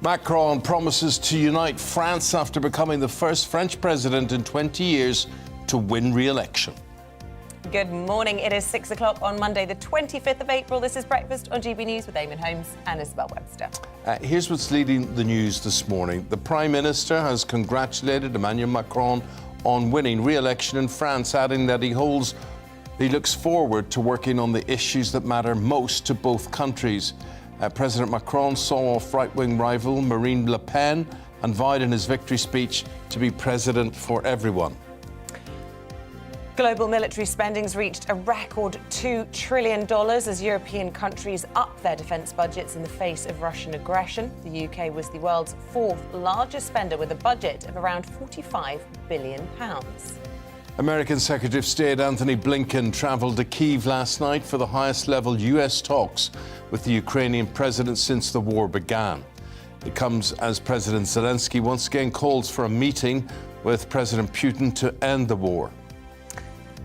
Macron promises to unite France after becoming the first French president in 20 years to win re-election. Good morning. It is 6 o'clock on Monday, the 25th of April. This is Breakfast on GB News with Eamonn, Holmes and Isabel Webster. Here's what's leading the news this morning. The Prime Minister has congratulated Emmanuel Macron on winning re-election in France, adding that he looks forward to working on the issues that matter most to both countries. President Macron saw off right-wing rival Marine Le Pen and vowed in his victory speech to be president for everyone. Global military spending's reached a record $2 trillion as European countries up their defence budgets in the face of Russian aggression. The UK was the world's fourth largest spender with a budget of around £45 billion. American Secretary of State Antony Blinken travelled to Kyiv last night for the highest-level US talks with the Ukrainian president since the war began. It comes as President Zelensky once again calls for a meeting with President Putin to end the war.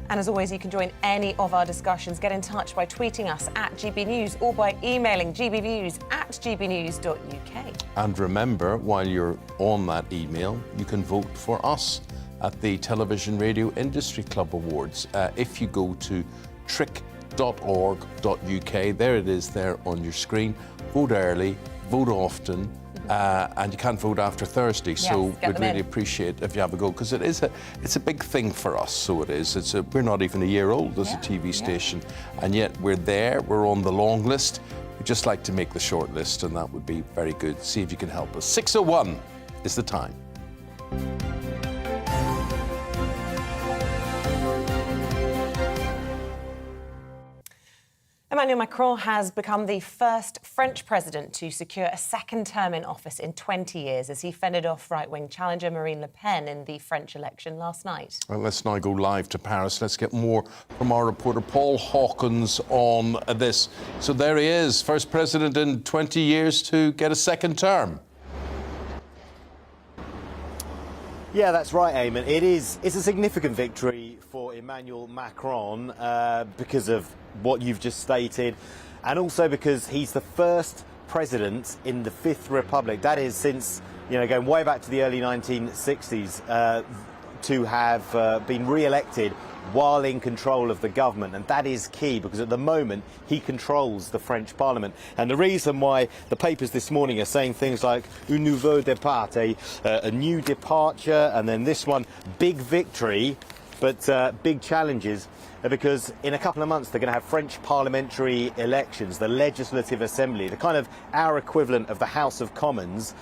And as always, you can join any of our discussions. Get in touch by tweeting us at GB News or by emailing gbviews@gbnews.uk. And remember, while you're on that email, you can vote for us at the Television Radio Industry Club Awards. If you go to trick.org.uk, there it is there on your screen. Vote early, vote often, and you can't vote after Thursday. Yes, so we'd really in. appreciate if you have a go, because it's a big thing for us. So it is. We're not even a year old as a TV station, and yet we're there. We're on the long list. We'd just like to make the short list, and that would be very good. See if you can help us. 6:01 is the time. Emmanuel Macron has become the first French president to secure a second term in office in 20 years as he fended off right-wing challenger Marine Le Pen in the French election last night. Well, let's now go live to Paris. Let's get more from our reporter Paul Hawkins on this. So there he is, first president in 20 years to get a second term. Yeah, that's right, Eamonn. It's a significant victory for Emmanuel Macron because of what you've just stated, and also because he's the first president in the Fifth Republic, that is since, going way back to the early 1960s, to have been re-elected while in control of the government. And that is key, because at the moment he controls the French Parliament. And the reason why the papers this morning are saying things like un nouveau départ, a new departure, and then this one, big victory, but big challenges, because in a couple of months they're going to have French parliamentary elections. The Legislative Assembly, the kind of our equivalent of the House of Commons,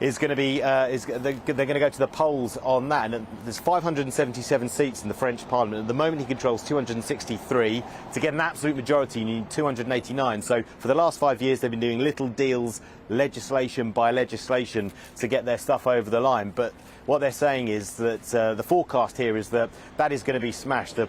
is going to be they're going to go to the polls on that. And there's 577 seats in the French Parliament. At the moment he controls 263. To get an absolute majority you need 289. So for the last 5 years they've been doing little deals, legislation by legislation, to get their stuff over the line. But what they're saying is that the forecast here is that is going to be smashed. A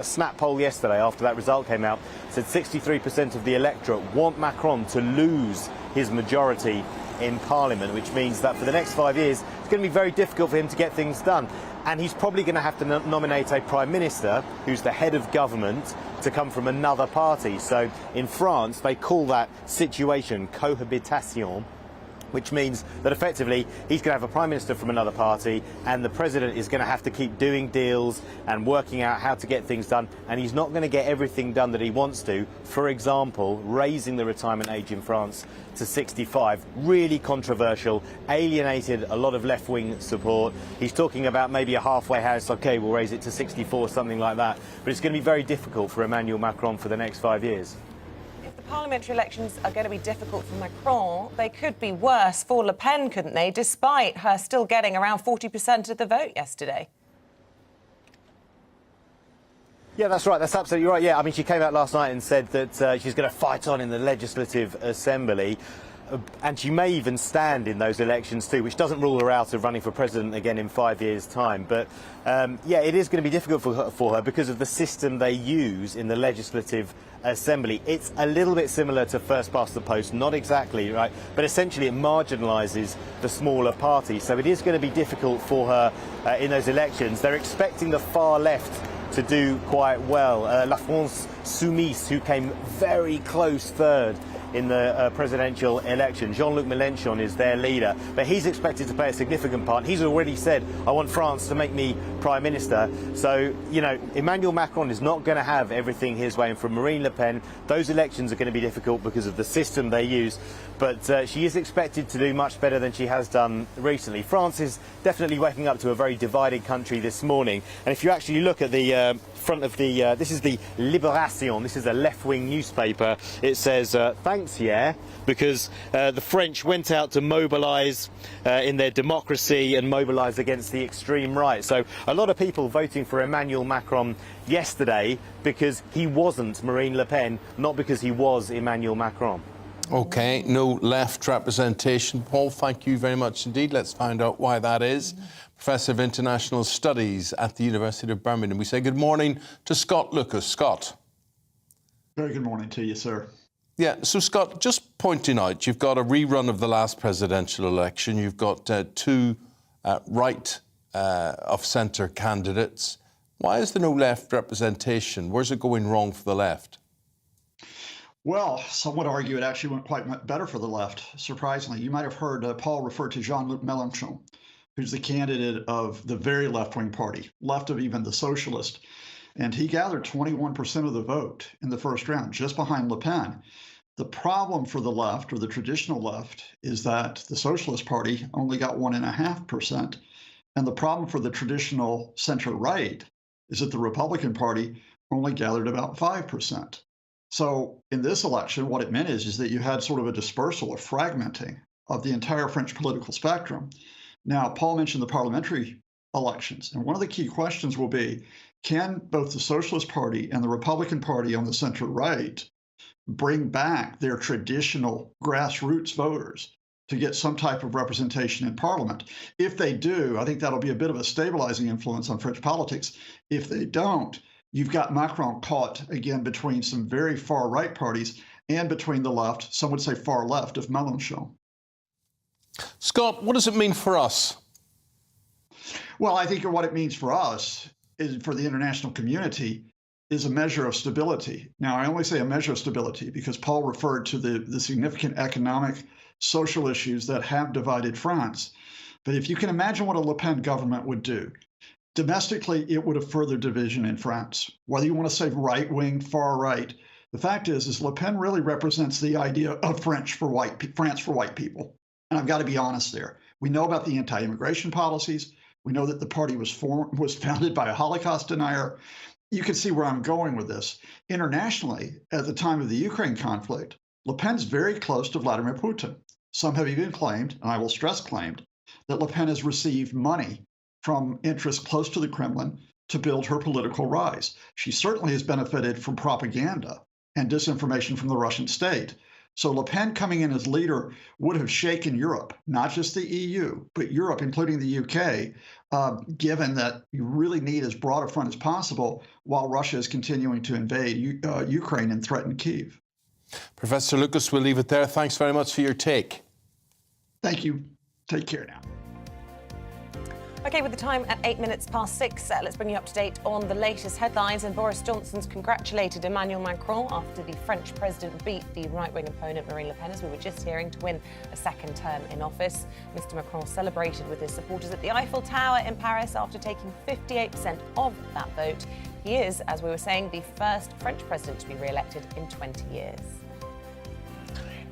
snap poll yesterday after that result came out said 63% of the electorate want Macron to lose his majority in Parliament, which means that for the next 5 years it's going to be very difficult for him to get things done. And he's probably going to have to nominate a Prime Minister who's the head of government to come from another party. So in France they call that situation cohabitation, which means that effectively he's going to have a Prime Minister from another party, and the President is going to have to keep doing deals and working out how to get things done, and he's not going to get everything done that he wants to. For example, raising the retirement age in France to 65, really controversial, alienated a lot of left-wing support. He's talking about maybe a halfway house, okay, we'll raise it to 64, something like that. But it's going to be very difficult for Emmanuel Macron for the next 5 years. Parliamentary elections are going to be difficult for Macron. They could be worse for Le Pen, couldn't they, despite her still getting around 40% of the vote yesterday? Yeah, that's right. That's absolutely right. Yeah, I mean, she came out last night and said that she's going to fight on in the Legislative Assembly. And she may even stand in those elections too, which doesn't rule her out of running for president again in 5 years' time. But yeah, it is going to be difficult for her because of the system they use in the Legislative Assembly. It's a little bit similar to first past the post, not exactly, right? But essentially it marginalises the smaller party. So it is going to be difficult for her in those elections. They're expecting the far left to do quite well. La France Soumise, who came very close third in the presidential election. Jean-Luc Mélenchon is their leader, but he's expected to play a significant part. He's already said, I want France to make me Prime Minister. So, you know, Emmanuel Macron is not going to have everything his way. And for Marine Le Pen, those elections are going to be difficult because of the system they use. But she is expected to do much better than she has done recently. France is definitely waking up to a very divided country this morning. And if you actually look at the front of the, this is the Libération, this is a left-wing newspaper. It says, thanks, yeah, because the French went out to mobilise in their democracy and mobilise against the extreme right. So a lot of people voting for Emmanuel Macron yesterday because he wasn't Marine Le Pen, not because he was Emmanuel Macron. OK, no left representation. Paul, thank you very much indeed. Let's find out why that is. Professor of International Studies at the University of Birmingham. We say good morning to Scott Lucas. Scott. Very good morning to you, sir. Yeah, so Scott, just pointing out, you've got a rerun of the last presidential election. You've got two right of centre candidates. Why is there no left representation? Where's it going wrong for the left? Well, some would argue it actually went quite better for the left, surprisingly. You might have heard Paul refer to Jean-Luc Mélenchon, who's the candidate of the very left-wing party, left of even the socialist. And he gathered 21% of the vote in the first round, just behind Le Pen. The problem for the left, or the traditional left, is that the Socialist Party only got 1.5%. And the problem for the traditional center-right is that the Republican Party only gathered about 5%. So in this election, what it meant is that you had sort of a dispersal, a fragmenting of the entire French political spectrum. Now, Paul mentioned the parliamentary elections, and one of the key questions will be, can both the Socialist Party and the Republican Party on the center-right bring back their traditional grassroots voters to get some type of representation in Parliament? If they do, I think that'll be a bit of a stabilizing influence on French politics. If they don't, you've got Macron caught again between some very far right parties and between the left, some would say far left, of Mélenchon. Scott, what does it mean for us? Well, I think what it means for us is, for the international community, is a measure of stability. Now, I only say a measure of stability because Paul referred to the significant economic, social issues that have divided France. But if you can imagine what a Le Pen government would do, domestically, it would have furthered division in France. Whether you want to say right-wing, far-right, the fact is Le Pen really represents the idea of France for white people. And I've got to be honest there. We know about the anti-immigration policies. We know that the party was founded by a Holocaust denier. You can see where I'm going with this. Internationally, at the time of the Ukraine conflict, Le Pen's very close to Vladimir Putin. Some have even claimed, and I will stress claimed, that Le Pen has received money from interests close to the Kremlin to build her political rise. She certainly has benefited from propaganda and disinformation from the Russian state. So Le Pen coming in as leader would have shaken Europe, not just the EU, but Europe, including the UK, given that you really need as broad a front as possible while Russia is continuing to invade Ukraine and threaten Kyiv. Professor Lucas, we'll leave it there. Thanks very much for your take. Thank you. Take care now. OK, with the time at 6:08, let's bring you up to date on the latest headlines. And Boris Johnson's congratulated Emmanuel Macron after the French president beat the right-wing opponent Marine Le Pen, as we were just hearing, to win a second term in office. Mr Macron celebrated with his supporters at the Eiffel Tower in Paris after taking 58% of that vote. He is, as we were saying, the first French president to be re-elected in 20 years.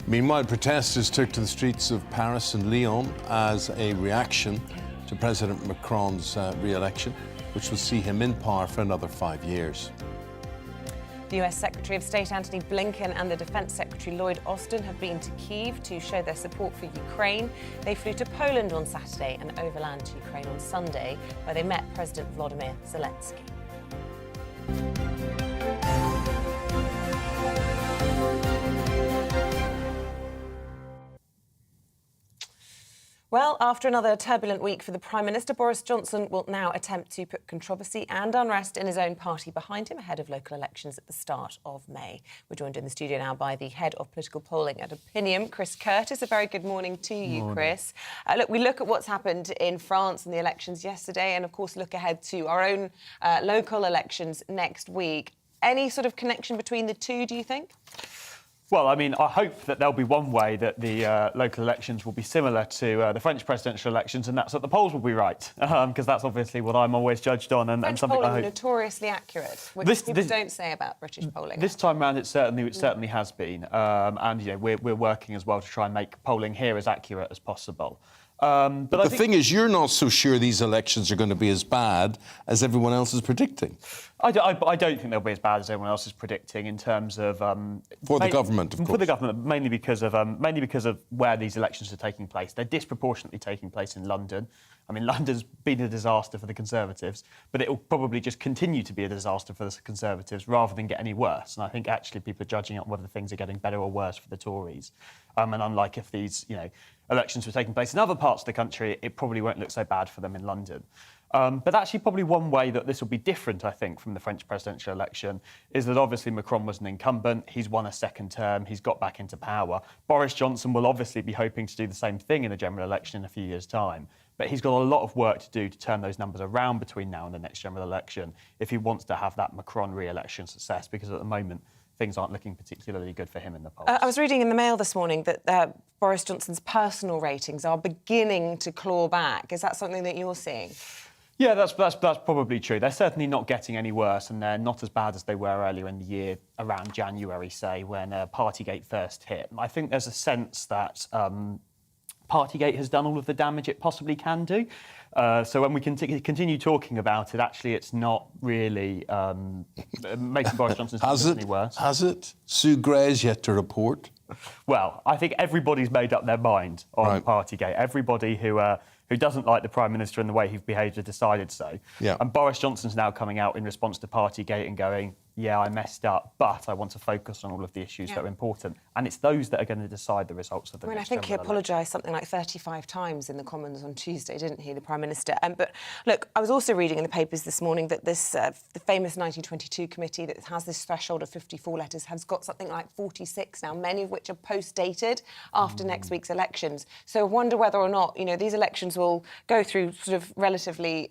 Meanwhile, protesters took to the streets of Paris and Lyon as a reaction to President Macron's re-election, which will see him in power for another 5 years. The US Secretary of State Antony Blinken and the Defence Secretary Lloyd Austin have been to Kyiv to show their support for Ukraine. They flew to Poland on Saturday and overland to Ukraine on Sunday, where they met President Volodymyr Zelensky. Well, after another turbulent week for the Prime Minister, Boris Johnson will now attempt to put controversy and unrest in his own party behind him ahead of local elections at the start of May. We're joined in the studio now by the head of political polling at Opinium, Chris Curtis. A very good morning to you, Chris. We look at what's happened in France and the elections yesterday and, of course, look ahead to our own local elections next week. Any sort of connection between the two, do you think? Well, I mean, I hope that there'll be one way that the local elections will be similar to the French presidential elections, and that's that the polls will be right, because that's obviously what I'm always judged on, and French something I polling hope. notoriously accurate, which people don't say about British polling. This time round, it certainly has been, and we're working as well to try and make polling here as accurate as possible. But the thing is, you're not so sure these elections are going to be as bad as everyone else is predicting. I don't think they'll be as bad as everyone else is predicting in terms of for the government, of course. For the government, mainly because of where these elections are taking place. They're disproportionately taking place in London. I mean, London's been a disaster for the Conservatives, but it will probably just continue to be a disaster for the Conservatives rather than get any worse. And I think actually people are judging on whether things are getting better or worse for the Tories. And unlike if these, elections were taking place in other parts of the country, it probably won't look so bad for them in London. But actually, probably one way that this will be different, I think, from the French presidential election is that obviously Macron was an incumbent. He's won a second term. He's got back into power. Boris Johnson will obviously be hoping to do the same thing in a general election in a few years' time. But he's got a lot of work to do to turn those numbers around between now and the next general election if he wants to have that Macron re-election success, because at the moment, things aren't looking particularly good for him in the polls. I was reading in the Mail this morning that Boris Johnson's personal ratings are beginning to claw back. Is that something that you're seeing? Yeah, that's probably true. They're certainly not getting any worse, and they're not as bad as they were earlier in the year, around January, say, when Partygate first hit. I think there's a sense that Partygate has done all of the damage it possibly can do. So when we continue talking about it, actually, it's not really making Boris Johnson's any worse. Has it? Sue Gray's yet to report. Well, I think everybody's made up their mind on Partygate. Everybody who doesn't like the Prime Minister and the way he's behaved has decided so. Yeah. And Boris Johnson's now coming out in response to Partygate and going, yeah, I messed up, but I want to focus on all of the issues that are important. And it's those that are going to decide the results of the next I think he apologised something like 35 times in the Commons on Tuesday, didn't he, the Prime Minister? But look, I was also reading in the papers this morning that this the famous 1922 committee that has this threshold of 54 letters has got something like 46 now, many of which are post-dated after next week's elections. So I wonder whether or not, these elections will go through sort of relatively,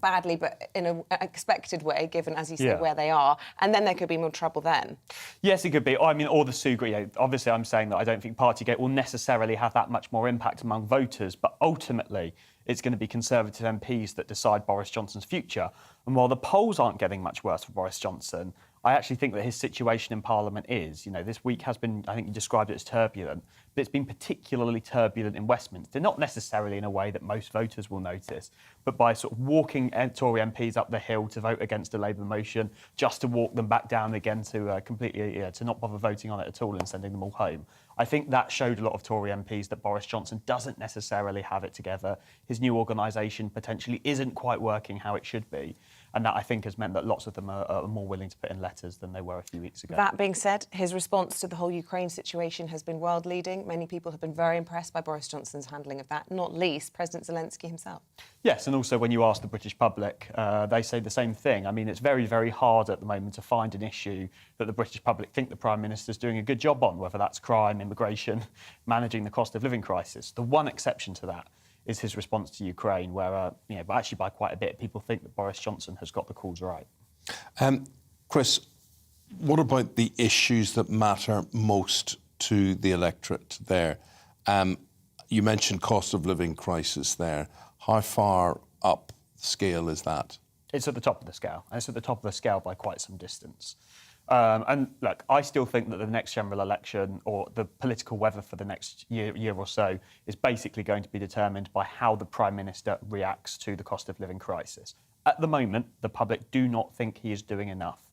badly, but in an expected way, given, as you say, where they are, and then there could be more trouble then. Yes, it could be. I mean, or the Sue Gray. Obviously, I'm saying that I don't think Partygate will necessarily have that much more impact among voters, but ultimately, it's going to be Conservative MPs that decide Boris Johnson's future. And while the polls aren't getting much worse for Boris Johnson, I actually think that his situation in Parliament is. This week has been, I think you described it as turbulent, but it's been particularly turbulent in Westminster, not necessarily in a way that most voters will notice, but by sort of walking Tory MPs up the hill to vote against a Labour motion, just to walk them back down again to to not bother voting on it at all and sending them all home. I think that showed a lot of Tory MPs that Boris Johnson doesn't necessarily have it together. His new organisation potentially isn't quite working how it should be. And that, I think, has meant that lots of them are more willing to put in letters than they were a few weeks ago. That being said, his response to the whole Ukraine situation has been world-leading. Many people have been very impressed by Boris Johnson's handling of that, not least President Zelensky himself. Yes, and also when you ask the British public, they say the same thing. I mean, it's very, very hard at the moment to find an issue that the British public think the Prime Minister's doing a good job on, whether that's crime, immigration, managing the cost of living crisis. The one exception to that is his response to Ukraine, where, but actually by quite a bit, people think that Boris Johnson has got the calls right. Chris, what about the issues that matter most to the electorate there? You mentioned cost of living crisis there. How far up the scale is that? It's at the top of the scale, and it's at the top of the scale by quite some distance. And look, I still think that the next general election, or the political weather for the next year or so, is basically going to be determined by how the Prime Minister reacts to the cost of living crisis. At the moment, the public do not think he is doing enough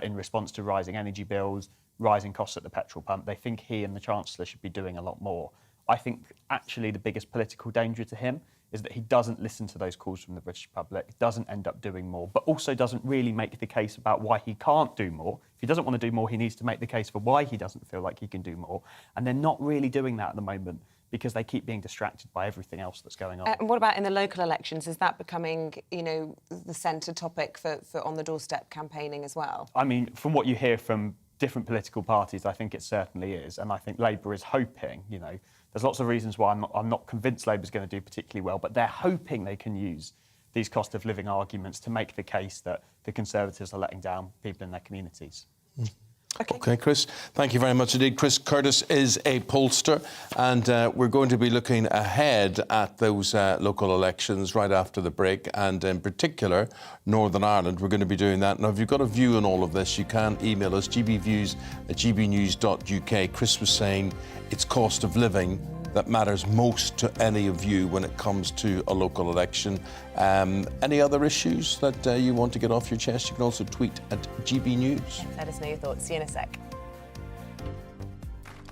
in response to rising energy bills, rising costs at the petrol pump. They think he and the Chancellor should be doing a lot more. I think actually the biggest political danger to him is that he doesn't listen to those calls from the British public, doesn't end up doing more, but also doesn't really make the case about why he can't do more. If he doesn't want to do more, he needs to make the case for why he doesn't feel like he can do more. And they're not really doing that at the moment because they keep being distracted by everything else that's going on. And what about in the local elections? Is that becoming, the centre topic for on-the-doorstep campaigning as well? I mean, from what you hear from different political parties, I think it certainly is. And I think Labour is hoping, there's lots of reasons why I'm not convinced Labour's going to do particularly well, but they're hoping they can use these cost of living arguments to make the case that the Conservatives are letting down people in their communities. OK, Chris, thank you very much indeed. Chris Curtis is a pollster, and we're going to be looking ahead at those local elections right after the break, and in particular, Northern Ireland. We're going to be doing that. Now, if you've got a view on all of this, you can email us, gbviews@gbnews.uk. Chris was saying it's cost of living that matters most to any of you when it comes to a local election. Any other issues that you want to get off your chest? You can also tweet at GB News. Let us know your thoughts. See you in a sec.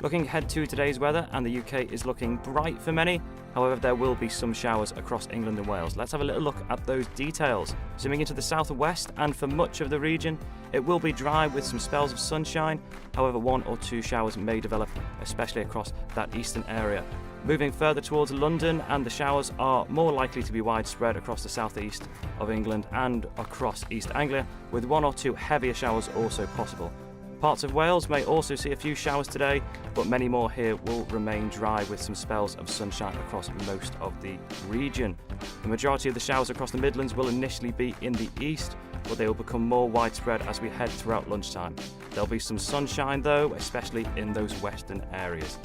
Looking ahead to today's weather, and the UK is looking bright for many. However, there will be some showers across England and Wales. Let's have a little look at those details. Zooming into the south and west, and for much of the region, it will be dry with some spells of sunshine. However, 1 or 2 showers may develop, especially across that eastern area. Moving further towards London, and the showers are more likely to be widespread across the southeast of England and across East Anglia, with 1 or 2 heavier showers also possible. Parts of Wales may also see a few showers today, but many more here will remain dry with some spells of sunshine across most of the region. The majority of the showers across the Midlands will initially be in the east, but they will become more widespread as we head throughout lunchtime. There'll be some sunshine though, especially in those western areas.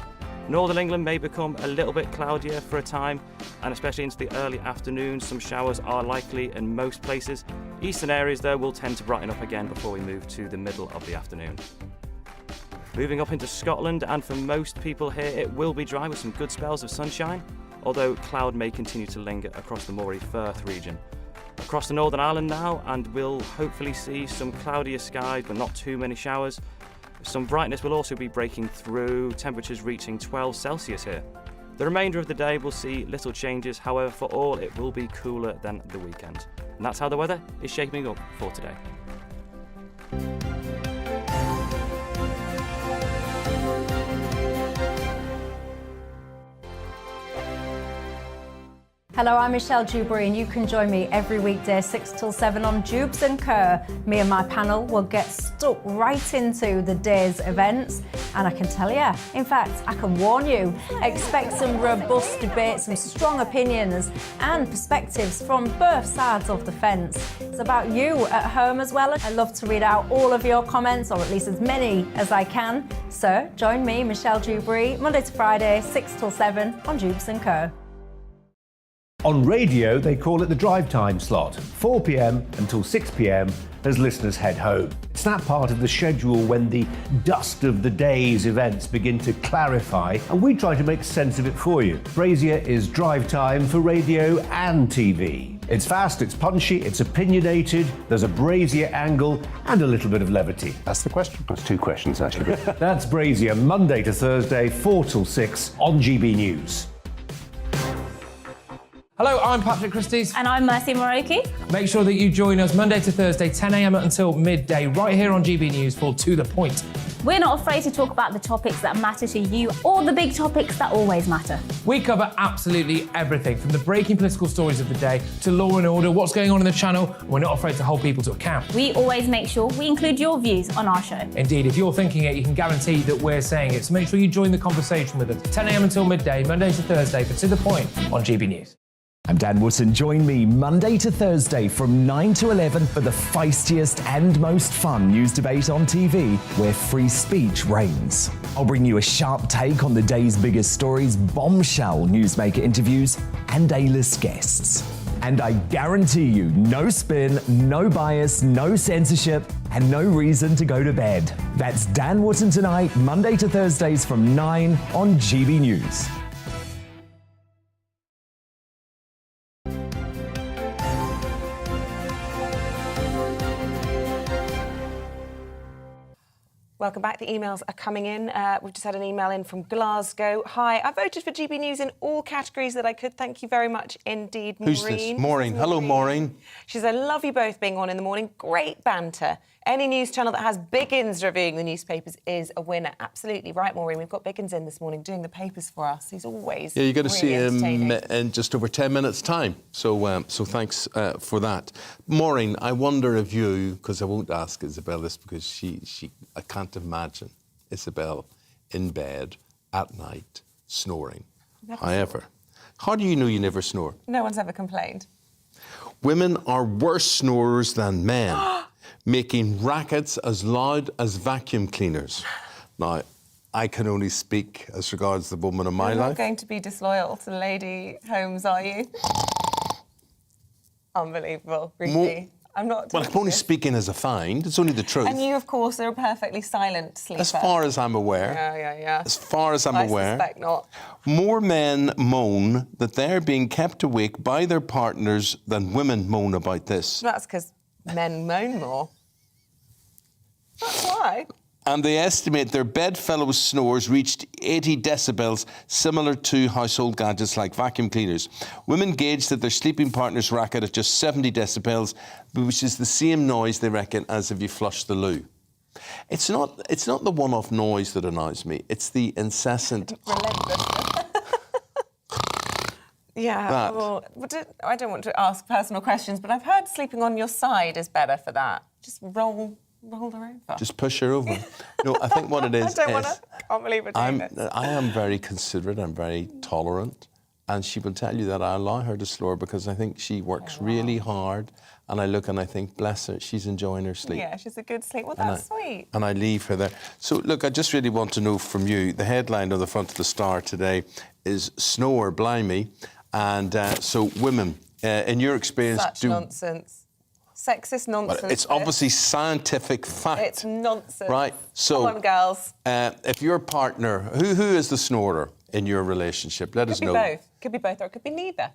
Northern England may become a little bit cloudier for a time, and especially into the early afternoon, some showers are likely in most places. Eastern areas though will tend to brighten up again before we move to the middle of the afternoon. Moving up into Scotland, and for most people here it will be dry with some good spells of sunshine, although cloud may continue to linger across the Moray Firth region. Across to Northern Ireland now, and we'll hopefully see some cloudier skies but not too many showers. Some brightness will also be breaking through, temperatures reaching 12 Celsius here. The remainder of the day will see little changes, however for all it will be cooler than the weekend. And that's how the weather is shaping up for today. Hello, I'm Michelle Dewberry, and you can join me every weekday 6 till 7 on Jubes & Kerr. Me and my panel will get stuck right into the day's events, and I can tell you, in fact, I can warn you, expect some robust debate, some strong opinions and perspectives from both sides of the fence. It's about you at home as well. I love to read out all of your comments, or at least as many as I can. So join me, Michelle Dewberry, Monday to Friday, 6 till 7 on Jubes & Kerr. On radio, they call it the drive time slot, 4 p.m. until 6 p.m. as listeners head home. It's that part of the schedule when the dust of the day's events begin to clarify, and we try to make sense of it for you. Brazier is drive time for radio and TV. It's fast, it's punchy, it's opinionated, there's a Brazier angle and a little bit of levity. That's the question. That's 2 questions, actually. That's Brazier, Monday to Thursday, 4 till 6 on GB News. Hello, I'm Patrick Christie's. And I'm Mercy Moroki. Make sure that you join us Monday to Thursday, 10 a.m. until midday, right here on GB News for To The Point. We're not afraid to talk about the topics that matter to you, or the big topics that always matter. We cover absolutely everything, from the breaking political stories of the day to law and order, what's going on in the channel. We're not afraid to hold people to account. We always make sure we include your views on our show. Indeed, if you're thinking it, you can guarantee that we're saying it. So make sure you join the conversation with us, 10 a.m. until midday, Monday to Thursday, for To The Point on GB News. I'm Dan Wootton. Join me Monday to Thursday from 9 to 11 for the feistiest and most fun news debate on TV, where free speech reigns. I'll bring you a sharp take on the day's biggest stories, bombshell newsmaker interviews, and A-list guests. And I guarantee you, no spin, no bias, no censorship, and no reason to go to bed. That's Dan Wootton tonight, Monday to Thursdays from 9 on GB News. Welcome back. The emails are coming in. We've just had an email in from Glasgow. Hi, I voted for GB News in all categories that I could. Thank you very much indeed, Maureen. Who's this? Maureen. Hello, Maureen. She says, I love you both being on in the morning. Great banter. Any news channel that has Biggins reviewing the newspapers is a winner. Absolutely right, Maureen. We've got Biggins in this morning doing the papers for us. He's always you're going to see him entertaining. in just over 10 minutes' time. So thanks for that. Maureen, I wonder if you, because I won't ask Isabel this because I can't imagine Isabel in bed at night snoring. However, how do you know you never snore? No one's ever complained. Women are worse snorers than men. making rackets as loud as vacuum cleaners. Now, I can only speak as regards the woman in my You're life. not going to be disloyal to Lady Holmes, are you? Unbelievable, really. I'm not. Well, I'm only speaking as a find. It's only the truth. And you, of course, are a perfectly silent sleeper. As far as I'm aware. Yeah. As far as I'm aware. I suspect not. More men moan that they're being kept awake by their partners than women moan about this. That's because men moan more. That's why. And they estimate their bedfellows' snores reached 80 decibels, similar to household gadgets like vacuum cleaners. Women gauge that their sleeping partner's racket at just 70 decibels, which is the same noise, they reckon, as if you flush the loo. It's not the one-off noise that annoys me. It's the incessant... Yeah, well, I don't want to ask personal questions, but I've heard sleeping on your side is better for that. Just roll her over. Just push her over. No, I think what it is I can't believe we're doing this. I am very considerate, I'm very tolerant, and she will tell you that I allow her to snore because I think she works really hard, and I look and I think, bless her, she's enjoying her sleep. Yeah, she's a good sleep. Well, that's sweet. And I leave her there. So, look, I just really want to know from you, the headline on the front of the Star today is Snore, Blimey. And so, women, in your experience... Such nonsense. Sexist nonsense. Well, it's obviously scientific fact. It's nonsense. Right, so... Come on, girls. If your partner... Who is the snorer in your relationship? Let us know. Could be both, or it could be neither.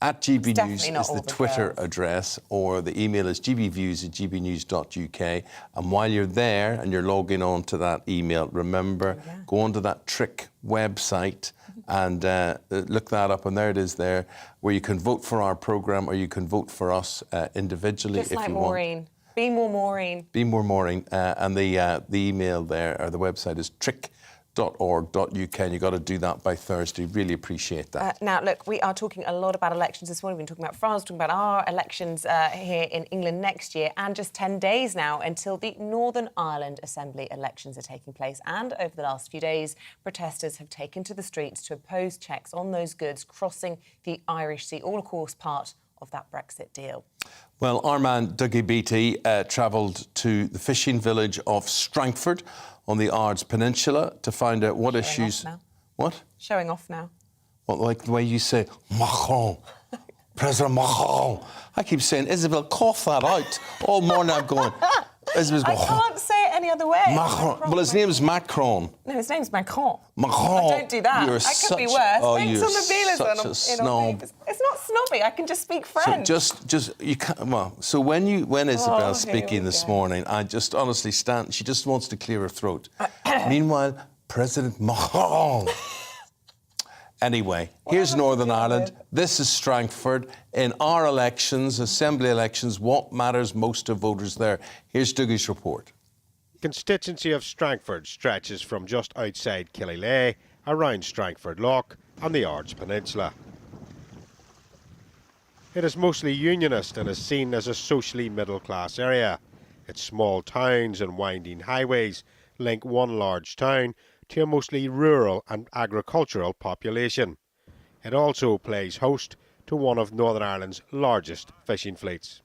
At GB News is the Twitter address, or the email is gbviews@gbnews.uk. And while you're there and you're logging on to that email, remember, go onto that Trick website and look that up, and there it is there, where you can vote for our programme or you can vote for us individually Just if like you Maureen. want. Be more Maureen. Be more Maureen. And the email there, or the website is trick.org.uk, and you've got to do that by Thursday. Really appreciate that. Now, look, we are talking a lot about elections this morning. We've been talking about France, talking about our elections here in England next year, and just 10 days now until the Northern Ireland Assembly elections are taking place. And over the last few days, protesters have taken to the streets to oppose checks on those goods crossing the Irish Sea, all, of course, part of that Brexit deal. Well, our man Dougie Beattie travelled to the fishing village of Strangford on the Ards Peninsula to find out what issues... What? Showing off now. What, like the way you say, Macron, President Macron. I keep saying, Isabel, cough that out. All morning I'm going... Isabel's going, I can't say it any other way. Macron. Well, his name's Macron. No, his name's Macron. Macron. I don't do that. You're That could be worse. Oh, Thanks you're on the Bealers such on, a snob. It's not snobby. I can just speak French. So just you can't. Well, so when Isabel's speaking this morning, I just honestly stand. She just wants to clear her throat. Meanwhile, President Macron. Anyway, here's Northern Ireland. This is Strangford. In our elections, Assembly elections, what matters most to voters there? Here's Dougie's report. The constituency of Strangford stretches from just outside Killilea, around Strangford Lough and the Ards Peninsula. It is mostly unionist and is seen as a socially middle-class area. Its small towns and winding highways link one large town to a mostly rural and agricultural population. It also plays host to one of Northern Ireland's largest fishing fleets.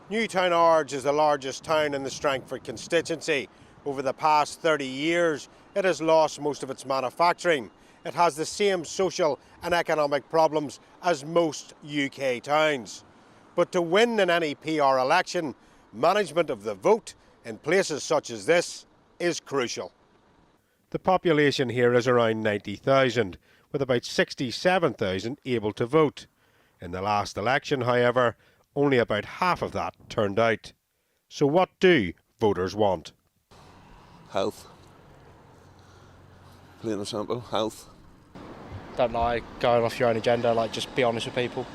Newtown Ards is the largest town in the Strangford constituency. Over the past 30 years, it has lost most of its manufacturing. It has the same social and economic problems as most UK towns. But to win in any PR election, management of the vote in places such as this is crucial. The population here is around 90,000, with about 67,000 able to vote. In the last election, however, only about half of that turned out. So what do voters want? Health. Plain and simple, health. Don't like going off your own agenda, like just be honest with people.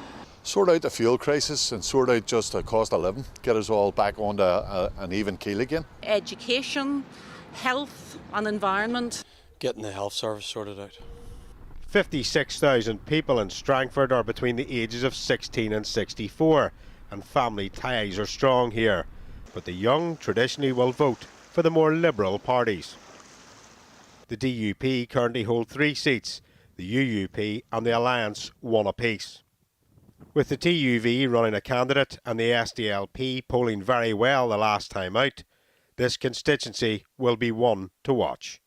Sort out the fuel crisis and sort out just the cost of living, get us all back onto an even keel again. Education, health and environment. Getting the health service sorted out. 56,000 people in Strangford are between the ages of 16 and 64, and family ties are strong here. But the young traditionally will vote for the more liberal parties. The DUP currently hold 3 seats, the UUP and the Alliance 1 apiece. With the TUV running a candidate and the SDLP polling very well the last time out, this constituency will be one to watch.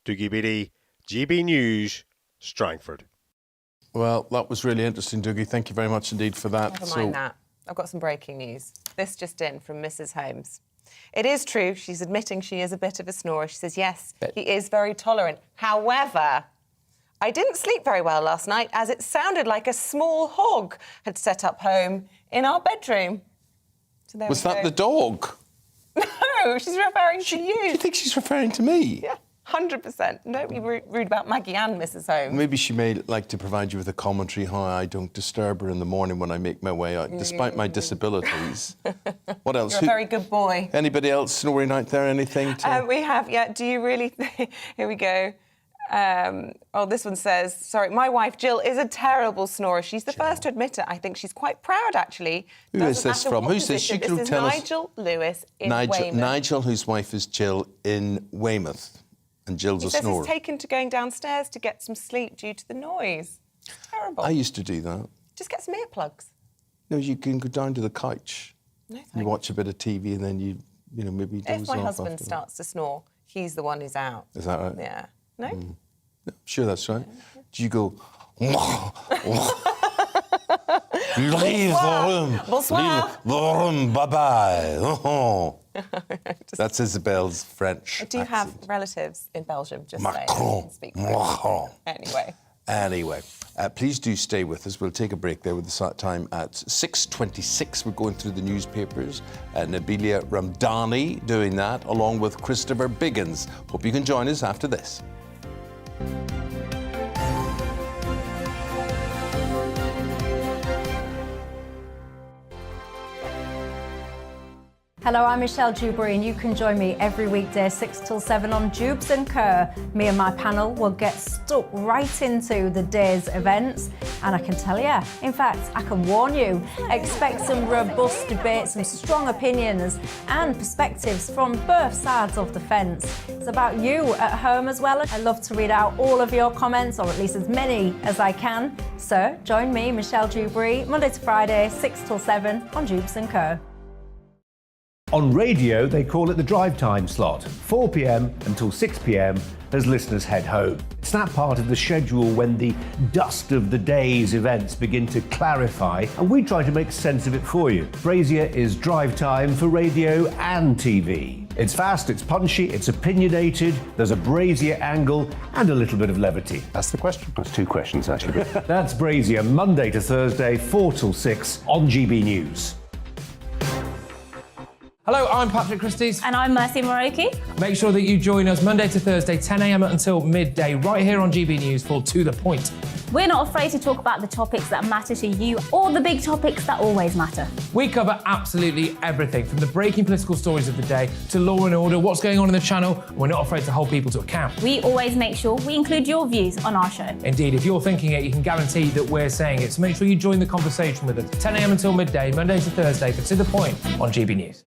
Dougie Beattie, GB News, Strangford. Well, that was really interesting, Dougie. Thank you very much indeed for that. Never mind that. I've got some breaking news. This just in from Mrs. Holmes. It is true, she's admitting she is a bit of a snorer. She says, yes, he is very tolerant. However, I didn't sleep very well last night as it sounded like a small hog had set up home in our bedroom. So there Was we that go. the dog? No, she's referring to you. You think she's referring to me? Yeah, 100%. Don't be rude about Maggie and Mrs. Holmes. Maybe she may like to provide you with a commentary how I don't disturb her in the morning when I make my way out, despite my disabilities. What else? You're a very good boy. Anybody else snoring out there? Anything? We have, yeah. Do you really think... Here we go. This one says, sorry, my wife Jill is a terrible snorer. She's the first to admit it. I think she's quite proud, actually. Who is this from? Who's this? You could this is tell us. Nigel Lewis in Weymouth. Nigel, whose wife is Jill, in Weymouth. And Jill's He a says snorer. he's taken to going downstairs to get some sleep due to the noise. Terrible. I used to do that. Just get some earplugs. No, you can go down to the couch. No, thanks. You watch a bit of TV and then you maybe doze If my off husband after starts to snore, he's the one who's out. that. Is that right? Yeah. No? Mm. Sure, that's right. Do you go... Leave the room. Bonsoir. Leave the room. Bye-bye. Oh. That's Isabel's French Do you have accent. relatives in Belgium? Just Macron. say. Macron. Anyway. Please do stay with us. We'll take a break there with the time at 6:26. We're going through the newspapers. Nabila Ramdani doing that, along with Christopher Biggins. Hope you can join us after this. Hello, I'm Michelle Dewberry, and you can join me every weekday 6 till 7 on Jubes and Kerr. Me and my panel will get stuck right into the day's events, and I can tell you, in fact, I can warn you, expect some robust debates, some strong opinions and perspectives from both sides of the fence. It's about you at home as well. I love to read out all of your comments, or at least as many as I can. So join me, Michelle Dewberry, Monday to Friday, 6 till 7 on Jubes and Kerr. On radio, they call it the drive time slot, 4 p.m. until 6 p.m. as listeners head home. It's that part of the schedule when the dust of the day's events begin to clarify, and we try to make sense of it for you. Brazier is drive time for radio and TV. It's fast, it's punchy, it's opinionated, there's a Brazier angle and a little bit of levity. That's the question. That's two questions, actually. That's Brazier, Monday to Thursday, 4 till 6 on GB News. Hello, I'm Patrick Christie's. And I'm Mercy Moroki. Make sure that you join us Monday to Thursday, 10 a.m. until midday, right here on GB News for To The Point. We're not afraid to talk about the topics that matter to you or the big topics that always matter. We cover absolutely everything, from the breaking political stories of the day to law and order, what's going on in the channel. We're not afraid to hold people to account. We always make sure we include your views on our show. Indeed, if you're thinking it, you can guarantee that we're saying it. So make sure you join the conversation with us, 10 a.m. until midday, Monday to Thursday for To The Point on GB News.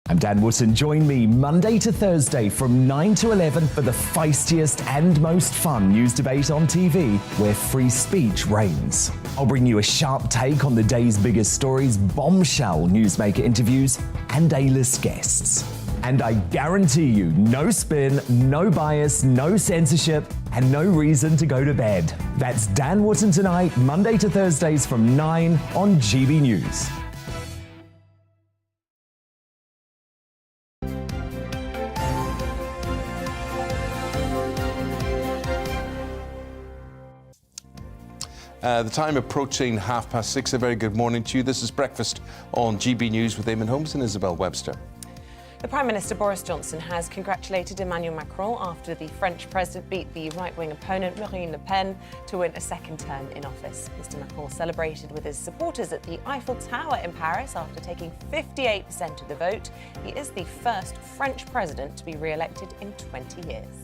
I'm Dan Wootton. Join me Monday to Thursday from 9 to 11 for the feistiest and most fun news debate on TV, where free speech reigns. I'll bring you a sharp take on the day's biggest stories, bombshell newsmaker interviews, and A-list guests. And I guarantee you, no spin, no bias, no censorship, and no reason to go to bed. That's Dan Wootton tonight, Monday to Thursdays from 9 on GB News. The time approaching 6:30. A very good morning to you. This is Breakfast on GB News with Eamonn Holmes and Isabel Webster. The Prime Minister Boris Johnson has congratulated Emmanuel Macron after the French president beat the right-wing opponent Marine Le Pen to win a second term in office. Mr Macron celebrated with his supporters at the Eiffel Tower in Paris after taking 58% of the vote. He is the first French president to be re-elected in 20 years.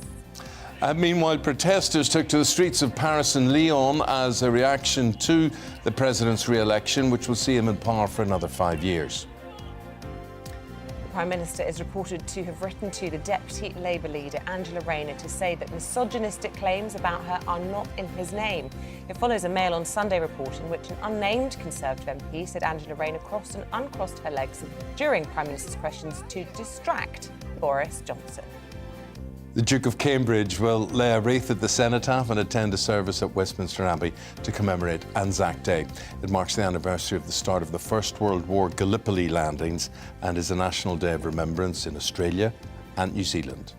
Meanwhile, protesters took to the streets of Paris and Lyon as a reaction to the president's re-election, which will see him in power for another 5 years. The Prime Minister is reported to have written to the Deputy Labour leader Angela Rayner to say that misogynistic claims about her are not in his name. It follows a Mail on Sunday report in which an unnamed Conservative MP said Angela Rayner crossed and uncrossed her legs during Prime Minister's questions to distract Boris Johnson. The Duke of Cambridge will lay a wreath at the cenotaph and attend a service at Westminster Abbey to commemorate Anzac Day. It marks the anniversary of the start of the First World War Gallipoli landings and is a national day of remembrance in Australia and New Zealand.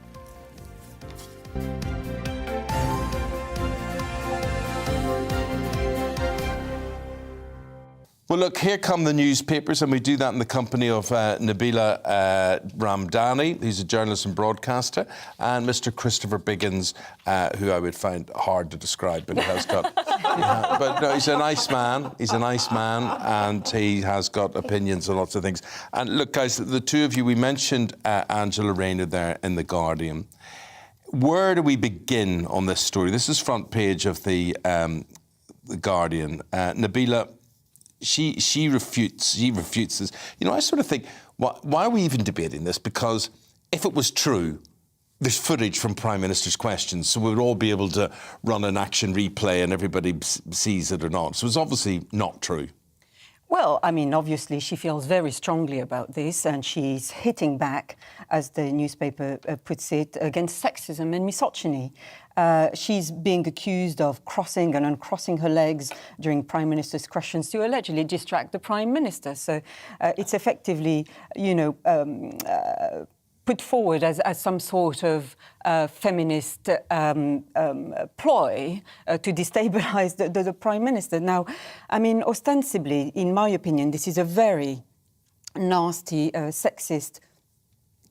Well, look, here come the newspapers, and we do that in the company of Nabila Ramdani, who's a journalist and broadcaster, and Mr. Christopher Biggins, who I would find hard to describe, but he has got... but no, he's a nice man. He's a nice man, and he has got opinions on lots of things. And look, guys, the two of you, we mentioned Angela Rayner there in The Guardian. Where do we begin on this story? This is front page of The Guardian. Nabila... She refutes this. You know, I sort of think, why are we even debating this? Because if it was true, there's footage from Prime Minister's questions, so we would all be able to run an action replay and everybody sees it or not. So it's obviously not true. Well, I mean, obviously she feels very strongly about this and she's hitting back, as the newspaper puts it, against sexism and misogyny. She's being accused of crossing and uncrossing her legs during Prime Minister's questions to allegedly distract the Prime Minister. So it's effectively, you know, put forward as some sort of feminist ploy to destabilise the Prime Minister. Now, I mean, ostensibly, in my opinion, this is a very nasty, sexist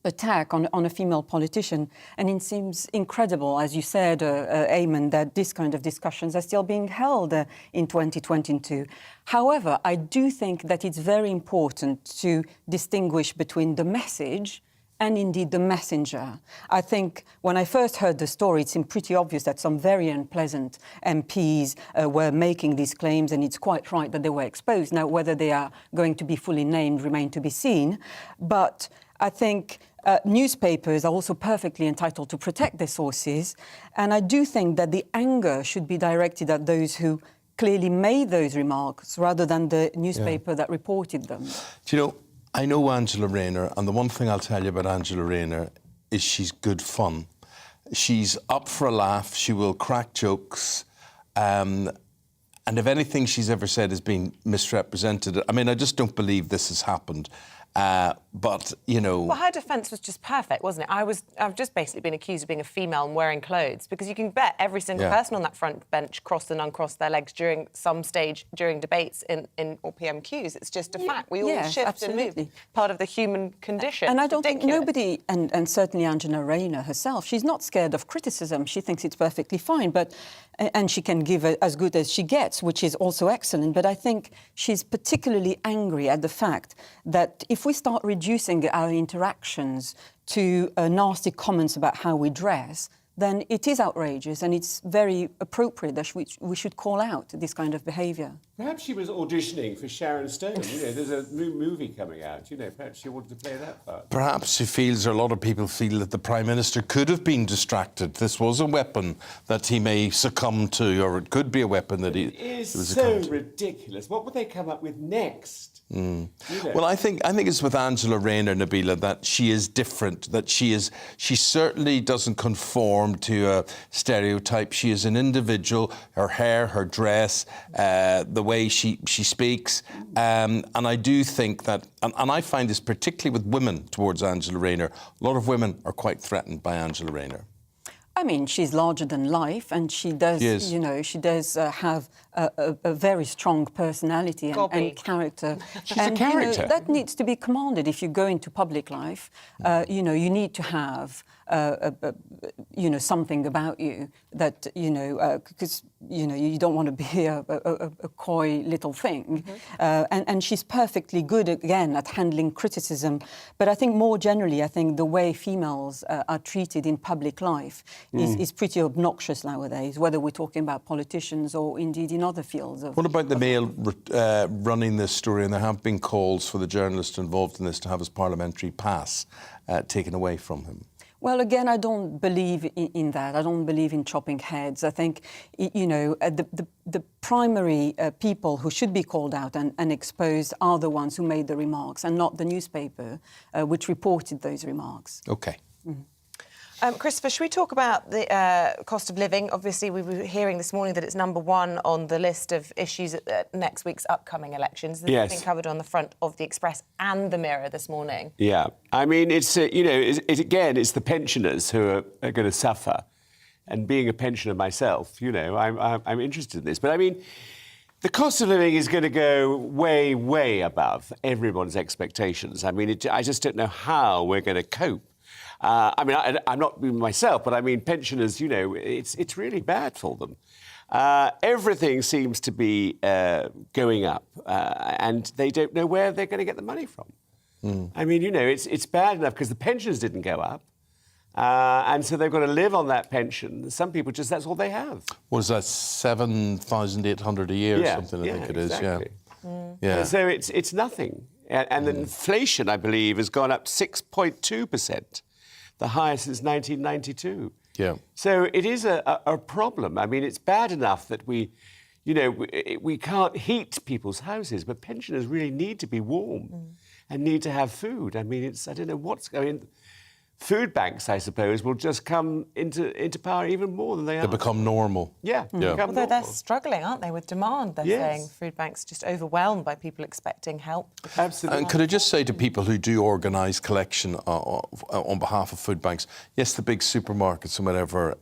attack on a female politician, and it seems incredible, as you said, Eamonn, that this kind of discussions are still being held in 2022. However, I do think that it's very important to distinguish between the message and indeed the messenger. I think when I first heard the story, it seemed pretty obvious that some very unpleasant MPs were making these claims, and it's quite right that they were exposed. Now, whether they are going to be fully named remains to be seen, but I think newspapers are also perfectly entitled to protect their sources, and I do think that the anger should be directed at those who clearly made those remarks rather than the newspaper that reported them. Do you know, I know Angela Rayner, and the one thing I'll tell you about Angela Rayner is she's good fun. She's up for a laugh, she will crack jokes, and if anything she's ever said has been misrepresented, I mean, I just don't believe this has happened. But, you know... Well, her defence was just perfect, wasn't it? I've just basically been accused of being a female and wearing clothes, because you can bet every single person on that front bench crossed and uncrossed their legs during some stage during debates or PMQs. It's just a fact. We all shift and move. Part of the human condition. And I don't think nobody, and certainly Angela Rayner herself, she's not scared of criticism. She thinks it's perfectly fine, and she can give as good as she gets, which is also excellent. But I think she's particularly angry at the fact that if we start reducing our interactions to nasty comments about how we dress, then it is outrageous, and it's very appropriate that we should call out this kind of behaviour. Perhaps she was auditioning for Sharon Stone. You know, there's a new movie coming out. You know, perhaps she wanted to play that part. Perhaps she feels, or a lot of people feel, that the Prime Minister could have been distracted. This was a weapon that he may succumb to, or it could be a weapon that It is so ridiculous. What would they come up with next? You know. Well, I think it's with Angela Rayner, Nabila, that she is different, that she certainly doesn't conform to a stereotype. She is an individual, her hair, her dress, the way she speaks. And I do think that, and I find this particularly with women towards Angela Rayner, a lot of women are quite threatened by Angela Rayner. I mean, she's larger than life, and she does, you know, she does have a very strong personality and character. She's a character. You know, that needs to be commanded if you go into public life. You know, you need to have something about you that, because, you don't want to be a coy little thing. And she's perfectly good, again, at handling criticism. But I think more generally, I think the way females are treated in public life is pretty obnoxious nowadays, whether we're talking about politicians or indeed in other fields. What about the Mail running this story? And there have been calls for the journalist involved in this to have his parliamentary pass taken away from him. Well, again, I don't believe in that. I don't believe in chopping heads. I think, the primary people who should be called out and exposed are the ones who made the remarks and not the newspaper which reported those remarks. OK. Christopher, should we talk about the cost of living? Obviously, we were hearing this morning that it's #1 on the list of issues at next week's upcoming elections. This has been covered on the front of the Express and the Mirror this morning. Yeah, I mean, it's it's the pensioners who are going to suffer. And being a pensioner myself, I'm interested in this. But I mean, the cost of living is going to go way, way above everyone's expectations. I mean, I just don't know how we're going to cope. I'm not myself, but I mean, pensioners, it's really bad for them. Everything seems to be going up, and they don't know where they're going to get the money from. I mean, it's bad enough because the pensions didn't go up, and so they've got to live on that pension. Some people that's all they have. What is that, 7,800 a year or something, I think it is, exactly. Yeah. So it's nothing. And the inflation, I believe, has gone up 6.2%. The highest since 1992. Yeah. So it is a problem. I mean, it's bad enough that we can't heat people's houses, but pensioners really need to be warm and need to have food. I mean, I don't know what's going. Food banks, I suppose, will just come into power even more than they are. They become normal. Yeah. Although they're struggling, aren't they, with demand? They're saying food banks just overwhelmed by people expecting help. Absolutely. And could I just say to people who do organise collection on behalf of food banks, yes, the big supermarkets and whatever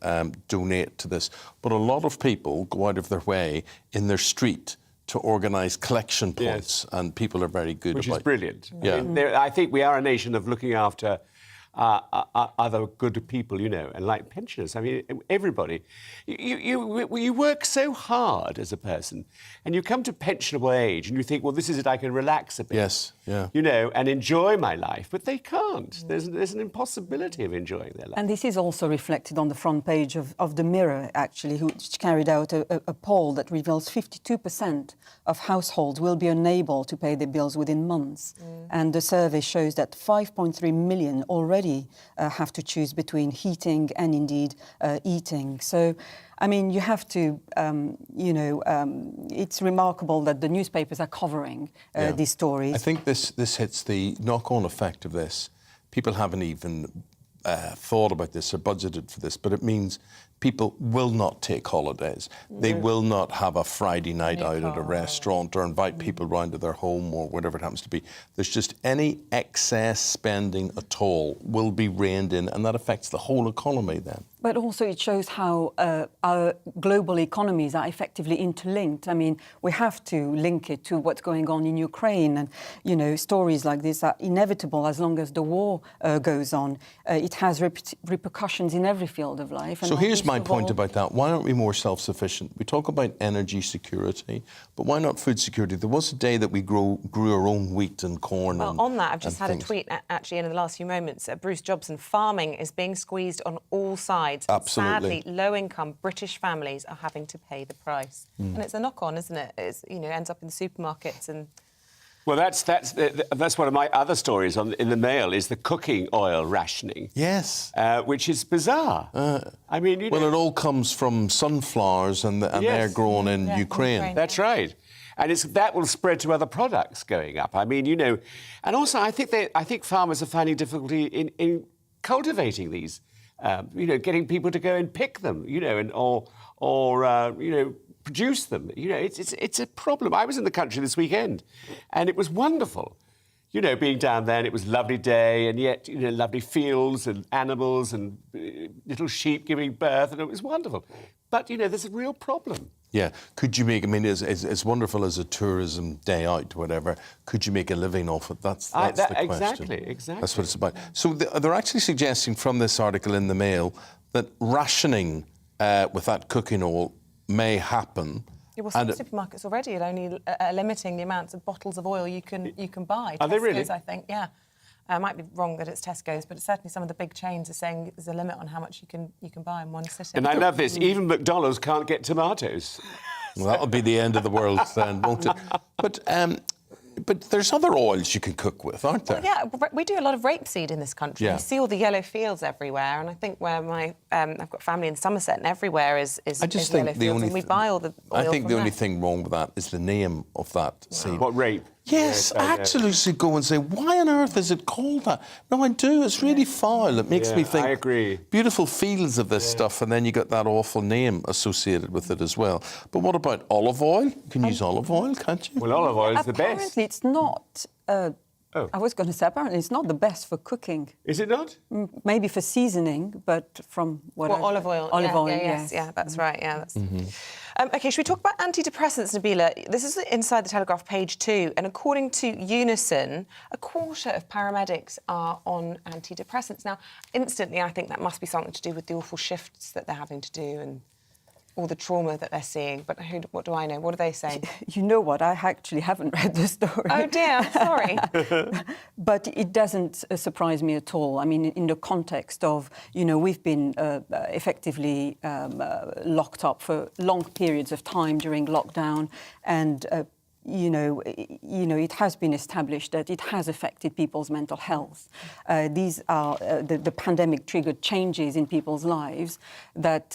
donate to this, but a lot of people go out of their way in their street to organise collection points, and people are very good Which about is brilliant. Yeah. I mean, I think we are a nation of looking after other good people, and like pensioners. I mean, everybody. You work so hard as a person, and you come to pensionable age, and you think, well, this is it. I can relax a bit. Yes, yeah. And enjoy my life, but they can't. There's an impossibility of enjoying their life. And this is also reflected on the front page of the Mirror, actually, which carried out a poll that reveals 52% of households will be unable to pay their bills within months. And the survey shows that 5.3 million already have to choose between heating and indeed eating. So, I mean, you have to, it's remarkable that the newspapers are covering these stories. I think this hits the knock-on effect of this. People haven't even thought about this or budgeted for this, but it means people will not take holidays. They will not have a Friday night out at a restaurant or invite people round to their home or whatever it happens to be. There's just any excess spending at all will be reined in, and that affects the whole economy then. But also it shows how our global economies are effectively interlinked. I mean, we have to link it to what's going on in Ukraine. And, stories like this are inevitable as long as the war goes on. It has repercussions in every field of life. So here's my point about that. Why aren't we more self-sufficient? We talk about energy security, but why not food security? There was a day that we grew our own wheat and corn. Well, on that, I've just had a tweet, actually, in the last few moments. Bruce Jobson, farming is being squeezed on all sides. Absolutely. Sadly, low-income British families are having to pay the price. And it's a knock-on, isn't it? It's, ends up in the supermarkets and... Well, that's one of my other stories in the Mail is the cooking oil rationing. Yes. Which is bizarre. I mean, Well, it all comes from sunflowers and they're grown in Ukraine. That's right. And that will spread to other products going up. I mean, and also I think farmers are finding difficulty in cultivating these, getting people to go and pick them, or produce them. It's a problem. I was in the country this weekend, and it was wonderful. Being down there, and it was a lovely day, and yet, lovely fields and animals and little sheep giving birth, and it was wonderful. But, there's a real problem. Yeah. Could you make, I mean, as wonderful as a tourism day out, whatever, could you make a living off it? That's the question. Exactly. That's what it's about. So they're actually suggesting from this article in the Mail that rationing with that cooking oil may happen. Yeah, well, some supermarkets already are only limiting the amounts of bottles of oil you can buy. Are they really? Tesco's, I think, yeah. I might be wrong that it's Tesco's, but certainly some of the big chains are saying there's a limit on how much you can buy in one sitting. And I love this. Even McDonald's can't get tomatoes. Well, that'll be the end of the world then, won't it? But there's other oils you can cook with, aren't there? Well, yeah, we do a lot of rapeseed in this country. Yeah. You see all the yellow fields everywhere, and I think where I've got family in Somerset, and everywhere is yellow fields, and we buy all the oil I think from the only there. thing wrong with that is the name of that seed. What, rape? Yes, absolutely. Go and say, why on earth is it called that? No, I do. It's really foul. It makes me think. I agree. Beautiful fields of this stuff, and then you got that awful name associated with it as well. But what about olive oil? You can use olive oil, can't you? Well, olive oil is the best. Apparently, it's not. I was going to say, apparently, it's not the best for cooking. Is it not? Maybe for seasoning, but from what? Olive oil. Olive oil. Yes. Yeah, that's right. Yeah. That's... OK, should we talk about antidepressants, Nabila? This is inside the Telegraph, page 2, and according to Unison, a quarter of paramedics are on antidepressants. Now, instantly, I think that must be something to do with the awful shifts that they're having to do and all the trauma that they're seeing. But what do I know? What are they saying? You know what? I actually haven't read the story. Oh, dear. I'm sorry. But it doesn't surprise me at all. I mean, in the context of, we've been effectively locked up for long periods of time during lockdown, and it has been established that it has affected people's mental health. These are the pandemic triggered changes in people's lives that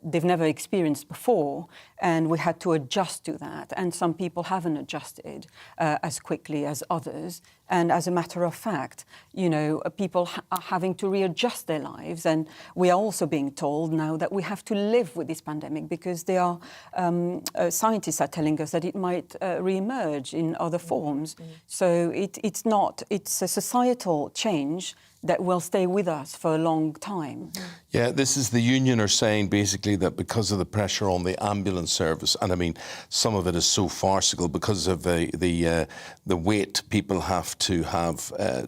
they've never experienced before, and we had to adjust to that. And some people haven't adjusted as quickly as others. And as a matter of fact, people are having to readjust their lives. And we are also being told now that we have to live with this pandemic because scientists are telling us that it might re-emerge in other forms. So it's a societal change that will stay with us for a long time. Yeah, this is the union are saying basically that because of the pressure on the ambulance service, and I mean some of it is so farcical because of the wait people have to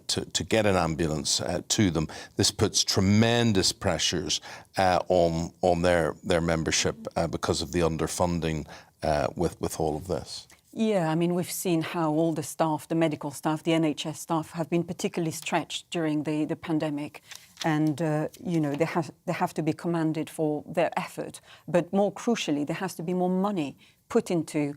to get an ambulance to them. This puts tremendous pressures on their membership because of the underfunding with all of this. Yeah, I mean, we've seen how all the staff, the medical staff, the NHS staff have been particularly stretched during the pandemic. And, they have to be commended for their effort. But more crucially, there has to be more money put into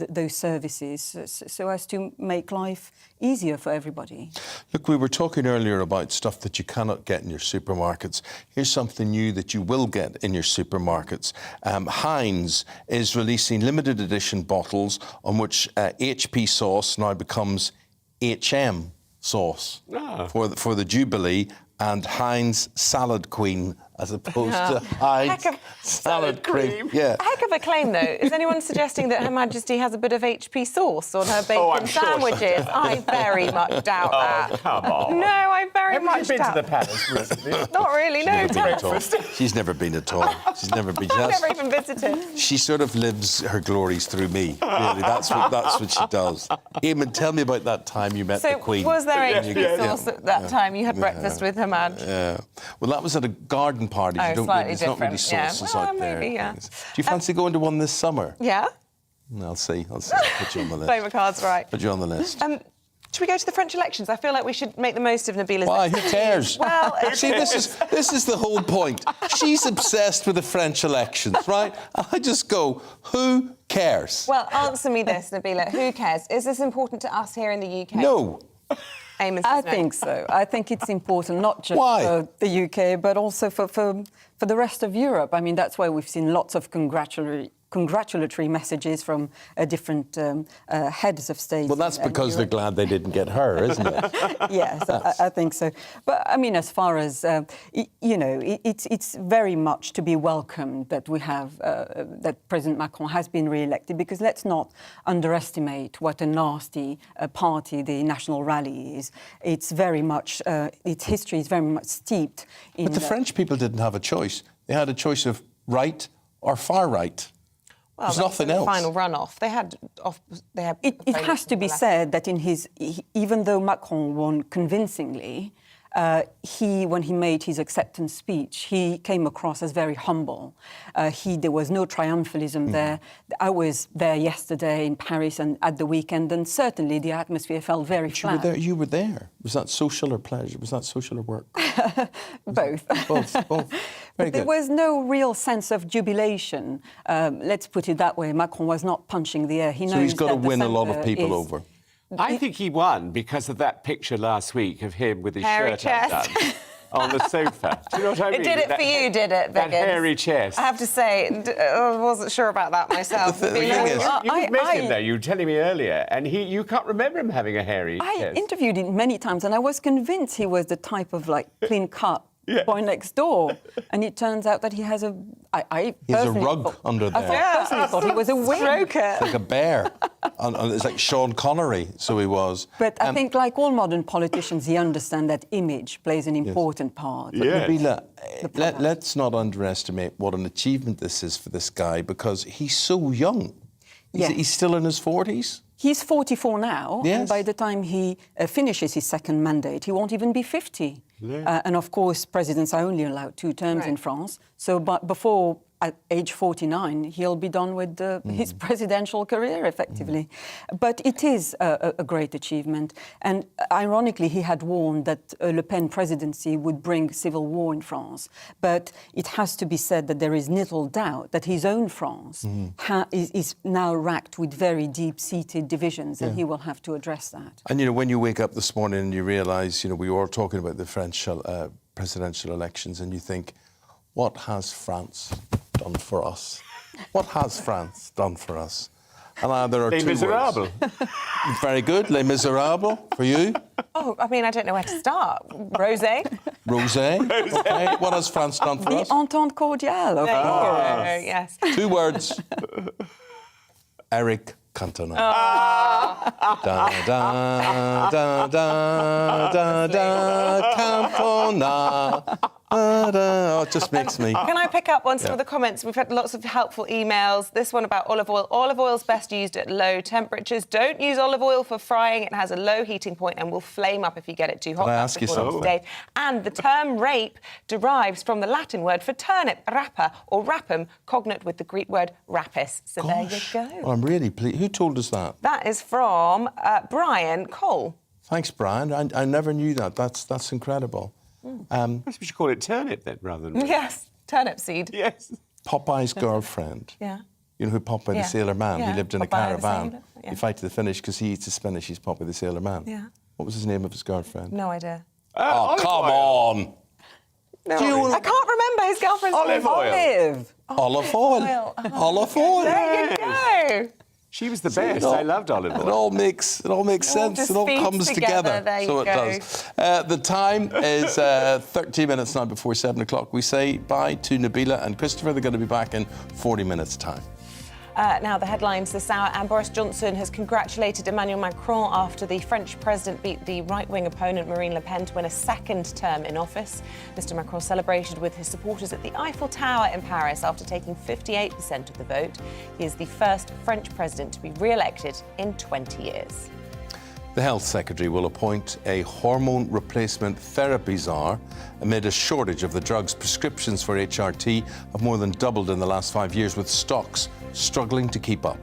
those services so as to make life easier for everybody. Look, we were talking earlier about stuff that you cannot get in your supermarkets. Here's something new that you will get in your supermarkets. Heinz is releasing limited edition bottles on which HP sauce now becomes HM sauce for the Jubilee, and Heinz Salad Queen as opposed to Heinz Salad Cream. Yeah. A heck of a claim, though. Is anyone suggesting that Her Majesty has a bit of HP sauce on her bacon sandwiches? Sure. I very much doubt that. Oh, come on. No, I very much doubt. Have you been to the palace recently? Not really, no. She's never been at all. She's never been. I've never even visited. She sort of lives her glories through me. Really, that's what she does. Eamonn, tell me about that time you met the Queen. So was there HP sauce at that time you had breakfast with Her Maj? Yeah. Well, that was at a garden party. Oh, slightly there's different. not really sauces out there. Maybe, yeah. Do you fancy going to one this summer? Yeah. I'll see. I'll put you on the list. Play my cards right. Put you on the list. Should we go to the French elections? I feel like we should make the most of Nabila's... Why? Who cares? Well, see, this is the whole point. She's obsessed with the French elections, right? And I just go, who cares? Well, answer me this, Nabila. Who cares? Is this important to us here in the UK? No. Eamonn I says no. think so. I think it's important not just for the UK, but also for the rest of Europe. I mean, that's why we've seen lots of congratulatory messages from different heads of state. Well, that's because they're glad they didn't get her, isn't it? Yes, I think so. But, I mean, as far as, it's very much to be welcomed that we have, that President Macron has been re-elected, because let's not underestimate what a nasty party the National Rally is. It's very much, its history is very much steeped in... But the French people didn't have a choice. They had a choice of right or far right. Well, there's nothing else. Final runoff. They had. It has to be said that even though Macron won convincingly, when he made his acceptance speech, he came across as very humble. There was no triumphalism there. I was there yesterday in Paris and at the weekend, and certainly the atmosphere felt very flat. You were there. Was that social or pleasure? Was that social or work? Both. Both. Very good. There was no real sense of jubilation. Let's put it that way. Macron was not punching the air. He knows so he's got to that win a lot of people over. I think he won because of that picture last week of him with his hairy shirt chest. undone on the sofa. Do you know what I mean? It did it for you, did it, That Vickers? hairy chest. I have to say, I wasn't sure about that myself. You met him, though. You were telling me earlier, and you can't remember him having a hairy chest. I interviewed him many times, and I was convinced he was the type of clean-cut boy next door, and it turns out that he has a. He has a rug under there. I personally thought he was a wing. It's like a bear. It's like Sean Connery, so he was. But I think, like all modern politicians, he understands that image plays an important part. But Nabila, let's not underestimate what an achievement this is for this guy, because he's so young. He's still in his 40s? He's 44 now, Yes. and by the time he finishes his second mandate, he won't even be 50. And of course, presidents are only allowed 2 terms in France. So before, at age 49, he'll be done with his presidential career, effectively. But it is a great achievement. And ironically, he had warned that a Le Pen presidency would bring civil war in France. But it has to be said that there is little doubt that his own France is now racked with very deep-seated divisions, and he will have to address that. And, when you wake up this morning and you realise, we were all talking about the French presidential elections, and you think, what has France done for us? What has France done for us? And there are Les 2 Miserables. words. Very good. Les Miserables. For you? Oh, I mean, I don't know where to start. Rosé. Rosé. Okay. What has France done for us? The Entente Cordiale, of There you course. go, yes. 2 words. Eric Cantona. Oh. Da da da da da da Cantona. Oh, it just makes me. Can I pick up on some of the comments? We've had lots of helpful emails. This one about olive oil. Olive oil is best used at low temperatures. Don't use olive oil for frying. It has a low heating point and will flame up if you get it too hot. Can I ask you something? Dave. And the term rape derives from the Latin word for turnip, rapa, or rapum, cognate with the Greek word rapis. So there you go. Well, I'm really pleased. Who told us that? That is from Brian Cole. Thanks, Brian. I never knew that. That's incredible. Perhaps we should call it turnip then, rather than... Yes, turnip seed. Yes. Popeye's girlfriend. Yeah. You know who Popeye the Sailor Man? Yeah. He lived in a Popeye the caravan. Sailor, yeah. He fight to the finish because he eats his spinach. He's Popeye the Sailor Man. Yeah. What was his name of his girlfriend? No idea. Oh, come on! No, I can't remember his girlfriend's Olive name. oil. Olive oil. Olive oil. There you go. She was the best. I loved olive oil. It all makes sense. just It all feeds comes together. There you so it go. does. The time is 13 minutes now before 7 o'clock. We say bye to Nabila and Christopher. They're going to be back in 40 minutes' time. Now, the headlines this hour, and Boris Johnson has congratulated Emmanuel Macron after the French president beat the right-wing opponent Marine Le Pen to win a second term in office. Mr Macron celebrated with his supporters at the Eiffel Tower in Paris after taking 58% of the vote. He is the first French president to be re-elected in 20 years. The Health Secretary will appoint a hormone replacement therapy czar amid a shortage of the drugs. Prescriptions for HRT have more than doubled in the last 5 years, with stocks struggling to keep up.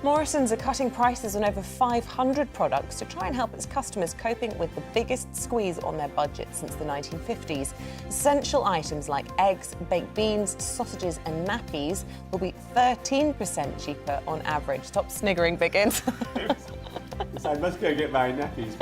Morrisons are cutting prices on over 500 products to try and help its customers coping with the biggest squeeze on their budget since the 1950s. Essential items like eggs, baked beans, sausages and nappies will be 13% cheaper on average. Stop sniggering, Biggins. I must go get my nappies.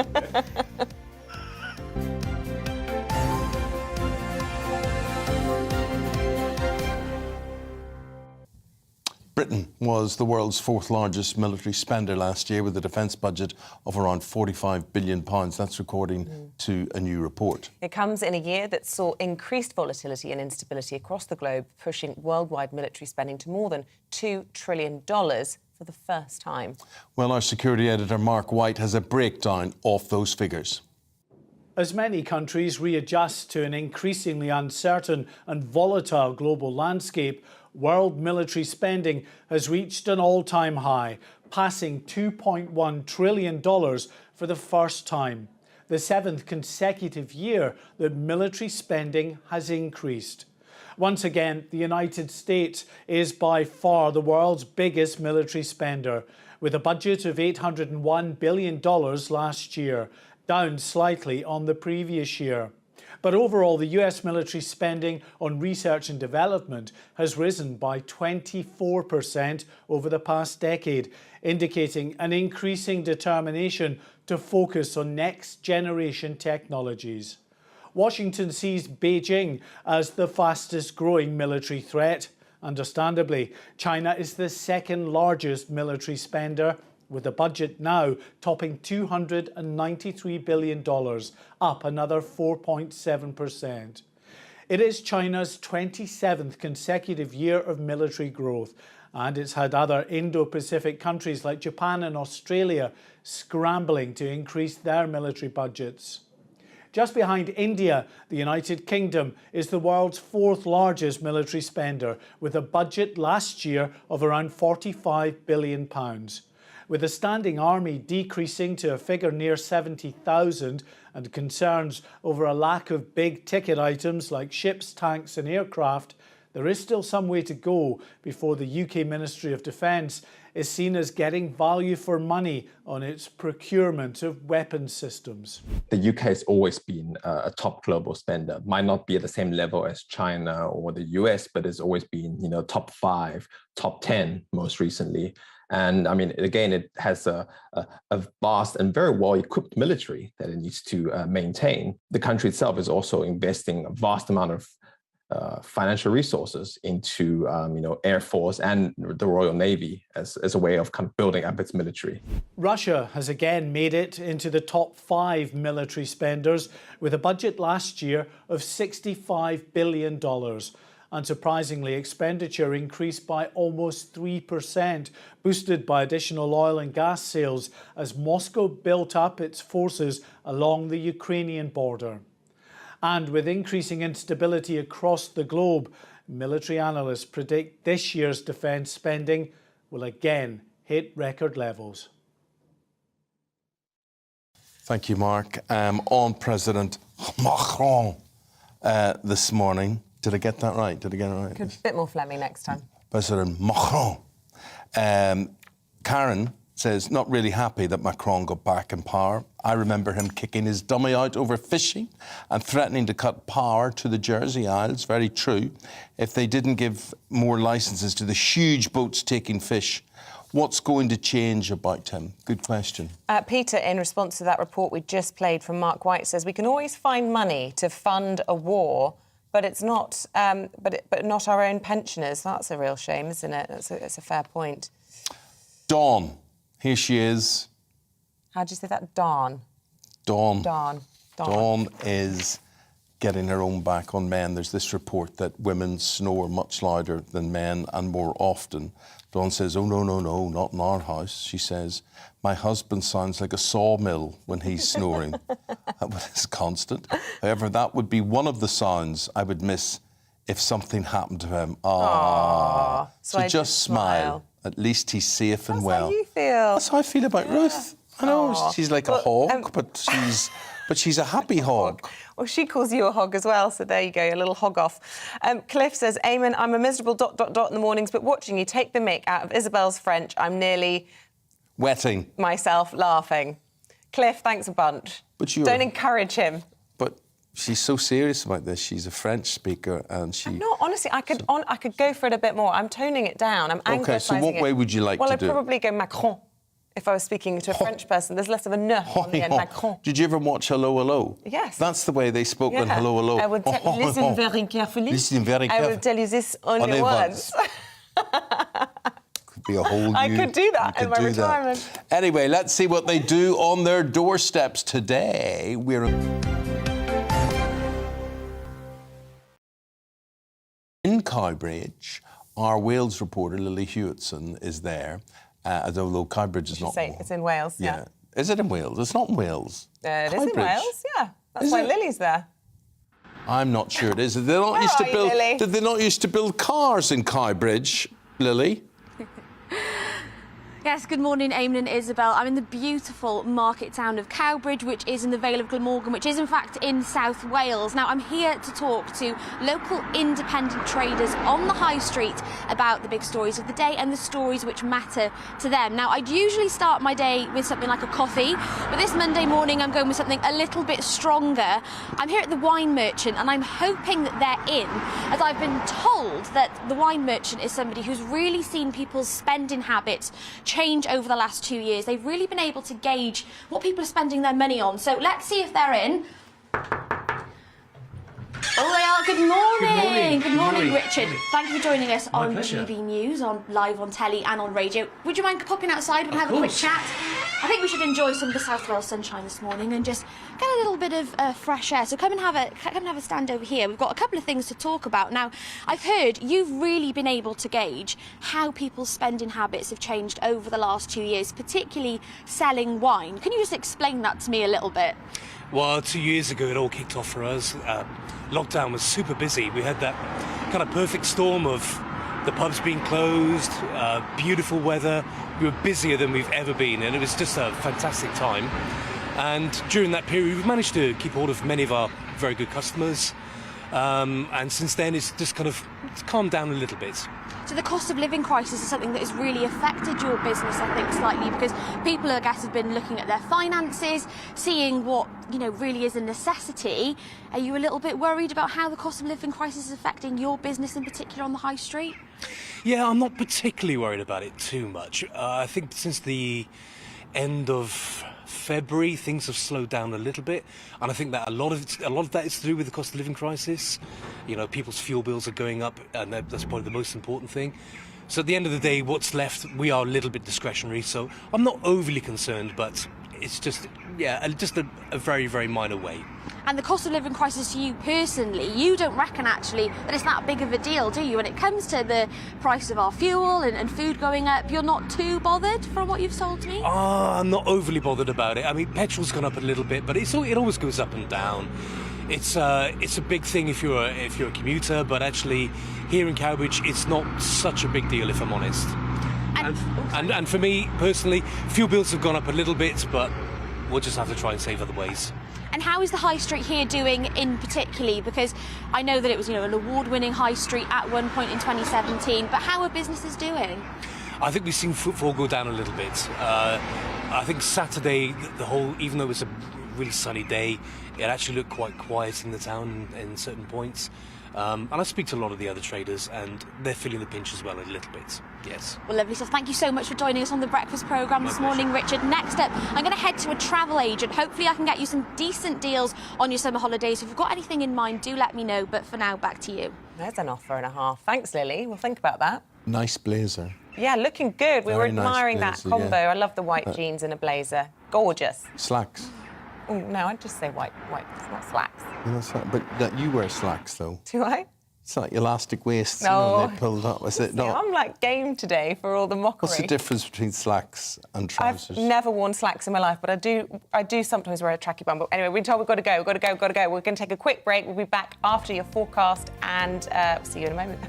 Britain was the world's 4th largest military spender last year, with a defence budget of around £45 billion. That's according to a new report. It comes in a year that saw increased volatility and instability across the globe, pushing worldwide military spending to more than $2 trillion for the first time. Well, our security editor Mark White has a breakdown of those figures. As many countries readjust to an increasingly uncertain and volatile global landscape, world military spending has reached an all-time high, passing $2.1 trillion for the first time, the 7th consecutive year that military spending has increased. Once again, the United States is by far the world's biggest military spender, with a budget of $801 billion last year, down slightly on the previous year. But overall, the US military spending on research and development has risen by 24% over the past decade, indicating an increasing determination to focus on next-generation technologies. Washington sees Beijing as the fastest growing military threat. Understandably, China is the second largest military spender, with a budget now topping $293 billion, up another 4.7%. It is China's 27th consecutive year of military growth, and it's had other Indo-Pacific countries like Japan and Australia scrambling to increase their military budgets. Just behind India, the United Kingdom is the world's 4th largest military spender, with a budget last year of around £45 billion. With a standing army decreasing to a figure near 70,000 and concerns over a lack of big-ticket items like ships, tanks and aircraft, there is still some way to go before the UK Ministry of Defence is seen as getting value for money on its procurement of weapons systems. The UK has always been a top global spender. Might not be at the same level as China or the US, but it's always been, top 5, top 10 most recently. And I mean, again, it has a vast and very well-equipped military that it needs to maintain. The country itself is also investing a vast amount of financial resources into, Air Force and the Royal Navy as a way of kind of building up its military. Russia has again made it into the top 5 military spenders with a budget last year of $65 billion. Unsurprisingly, expenditure increased by almost 3%, boosted by additional oil and gas sales as Moscow built up its forces along the Ukrainian border. And with increasing instability across the globe, military analysts predict this year's defence spending will again hit record levels. Thank you, Mark. On President Macron this morning. Did I get that right? Did I get it right? Could a bit more phlegmy next time. President Macron. Karen says, not really happy that Macron got back in power. I remember him kicking his dummy out over fishing and threatening to cut power to the Jersey Isles. Very true. If they didn't give more licences to the huge boats taking fish, what's going to change about him? Good question. Peter, in response to that report we just played from Mark White, says we can always find money to fund a war, but it's not, but not our own pensioners. That's a real shame, isn't it? It's a fair point. Dawn, here she is. How do you say that? Dawn. Dawn. Dawn. Dawn is getting her own back on men. There's this report that women snore much louder than men and more often. Dawn says, oh, no, not in our house. She says, my husband sounds like a sawmill when he's snoring. That is constant. However, that would be one of the sounds I would miss if something happened to him. Aww. So just smile. At least he's safe and well. That's how you feel. That's how I feel about Ruth. I know, she's like a hog, but she's a happy hog. Well, she calls you a hog as well, so there you go, a little hog off. Cliff says, Eamonn, I'm a miserable ... in the mornings, but watching you take the mick out of Isabel's French, I'm nearly... wetting myself laughing. Cliff, thanks a bunch. But don't encourage him. But she's so serious about this. She's a French speaker and she... I'm not, honestly, I could go for it a bit more. I'm toning it down. I'm anglicising OK, so what way would you like to do? Well, I'd probably go Macron. If I was speaking to a French person, there's less of a ne on the end, Macron. Did you ever watch Hello, Hello? Yes. That's the way they spoke on Hello, Hello. I would listen very carefully. Listen very carefully. I will tell you this only once. Could be a whole I could do that in my retirement. Anyway, let's see what they do on their doorsteps today. We're in Cowbridge. Our Wales reporter, Lily Hewitson, is there. Although Cowbridge is not... It's in Wales, yeah. Is it in Wales? It's not in Wales. It is in Wales, yeah. That's why Lily's there. I'm not sure it is. Did they not used to build cars in Cowbridge, Lily? Yes, good morning, Eamonn and Isabel. I'm in the beautiful market town of Cowbridge, which is in the Vale of Glamorgan, which is in fact in South Wales. Now, I'm here to talk to local independent traders on the high street about the big stories of the day and the stories which matter to them. Now, I'd usually start my day with something like a coffee, but this Monday morning I'm going with something a little bit stronger. I'm here at the Wine Merchant and I'm hoping that they're in, as I've been told that the Wine Merchant is somebody who's really seen people's spending habits change over the last 2 years. They've really been able to gauge what people are spending their money on. So let's see if they're in. Oh, they are. Good morning. Good morning, Richard. Thank you for joining us on GB News, live on telly and on radio. Would you mind popping outside and have a quick chat? I think we should enjoy some of the South Wales sunshine this morning and just get a little bit of fresh air. So come and have a stand over here. We've got a couple of things to talk about. Now, I've heard you've really been able to gauge how people's spending habits have changed over the last 2 years, particularly selling wine. Can you just explain that to me a little bit? Well, 2 years ago, it all kicked off for us. Lockdown was super busy. We had that kind of perfect storm of the pubs being closed, beautiful weather. We were busier than we've ever been, and it was just a fantastic time. And during that period, we've managed to keep hold of many of our very good customers. And since then, it's just kind of calmed down a little bit. So the cost of living crisis is something that has really affected your business, I think, slightly, because people, I guess, have been looking at their finances, seeing what, really is a necessity. Are you a little bit worried about how the cost of living crisis is affecting your business in particular on the high street? Yeah, I'm not particularly worried about it too much. I think since the end of February, things have slowed down a little bit, and I think that a lot of that is to do with the cost of living crisis. People's fuel bills are going up, and that's probably the most important thing. So at the end of the day, what's left, we are a little bit discretionary, so I'm not overly concerned, but it's just a very, very minor way. And the cost of living crisis to you personally, you don't reckon actually that it's that big of a deal, do you? When it comes to the price of our fuel and food going up, you're not too bothered from what you've told me? I'm not overly bothered about it. I mean, petrol's gone up a little bit, but it always goes up and down. It's a big thing if you're a commuter, but actually here in Cowbridge, it's not such a big deal, if I'm honest. And for me personally, fuel bills have gone up a little bit, but we'll just have to try and save other ways. And how is the high street here doing in particularly? Because I know that it was, an award-winning high street at one point in 2017, but how are businesses doing? I think we've seen footfall go down a little bit. I think Saturday, even though it was a really sunny day, it actually looked quite quiet in the town in certain points. And I speak to a lot of the other traders, and they're feeling the pinch as well a little bit, yes. Well, lovely stuff. Thank you so much for joining us on the breakfast programme this morning, Richard. Next up, I'm going to head to a travel agent. Hopefully I can get you some decent deals on your summer holidays. If you've got anything in mind, do let me know. But for now, back to you. There's an offer and a half. Thanks, Lily. We'll think about that. Nice blazer. Yeah, looking good. We were Very nice admiring blazer, that combo. yeah. I love the white jeans and a blazer. Gorgeous. Slacks. Oh, no, I'd just say white. It's not slacks. But you wear slacks, though. Do I? It's like elastic waists, No. they pulled up. Is it not? I'm like game today for all the mockery. What's the difference between slacks and trousers? I've never worn slacks in my life, but I do sometimes wear a tracky bum. But anyway, we're told we've got to go. We're going to take a quick break. We'll be back after your forecast, and see you in a moment.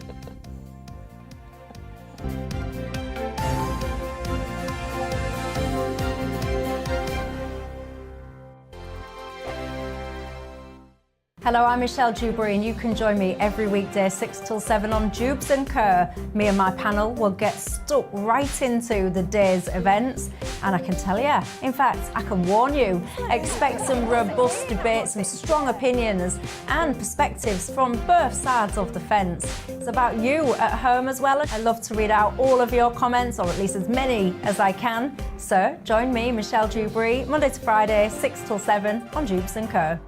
Hello, I'm Michelle Dewberry, and you can join me every weekday 6 till 7 on Jubes and Kerr. Me and my panel will get stuck right into the day's events, and I can tell you, in fact, I can warn you, expect some robust debates, some strong opinions and perspectives from both sides of the fence. It's about you at home as well. I love to read out all of your comments, or at least as many as I can. So join me, Michelle Dewberry, Monday to Friday, 6 till 7 on Jubes and Kerr.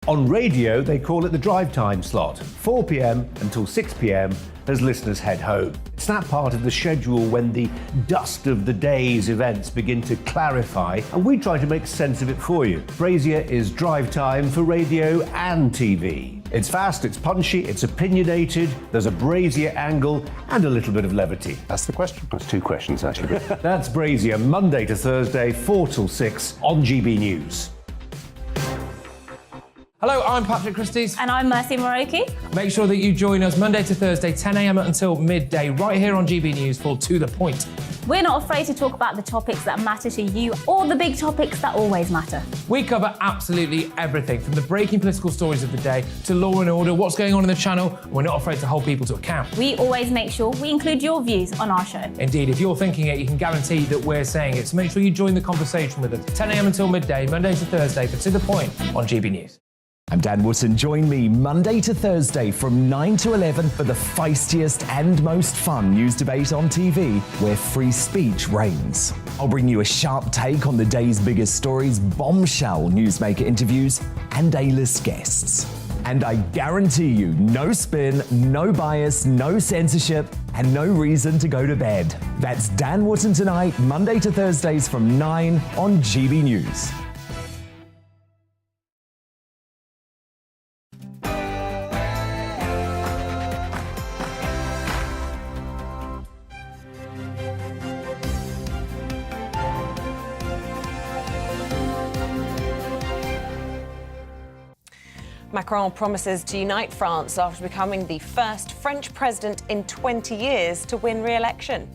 On radio, they call it the drive time slot, 4 p.m. until 6 p.m. as listeners head home. It's that part of the schedule when the dust of the day's events begin to clarify, and we try to make sense of it for you. Brazier is drive time for radio and TV. It's fast, it's punchy, it's opinionated, there's a Brazier angle and a little bit of levity. That's the question. That's two questions, actually. That's Brazier, Monday to Thursday, 4 till 6 on GB News. Hello, I'm Patrick Christie's. And I'm Mercy Moroki. Make sure that you join us Monday to Thursday, 10 a.m. until midday, right here on GB News for To The Point. We're not afraid to talk about the topics that matter to you or the big topics that always matter. We cover absolutely everything, from the breaking political stories of the day to law and order, what's going on in the channel. We're not afraid to hold people to account. We always make sure we include your views on our show. Indeed, if you're thinking it, you can guarantee that we're saying it. So make sure you join the conversation with us, 10 a.m. until midday, Monday to Thursday, for To The Point on GB News. I'm Dan Wootton. Join me Monday to Thursday from 9 to 11 for the feistiest and most fun news debate on TV, where free speech reigns. I'll bring you a sharp take on the day's biggest stories, bombshell newsmaker interviews, and A-list guests. And I guarantee you, no spin, no bias, no censorship, and no reason to go to bed. That's Dan Wootton tonight, Monday to Thursdays from 9 on GB News. Macron promises to unite France after becoming the first French president in 20 years to win re-election.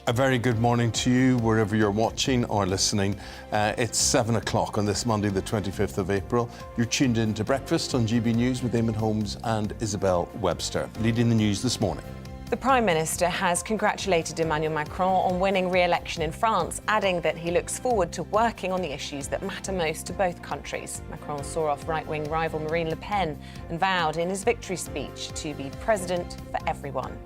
A very good morning to you, wherever you're watching or listening. It's 7 o'clock on this Monday, the 25th of April. You're tuned in to Breakfast on GB News with Eamonn, Holmes and Isabel Webster, leading the news this morning. The Prime Minister has congratulated Emmanuel Macron on winning re-election in France, adding that he looks forward to working on the issues that matter most to both countries. Macron saw off right-wing rival Marine Le Pen and vowed in his victory speech to be president for everyone.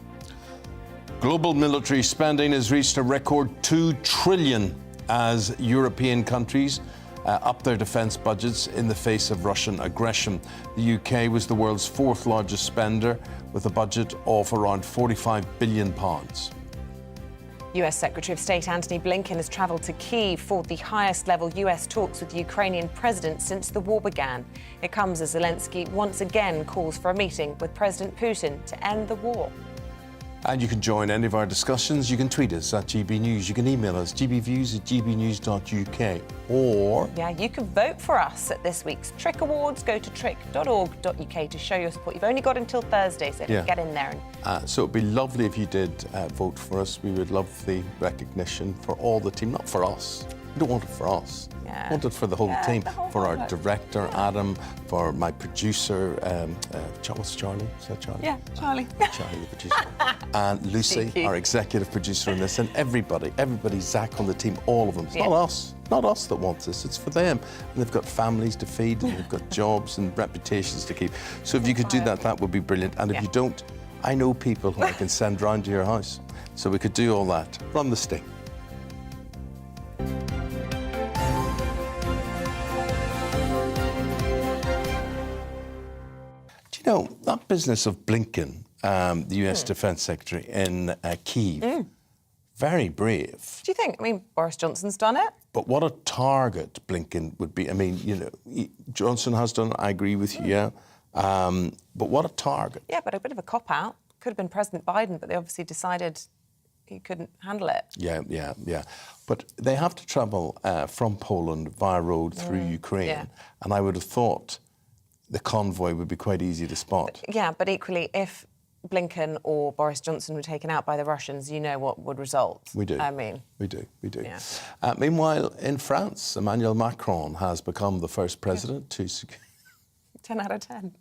Global military spending has reached a record $2 trillion as European countries up their defence budgets in the face of Russian aggression. The UK was the world's fourth largest spender, with a budget of around £45 billion. US Secretary of State Antony Blinken has travelled to Kyiv for the highest-level US talks with the Ukrainian president since the war began. It comes as Zelensky once again calls for a meeting with President Putin to end the war. And you can join any of our discussions. You can tweet us at GB News. You can email us, gbviews@gbnews.uk. Or... yeah, you can vote for us at this week's Trick Awards. Go to trick.org.uk to show your support. You've only got until Thursday, so get in there. So it'd be lovely if you did vote for us. We would love the recognition for all the team, not for us. We don't want it for us. Yeah. I want it for the whole team, for our director, Adam, for my producer, what's Charlie? Is that Charlie? Yeah, Charlie. Charlie, the producer. And Lucy, our executive producer on this, and everybody, Zach on the team, all of them. It's not us that wants this, it's for them. And they've got families to feed, and they've got jobs and reputations to keep. So if you could do that, that would be brilliant. And if you don't, I know people who I can send round to your house. So we could do all that. Run the sting. You know, that business of Blinken, the US Defence Secretary in Kyiv, very brave. Do you think? I mean, Boris Johnson's done it. But what a target Blinken would be. I mean, you know, Johnson has done it, I agree with you, yeah. But what a target. Yeah, but a bit of a cop-out. Could have been President Biden, but they obviously decided he couldn't handle it. Yeah. But they have to travel from Poland via road through Ukraine. And I would have thought the convoy would be quite easy to spot. Yeah, but equally, if Blinken or Boris Johnson were taken out by the Russians, you know what would result. We do. I mean... We do. Yeah. Meanwhile, in France, Emmanuel Macron has become the first president to... 10 out of 10.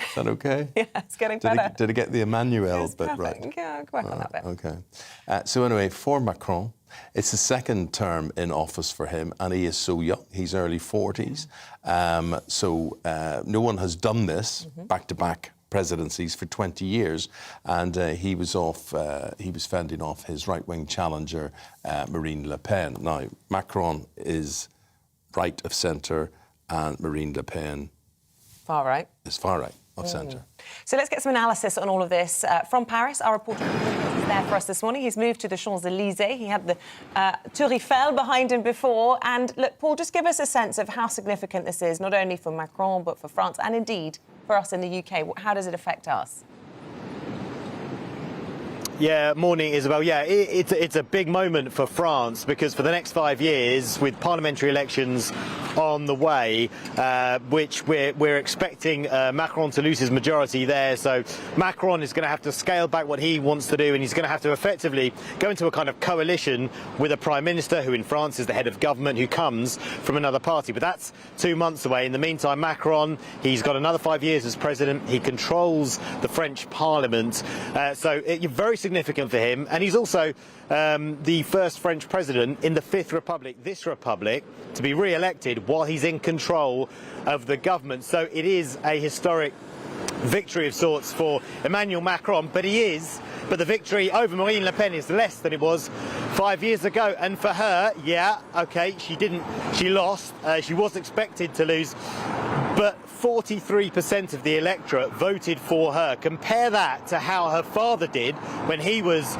Is that OK? Yeah, it's getting better. Did he get the Emmanuel bit right? Yeah, go back on that bit. OK. So anyway, for Macron, it's the second term in office for him, and he is so young. He's early 40s. No one has done this back-to-back presidencies for 20 years, and he was fending off his right-wing challenger, Marine Le Pen. Now, Macron is right of centre, and Marine Le Pen far right. Is far right of centre. So let's get some analysis on all of this. From Paris, our reporter is there for us this morning. He's moved to the Champs-Élysées. He had the Tour Eiffel behind him before. And look, Paul, just give us a sense of how significant this is, not only for Macron, but for France, and indeed for us in the UK. How does it affect us? Yeah, morning, Isabel. Yeah, it's a big moment for France because for the next 5 years, with parliamentary elections on the way, which we're expecting Macron to lose his majority there. So Macron is going to have to scale back what he wants to do, and he's going to have to effectively go into a kind of coalition with a prime minister who in France is the head of government who comes from another party. But that's 2 months away. In the meantime, Macron, he's got another 5 years as president. He controls the French parliament. So very significant for him, and he's also the first French president in the Fifth Republic, this republic, to be re-elected while he's in control of the government. So it is a historic victory of sorts for Emmanuel Macron, but the victory over Marine Le Pen is less than it was 5 years ago. And for her, yeah, okay, she lost. She was expected to lose, but 43% of the electorate voted for her. Compare that to how her father did when he was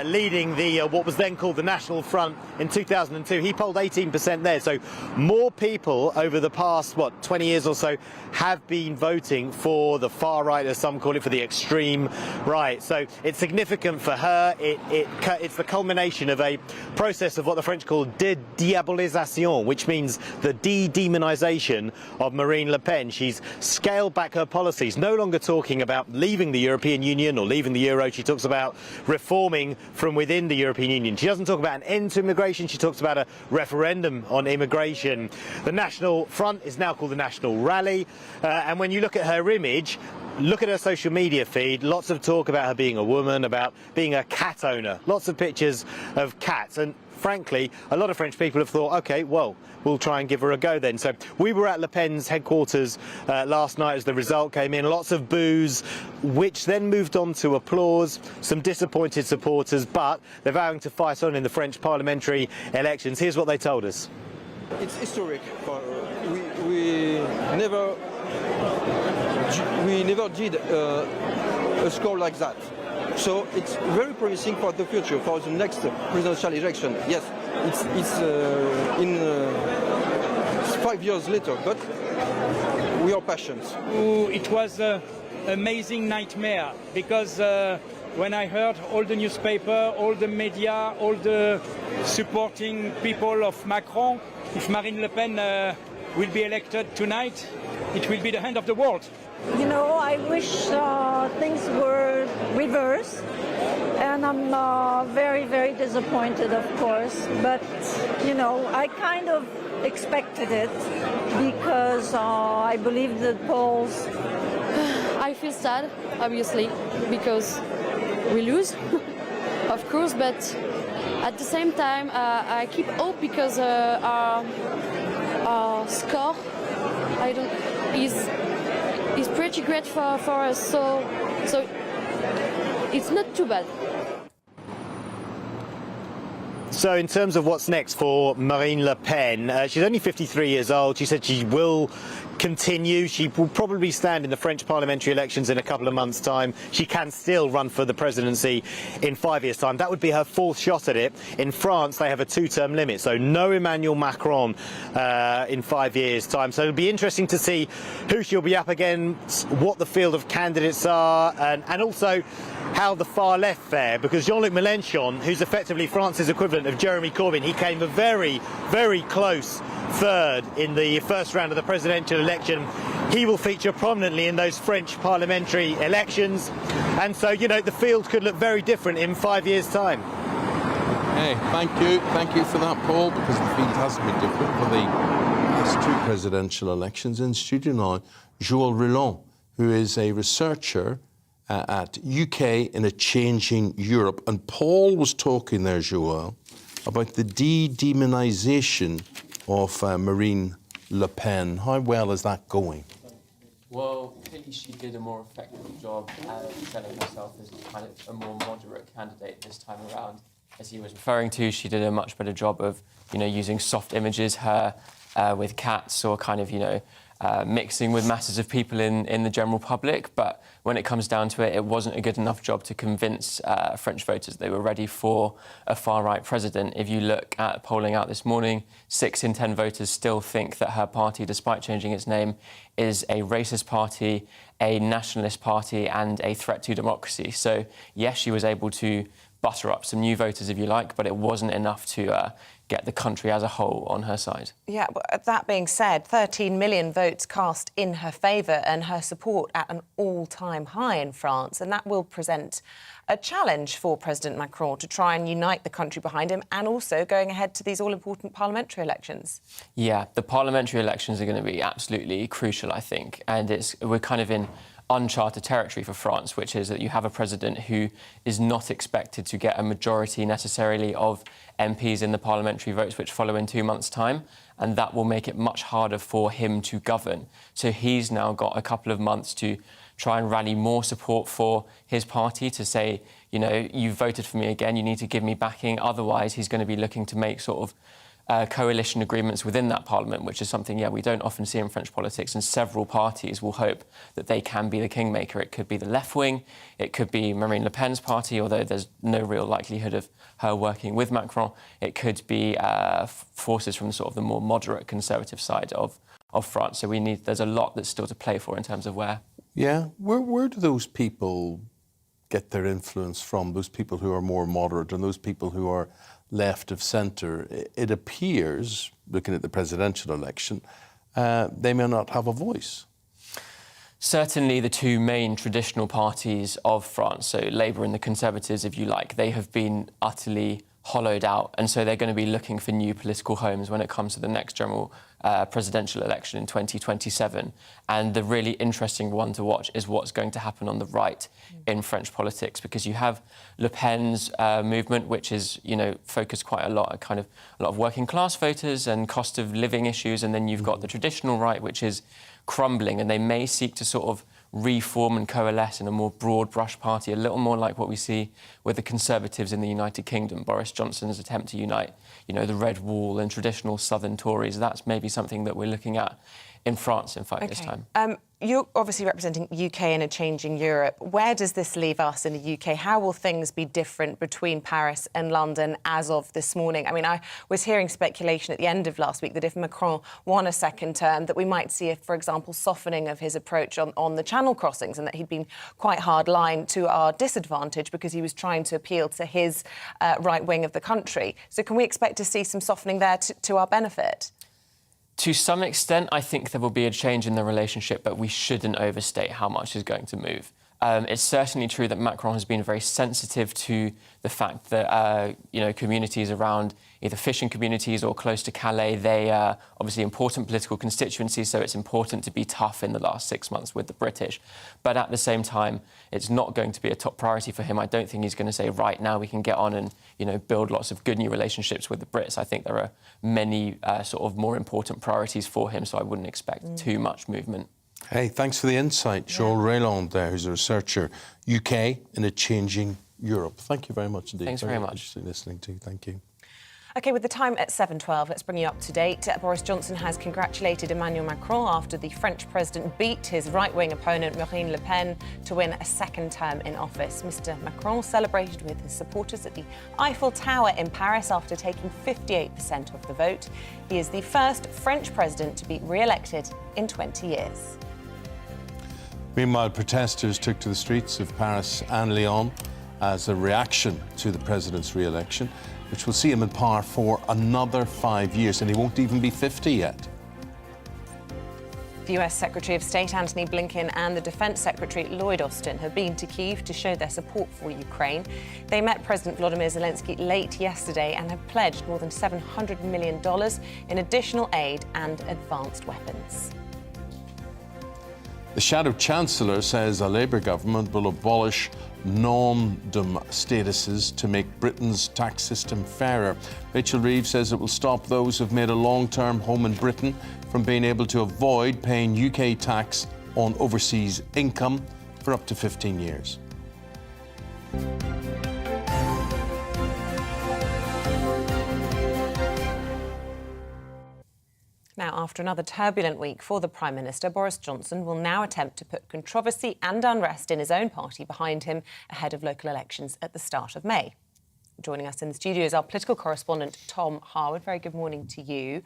leading the what was then called the National Front in 2002. He polled 18% there. So more people over the past, 20 years or so have been voting for the far right, as some call it, for the extreme right. So it's significant for her. It's the culmination of a process of what the French call de-diabolisation, which means the de-demonization of Marine Le Pen. She's scaled back her policies, no longer talking about leaving the European Union or leaving the euro. She talks about reforming from within the European Union. She doesn't talk about an end to immigration. She talks about a referendum on immigration. The National Front is now called the National Rally. And when you look at her image, look at her social media feed, lots of talk about her being a woman, about being a cat owner, lots of pictures of cats. And frankly, a lot of French people have thought, OK, well, we'll try and give her a go then. So we were at Le Pen's headquarters last night as the result came in. Lots of boos, which then moved on to applause, some disappointed supporters, but they're vowing to fight on in the French parliamentary elections. Here's what they told us. It's historic. We never did a score like that. So it's very promising for the future, for the next presidential election. Yes, it's 5 years later, but we are patient. It was an amazing nightmare because when I heard all the newspaper, all the media, all the supporting people of Macron, if Marine Le Pen will be elected tonight, it will be the end of the world. You know, I wish things were reversed, and I'm very, very disappointed, of course. But, you know, I kind of expected it because I believe the polls. I feel sad, obviously, because we lose, of course, but at the same time, I keep hope because our score, is pretty great for us, so it's not too bad. So in terms of what's next for Marine Le Pen, she's only 53 years old. She said she will continue. She will probably stand in the French parliamentary elections in a couple of months' time. She can still run for the presidency in 5 years' time. That would be her fourth shot at it. In France, they have a two-term limit, so no Emmanuel Macron in 5 years' time. So it'll be interesting to see who she'll be up against, what the field of candidates are, and also how the far left fare, because Jean-Luc Mélenchon, who's effectively France's equivalent of Jeremy Corbyn, he came a very, very close third in the first round of the presidential election. He will feature prominently in those French parliamentary elections, and so, you know, the field could look very different in 5 years' time. Hey, thank you for that, Paul, because the field has been different for the last two presidential elections. In studio now, Joël Rouland, who is a researcher at UK in a Changing Europe. And Paul was talking there, Joël, about the de-demonisation of Marine Le Pen. How well is that going? Well, clearly she did a more effective job selling herself as kind of a more moderate candidate this time around. As he was referring to, she did a much better job of, using soft images, her with cats, or kind of, mixing with masses of people in the general public. But when it comes down to it, it wasn't a good enough job to convince French voters they were ready for a far-right president. If you look at polling out this morning, 6 in 10 voters still think that her party, despite changing its name, is a racist party, a nationalist party and a threat to democracy. So, yes, she was able to butter up some new voters, if you like, but it wasn't enough to get the country as a whole on her side. Yeah, but that being said, 13 million votes cast in her favour and her support at an all-time high in France, and that will present a challenge for President Macron to try and unite the country behind him and also going ahead to these all-important parliamentary elections. Yeah, the parliamentary elections are going to be absolutely crucial, I think, and we're kind of in uncharted territory for France, which is that you have a president who is not expected to get a majority necessarily of MPs in the parliamentary votes which follow in 2 months' time, and that will make it much harder for him to govern. So he's now got a couple of months to try and rally more support for his party to say, you know, you voted for me again, you need to give me backing. Otherwise, he's going to be looking to make sort of coalition agreements within that parliament, which is something, we don't often see in French politics, and several parties will hope that they can be the kingmaker. It could be the left wing, it could be Marine Le Pen's party, although there's no real likelihood of her working with Macron. It could be forces from the more moderate conservative side of France. So there's a lot that's still to play for in terms of where. Yeah, where do those people get their influence from, those people who are more moderate and those people who are left of centre? It appears, looking at the presidential election, they may not have a voice. Certainly the two main traditional parties of France, so Labour and the Conservatives, if you like, they have been utterly hollowed out, and so they're going to be looking for new political homes when it comes to the next general presidential election in 2027. And the really interesting one to watch is what's going to happen on the right in French politics, because you have Le Pen's movement, which is, focused quite a lot on a lot of working class voters and cost of living issues, and then you've got the traditional right, which is crumbling, and they may seek to sort of reform and coalesce in a more broad brush party, a little more like what we see with the Conservatives in the United Kingdom. Boris Johnson's attempt to unite, the Red Wall and traditional southern Tories. That's maybe something that we're looking at in France in 5 years' time. You're obviously representing UK in a changing Europe. Where does this leave us in the UK? How will things be different between Paris and London as of this morning? I mean, I was hearing speculation at the end of last week that if Macron won a second term, that we might see, for example, softening of his approach on the Channel crossings, and that he'd been quite hard-line to our disadvantage because he was trying to appeal to his right wing of the country. So can we expect to see some softening there to our benefit? To some extent, I think there will be a change in the relationship, but we shouldn't overstate how much is going to move. It's certainly true that Macron has been very sensitive to the fact that, communities around either fishing communities or close to Calais, they are obviously important political constituencies, so it's important to be tough in the last 6 months with the British. But at the same time, it's not going to be a top priority for him. I don't think he's going to say, right now we can get on and, build lots of good new relationships with the Brits. I think there are many more important priorities for him, so I wouldn't expect too much movement. Hey, thanks for the insight, Joel Rayland there, who's a researcher, UK in a changing Europe. Thank you very much indeed. Thanks very much. Interesting listening to you. Thank you. OK, with the time at 7:12, let's bring you up to date. Boris Johnson has congratulated Emmanuel Macron after the French president beat his right-wing opponent Marine Le Pen to win a second term in office. Mr Macron celebrated with his supporters at the Eiffel Tower in Paris after taking 58% of the vote. He is the first French president to be re-elected in 20 years. Meanwhile, protesters took to the streets of Paris and Lyon as a reaction to the president's re-election, which will see him in power for another 5 years, and he won't even be 50 yet. The US Secretary of State Antony Blinken and the Defense Secretary Lloyd Austin have been to Kyiv to show their support for Ukraine. They met President Volodymyr Zelensky late yesterday and have pledged more than $700 million in additional aid and advanced weapons. The Shadow Chancellor says a Labour government will abolish non-dom statuses to make Britain's tax system fairer. Rachel Reeves says it will stop those who've made a long-term home in Britain from being able to avoid paying UK tax on overseas income for up to 15 years. Now, after another turbulent week for the Prime Minister, Boris Johnson will now attempt to put controversy and unrest in his own party behind him ahead of local elections at the start of May. Joining us in the studio is our political correspondent, Tom Harwood. Very good morning to you.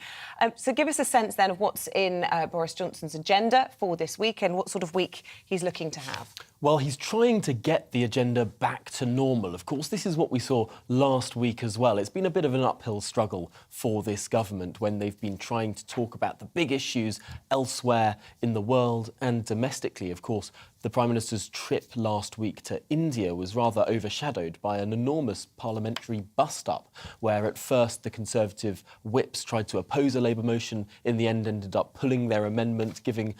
So give us a sense then of what's in Boris Johnson's agenda for this week and what sort of week he's looking to have. Well, he's trying to get the agenda back to normal. Of course, this is what we saw last week as well. It's been a bit of an uphill struggle for this government when they've been trying to talk about the big issues elsewhere in the world and domestically. Of course, the Prime Minister's trip last week to India was rather overshadowed by an enormous parliamentary bust-up, where at first the Conservative whips tried to oppose a Labour motion, in the end ended up pulling their amendment, giving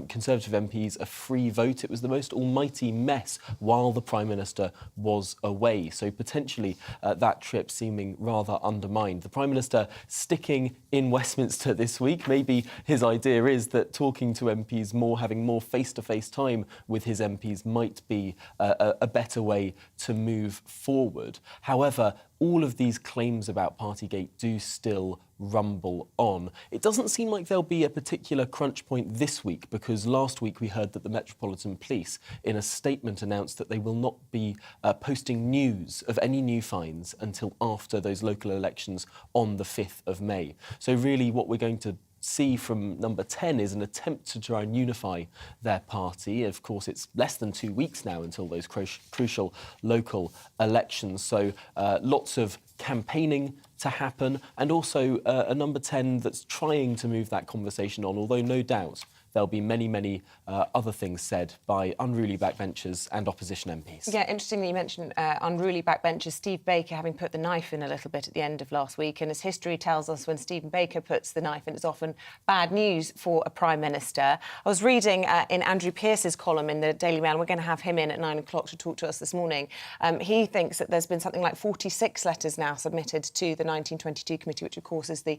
Conservative MPs a free vote. It was the most almighty mess while the Prime Minister was away. So potentially that trip seeming rather undermined. The Prime Minister sticking in Westminster this week. Maybe his idea is that talking to MPs more, having more face-to-face time with his MPs might be a better way to move forward. However, all of these claims about Partygate do still rumble on. It doesn't seem like there'll be a particular crunch point this week, because last week we heard that the Metropolitan Police, in a statement, announced that they will not be posting news of any new fines until after those local elections on the 5th of May. So really what we're going to see from number 10 is an attempt to try and unify their party. Of course, it's less than 2 weeks now until those crucial local elections, so lots of campaigning to happen, and also a number 10 that's trying to move that conversation on, although no doubt there'll be many, many other things said by unruly backbenchers and opposition MPs. Yeah, interestingly, you mentioned unruly backbenchers. Steve Baker having put the knife in a little bit at the end of last week. And as history tells us, when Stephen Baker puts the knife in, it's often bad news for a Prime Minister. I was reading in Andrew Pearce's column in the Daily Mail, we're going to have him in at 9 o'clock to talk to us this morning. He thinks that there's been something like 46 letters now submitted to the 1922 committee, which of course is the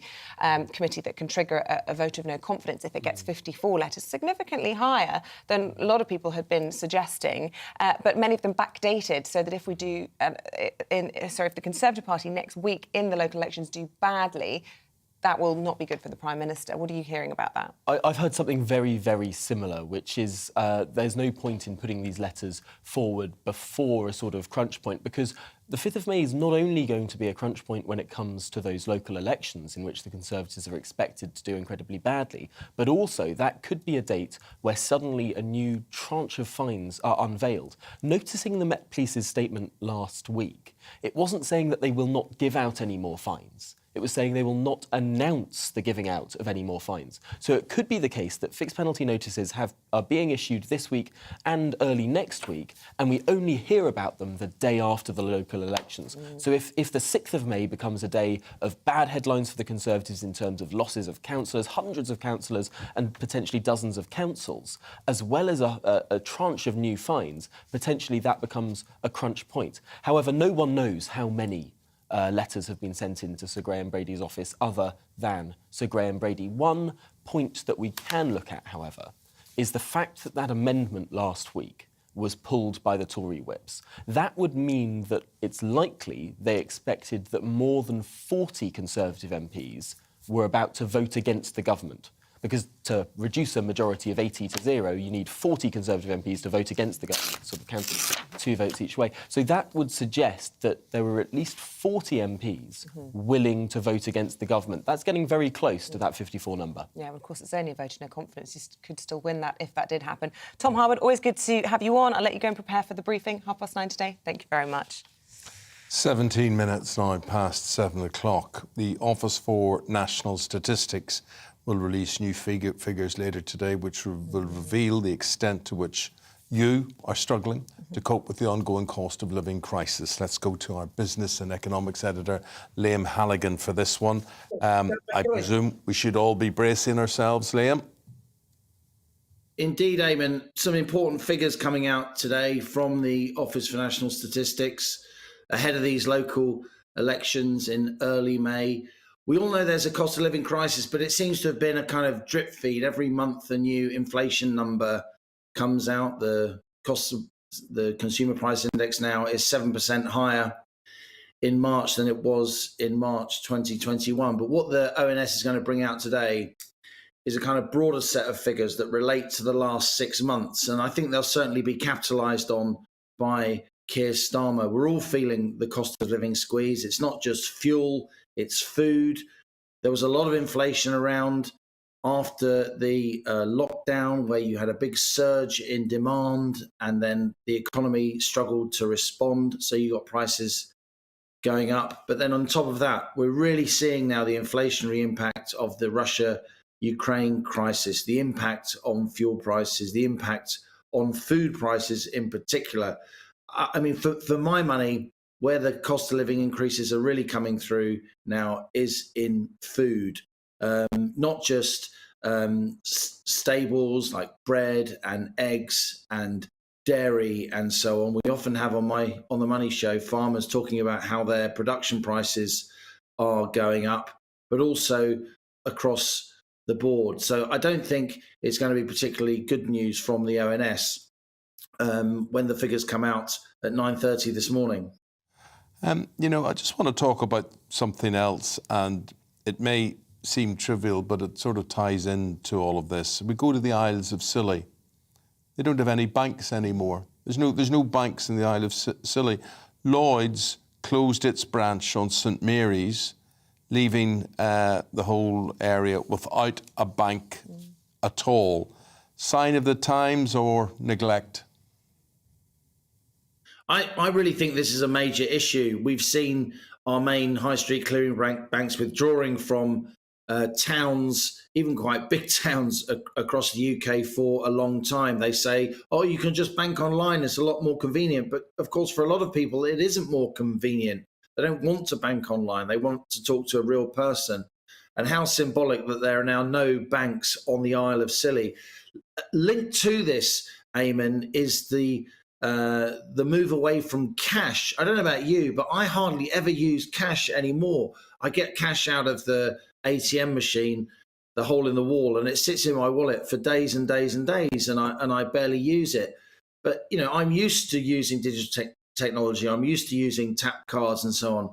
committee that can trigger a vote of no confidence if it gets 54 letters, significantly higher than a lot of people had been suggesting, but many of them backdated, so that if we do, if the Conservative Party next week in the local elections do badly, that will not be good for the Prime Minister. What are you hearing about that? I've heard something very, very similar, which is there's no point in putting these letters forward before a sort of crunch point, because the 5th of May is not only going to be a crunch point when it comes to those local elections in which the Conservatives are expected to do incredibly badly, but also that could be a date where suddenly a new tranche of fines are unveiled. Noticing the Met Police's statement last week, it wasn't saying that they will not give out any more fines. It was saying they will not announce the giving out of any more fines. So it could be the case that fixed penalty notices are being issued this week and early next week, and we only hear about them the day after the local elections. So if the 6th of May becomes a day of bad headlines for the Conservatives in terms of losses of councillors, hundreds of councillors and potentially dozens of councils, as well as a tranche of new fines, potentially that becomes a crunch point. However, no one knows how many letters have been sent into Sir Graham Brady's office other than Sir Graham Brady. One point that we can look at, however, is the fact that that amendment last week was pulled by the Tory whips. That would mean that it's likely they expected that more than 40 Conservative MPs were about to vote against the government. Because to reduce a majority of 80 to 0, you need 40 Conservative MPs to vote against the government, sort of counting 2 votes each way. So that would suggest that there were at least 40 MPs willing to vote against the government. That's getting very close to that 54 number. Yeah, well, of course, it's only a vote of no confidence. You could still win that if that did happen. Tom Harwood, always good to have you on. I'll let you go and prepare for the briefing, 9:30 today. Thank you very much. 17 minutes now past 7 o'clock. The Office for National Statistics will release new figures later today, which will reveal the extent to which you are struggling to cope with the ongoing cost of living crisis. Let's go to our business and economics editor, Liam Halligan, for this one. I presume we should all be bracing ourselves, Liam? Indeed, Eamonn. Some important figures coming out today from the Office for National Statistics ahead of these local elections in early May. We all know there's a cost of living crisis, but it seems to have been a kind of drip feed. Every month a new inflation number comes out. The cost of the consumer price index now is 7% higher in March than it was in March 2021. But what the ONS is going to bring out today is a kind of broader set of figures that relate to the last 6 months. And I think they'll certainly be capitalised on by Keir Starmer. We're all feeling the cost of living squeeze. It's not just fuel, it's food. There was a lot of inflation around after the lockdown, where you had a big surge in demand and then the economy struggled to respond. So you got prices going up. But then on top of that, we're really seeing now the inflationary impact of the Russia-Ukraine crisis, the impact on fuel prices, the impact on food prices in particular. I mean, for my money, where the cost of living increases are really coming through now is in food, not just staples like bread and eggs and dairy and so on. We often have on the Money Show farmers talking about how their production prices are going up, but also across the board. So I don't think it's going to be particularly good news from the ONS when the figures come out at 9:30 this morning. You know, I just want to talk about something else, and it may seem trivial, but it sort of ties into all of this. We go to the Isles of Scilly. They don't have any banks anymore. There's no banks in the Isle of Scilly. Lloyd's closed its branch on St Mary's, leaving the whole area without a bank at all. Sign of the times or neglect? I really think this is a major issue. We've seen our main high street clearing banks withdrawing from towns, even quite big towns across the UK for a long time. They say, oh, you can just bank online. It's a lot more convenient. But of course, for a lot of people, it isn't more convenient. They don't want to bank online. They want to talk to a real person. And how symbolic that there are now no banks on the Isle of Scilly. Linked to this, Eamonn, is the move away from cash. I don't know about you, but I hardly ever use cash anymore. I get cash out of the ATM machine, the hole in the wall, and it sits in my wallet for days and days and days, and I barely use it. But you know, I'm used to using digital technology. I'm used to using tap cards and so on.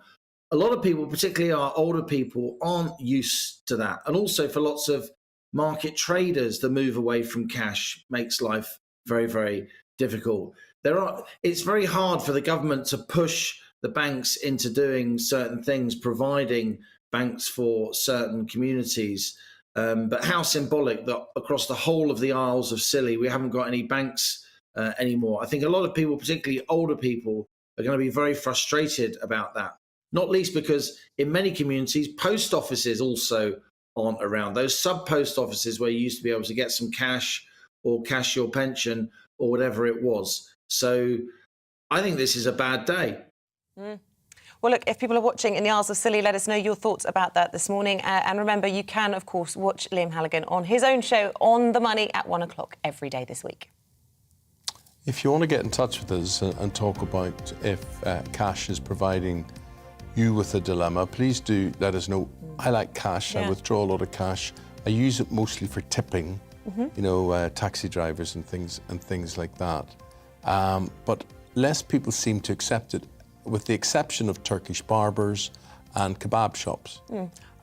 A lot of people, particularly our older people, aren't used to that. And also for lots of market traders, the move away from cash makes life very, very difficult. It's very hard for the government to push the banks into doing certain things, providing banks for certain communities. But how symbolic that across the whole of the Isles of Scilly, we haven't got any banks anymore. I think a lot of people, particularly older people, are going to be very frustrated about that. Not least because in many communities, post offices also aren't around. Those sub-post offices where you used to be able to get some cash or cash your pension or whatever it was. So I think this is a bad day. Well, look, if people are watching in the Isles of Scilly, let us know your thoughts about that this morning. And remember, you can, of course, watch Liam Halligan on his own show, On the Money, at 1 o'clock every day this week. If you want to get in touch with us and talk about if cash is providing you with a dilemma, please do let us know. I like cash. I withdraw a lot of cash. I use it mostly for tipping, you know, taxi drivers and things like that. But less people seem to accept it, with the exception of Turkish barbers and kebab shops.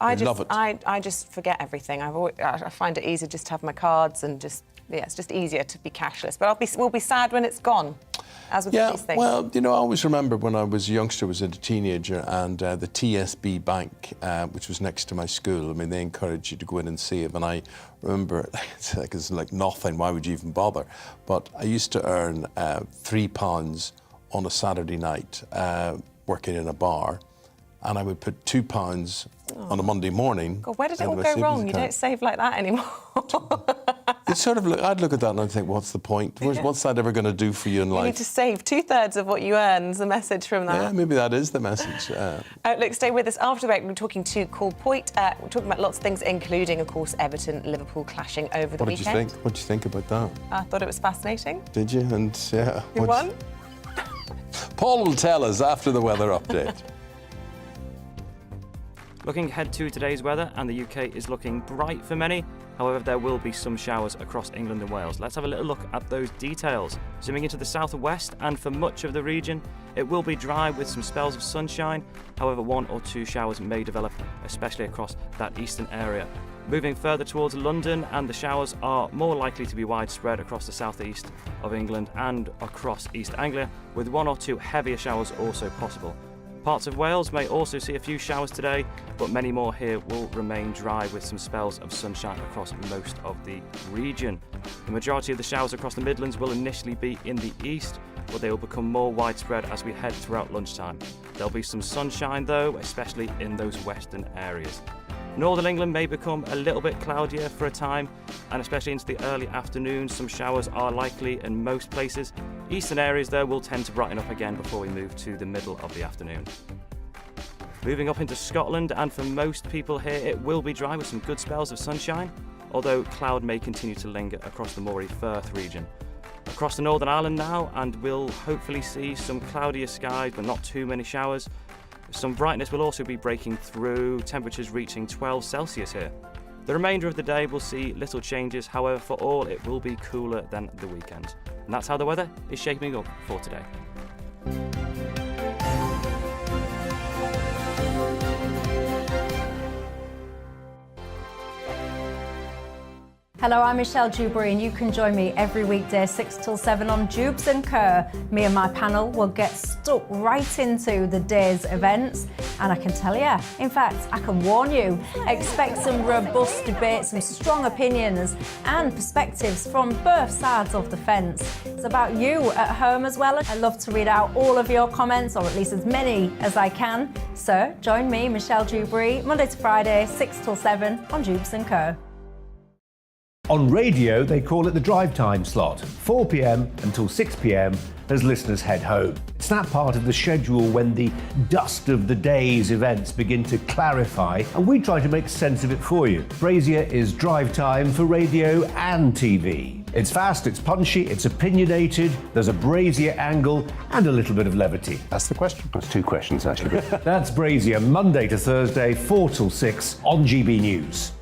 I love it. I just forget everything. I find it easier just to have my cards and just, it's just easier to be cashless. But we'll be sad when it's gone, as with these things. Well, you know, I always remember when I was a youngster, was a teenager, and the TSB bank, which was next to my school, I mean, they encouraged you to go in and save. And I remember, it's like nothing, why would you even bother? But I used to earn £3 on a Saturday night working in a bar, and I would put £2 on a Monday morning. God, where did it all go wrong? You don't save like that anymore. It's sort of, I'd look at that and I'd think, what's the point? What's that ever going to do for you in life? You need to save 2/3 of what you earn, is the message from that. Yeah, maybe that is the message. Look, stay with us. After the break, we're talking to Call Point. We're talking about lots of things, including, of course, Everton, Liverpool clashing over the weekend. What did you think? What did you think about that? I thought it was fascinating. Did you? And yeah. Who won? Paul will tell us after the weather update. Looking ahead to today's weather, and the UK is looking bright for many. However, there will be some showers across England and Wales. Let's have a little look at those details. Zooming into the southwest, and for much of the region, It will be dry with some spells of sunshine, however 1 or 2 showers may develop, especially across that eastern area. Moving further towards London, and the showers are more likely to be widespread across the southeast of England and across East Anglia, with 1 or 2 heavier showers also possible. Parts of Wales may also see a few showers today, but many more here will remain dry with some spells of sunshine across most of the region. The majority of the showers across the Midlands will initially be in the east, but they will become more widespread as we head throughout lunchtime. There'll be some sunshine though, especially in those western areas. Northern England may become a little bit cloudier for a time, and especially into the early afternoon, some showers are likely in most places. Eastern areas though will tend to brighten up again before we move to the middle of the afternoon. Moving up into Scotland, and for most people here it will be dry with some good spells of sunshine, although cloud may continue to linger across the Moray Firth region. Across the Northern Ireland now, and we'll hopefully see some cloudier skies but not too many showers. Some brightness will also be breaking through, temperatures reaching 12 Celsius here. The remainder of the day will see little changes, however for all it will be cooler than the weekend. And that's how the weather is shaping up for today. Hello, I'm Michelle Dewberry, and you can join me every weekday 6 till 7 on Jubes and Kerr. Me and my panel will get stuck right into the day's events, and I can tell you, in fact, I can warn you, expect some robust debate, some strong opinions and perspectives from both sides of the fence. It's about you at home as well. I love to read out all of your comments, or at least as many as I can. So join me, Michelle Dewberry, Monday to Friday, 6 till 7 on Jubes and Kerr. On radio, they call it the drive time slot, 4 p.m. until 6 p.m. as listeners head home. It's that part of the schedule when the dust of the day's events begin to clarify, and we try to make sense of it for you. Brazier is drive time for radio and TV. It's fast, it's punchy, it's opinionated, there's a Brazier angle and a little bit of levity. That's the question. That's 2 questions, actually. That's Brazier, Monday to Thursday, 4 till 6 on GB News.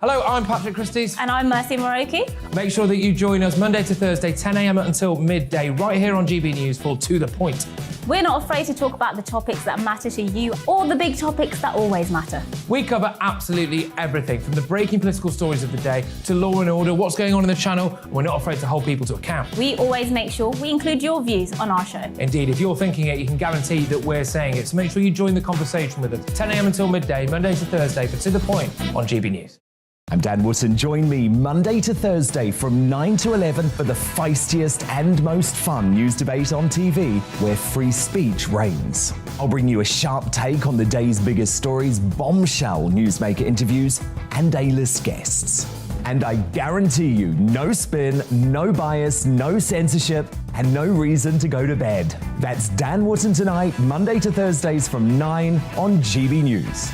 Hello, I'm Patrick Christie's. And I'm Mercy Moroki. Make sure that you join us Monday to Thursday, 10 a.m. until midday, right here on GB News for To The Point. We're not afraid to talk about the topics that matter to you, or the big topics that always matter. We cover absolutely everything, from the breaking political stories of the day to law and order, what's going on in the channel. We're not afraid to hold people to account. We always make sure we include your views on our show. Indeed, if you're thinking it, you can guarantee that we're saying it. So make sure you join the conversation with us, 10 a.m. until midday, Monday to Thursday, for To The Point on GB News. I'm Dan Wootton. Join me Monday to Thursday from 9 to 11 for the feistiest and most fun news debate on TV, where free speech reigns. I'll bring you a sharp take on the day's biggest stories, bombshell newsmaker interviews, and A-list guests. And I guarantee you, no spin, no bias, no censorship, and no reason to go to bed. That's Dan Wootton tonight, Monday to Thursdays from 9 on GB News.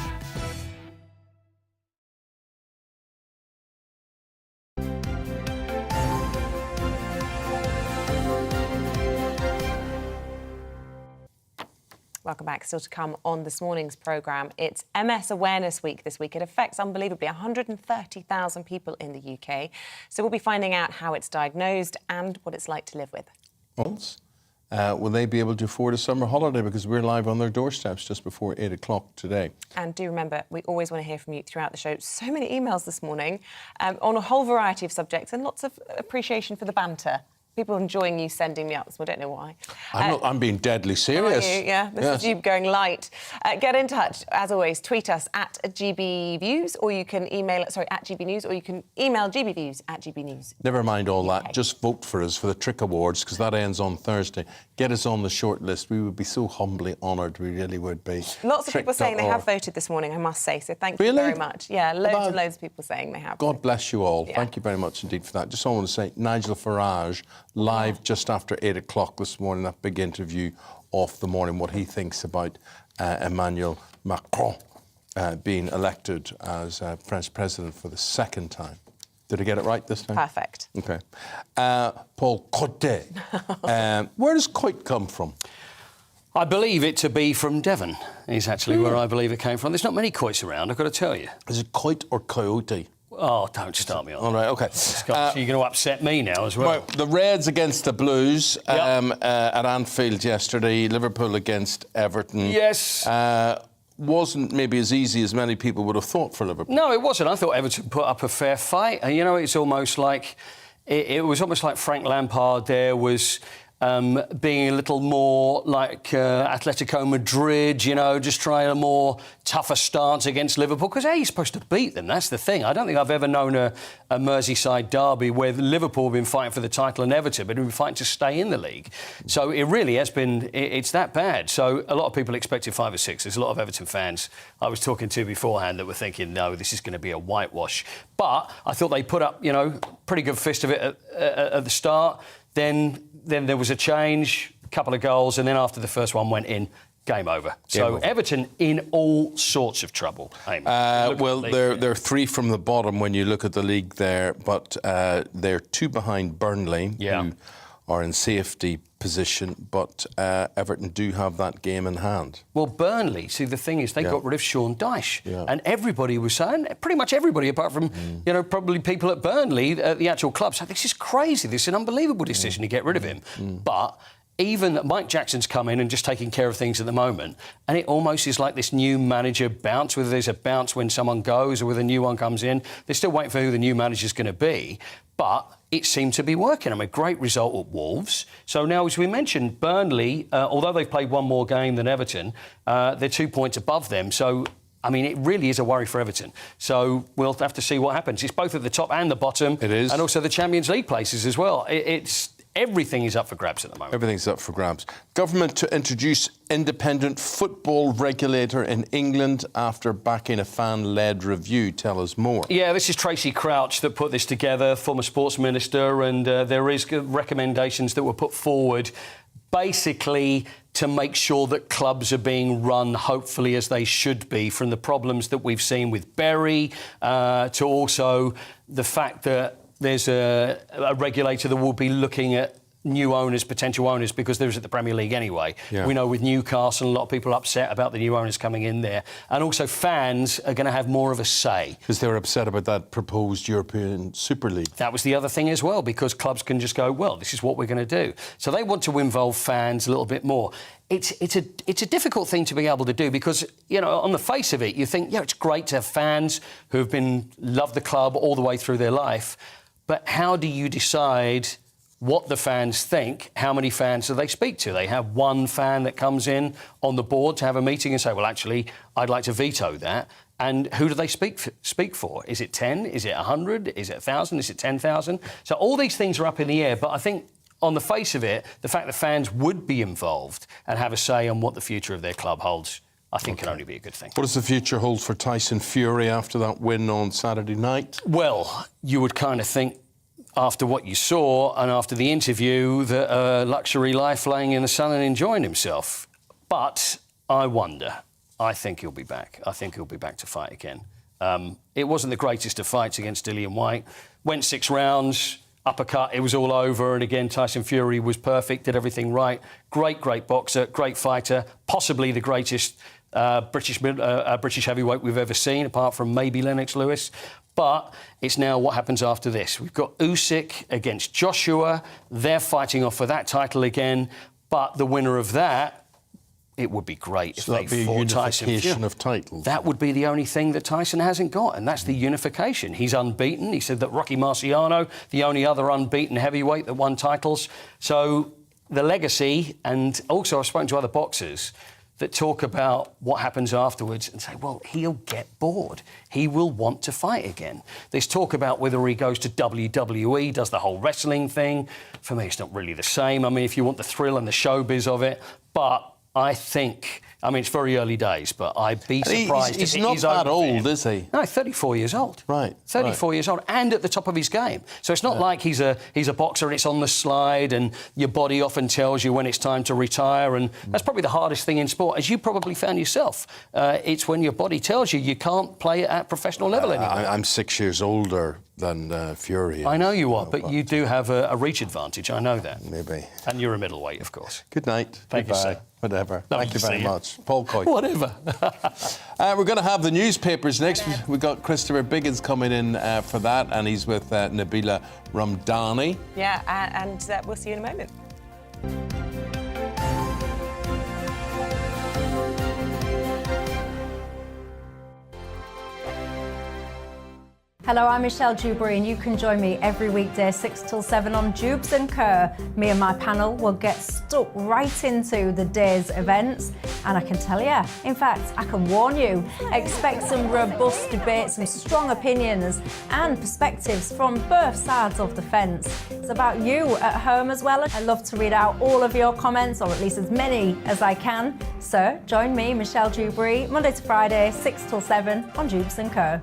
Welcome back. Still to come on this morning's programme. It's MS Awareness Week this week. It affects, unbelievably, 130,000 people in the UK. So we'll be finding out how it's diagnosed and what it's like to live with. Holmes, will they be able to afford a summer holiday? Because we're live on their doorsteps just before 8 o'clock today. And do remember, we always want to hear from you throughout the show. So many emails this morning on a whole variety of subjects, and lots of appreciation for the banter. People enjoying you sending me up, so I don't know why. I'm being deadly serious. Are you? Yeah, this is you going light. Get in touch, as always. Tweet us at GBViews, or you can email, at GB News, or you can email gbviews@gbnews. Never mind all that. Just vote for us for the Trick Awards, because that ends on Thursday. Get us on the short list. We would be so humbly honoured. We really would be. Lots of people saying they have voted this morning, I must say. So thank you very much. Yeah, loads and loads of people saying they have. God bless you all. Yeah. Thank you very much indeed for that. Just want to say, Nigel Farage, live just after 8 o'clock this morning, that big interview off the morning, what he thinks about Emmanuel Macron being elected as French president for the second time. Did I get it right this time? Perfect. OK. Paul Cotte. Where does Coit come from? I believe it to be from Devon, is actually where I believe it came from. There's not many Coits around, I've got to tell you. Is it Coit or Coyote? Oh, don't start me on. All right, OK. You're going to upset me now as well. Right, the Reds against the Blues at Anfield yesterday. Liverpool against Everton. Yes. Wasn't maybe as easy as many people would have thought for Liverpool. No, it wasn't. I thought Everton put up a fair fight. And, it's almost like... It was almost like Frank Lampard there was... being a little more like Atletico Madrid, just trying a more tougher stance against Liverpool. Because, you're supposed to beat them. That's the thing. I don't think I've ever known a Merseyside derby where Liverpool have been fighting for the title and Everton, but have been fighting to stay in the league. So it really has been... It's that bad. So a lot of people expected 5 or 6. There's a lot of Everton fans I was talking to beforehand that were thinking, no, this is going to be a whitewash. But I thought they put up, pretty good fist of it at the start. Then there was a change, a couple of goals, and then after the first one went in, game over. So Everton in all sorts of trouble. Well, they're 3 from the bottom when you look at the league there, but they're 2 behind Burnley, who are in safety position, but Everton do have that game in hand. Well, Burnley, see, the thing is, they got rid of Sean Dyche, and everybody was saying, pretty much everybody, apart from, probably people at Burnley, at the actual club, said, this is crazy, this is an unbelievable decision to get rid of him. But even Mike Jackson's come in and just taking care of things at the moment, and it almost is like this new manager bounce, whether there's a bounce when someone goes or whether a new one comes in. They're still waiting for who the new manager's going to be, but it seemed to be working. I mean, great result at Wolves. So now, as we mentioned, Burnley, although they've played one more game than Everton, they're 2 points above them. So, I mean, it really is a worry for Everton. So we'll have to see what happens. It's both at the top and the bottom. It is. And also the Champions League places as well. Everything is up for grabs at the moment. Everything's up for grabs. Government to introduce independent football regulator in England after backing a fan-led review. Tell us more. Yeah, this is Tracy Crouch that put this together, former sports minister, and there is recommendations that were put forward basically to make sure that clubs are being run, hopefully, as they should be, from the problems that we've seen with Bury to also the fact that there's a regulator that will be looking at new owners, potential owners, because there is at the Premier League anyway. Yeah. We know with Newcastle, a lot of people are upset about the new owners coming in there. And also fans are going to have more of a say. Because they were upset about that proposed European Super League. That was the other thing as well, because clubs can just go, well, this is what we're going to do. So they want to involve fans a little bit more. It's a difficult thing to be able to do because, on the face of it, you think, it's great to have fans who have loved the club all the way through their life. But how do you decide what the fans think? How many fans do they speak to? They have one fan that comes in on the board to have a meeting and say, well, actually, I'd like to veto that. And who do they speak for? Is it 10? Is it 100? Is it 1,000? Is it 10,000? So all these things are up in the air. But I think on the face of it, the fact that fans would be involved and have a say on what the future of their club holds, I think can only be a good thing. What does the future hold for Tyson Fury after that win on Saturday night? Well, you would kind of think after what you saw and after the interview that a luxury life laying in the sun and enjoying himself. But I wonder. I think he'll be back. I think he'll be back to fight again. It wasn't the greatest of fights against Dillian Whyte. Went 6 rounds, uppercut, it was all over. And again, Tyson Fury was perfect, did everything right. Great boxer, great fighter, possibly the greatest British heavyweight we've ever seen, apart from maybe Lennox Lewis. But it's now what happens after this. We've got Usyk against Joshua. They're fighting off for that title again. But the winner of that, it would be great if they fought Tyson Fury. Unification of titles. That would be the only thing that Tyson hasn't got, and that's the unification. He's unbeaten. He said that Rocky Marciano, the only other unbeaten heavyweight that won titles. So the legacy, and also I've spoken to other boxers that talk about what happens afterwards and say, well, he'll get bored. He will want to fight again. There's talk about whether he goes to WWE, does the whole wrestling thing. For me, it's not really the same. I mean, if you want the thrill and the showbiz of it, but I think, it's very early days, but I'd be surprised he's if not he's that over old, is he? No, 34 years old. Right. 34 years old, and at the top of his game. So it's not like he's a boxer and it's on the slide and your body often tells you when it's time to retire, and that's probably the hardest thing in sport, as you probably found yourself. It's when your body tells you can't play at professional level anymore. I'm 6 years older than Fury. I know you are, but you do have a reach advantage, I know that. Maybe. And you're a middleweight, of course. Good night. Thank you, sir. Whatever. Lovely Thank you to very see you. much. Paul Coy. Whatever. We're going to have the newspapers next. We've got Christopher Biggins coming in for that, and he's with Nabila Ramdani. Yeah, and we'll see you in a moment. Hello, I'm Michelle Dewberry, and you can join me every weekday 6 till 7 on Jubes and Kerr. Me and my panel will get stuck right into the day's events, and I can tell you, in fact, I can warn you, expect some robust debates, some strong opinions and perspectives from both sides of the fence. It's about you at home as well. I love to read out all of your comments, or at least as many as I can. So join me, Michelle Dewberry, Monday to Friday, 6 till 7 on Jubes and Kerr.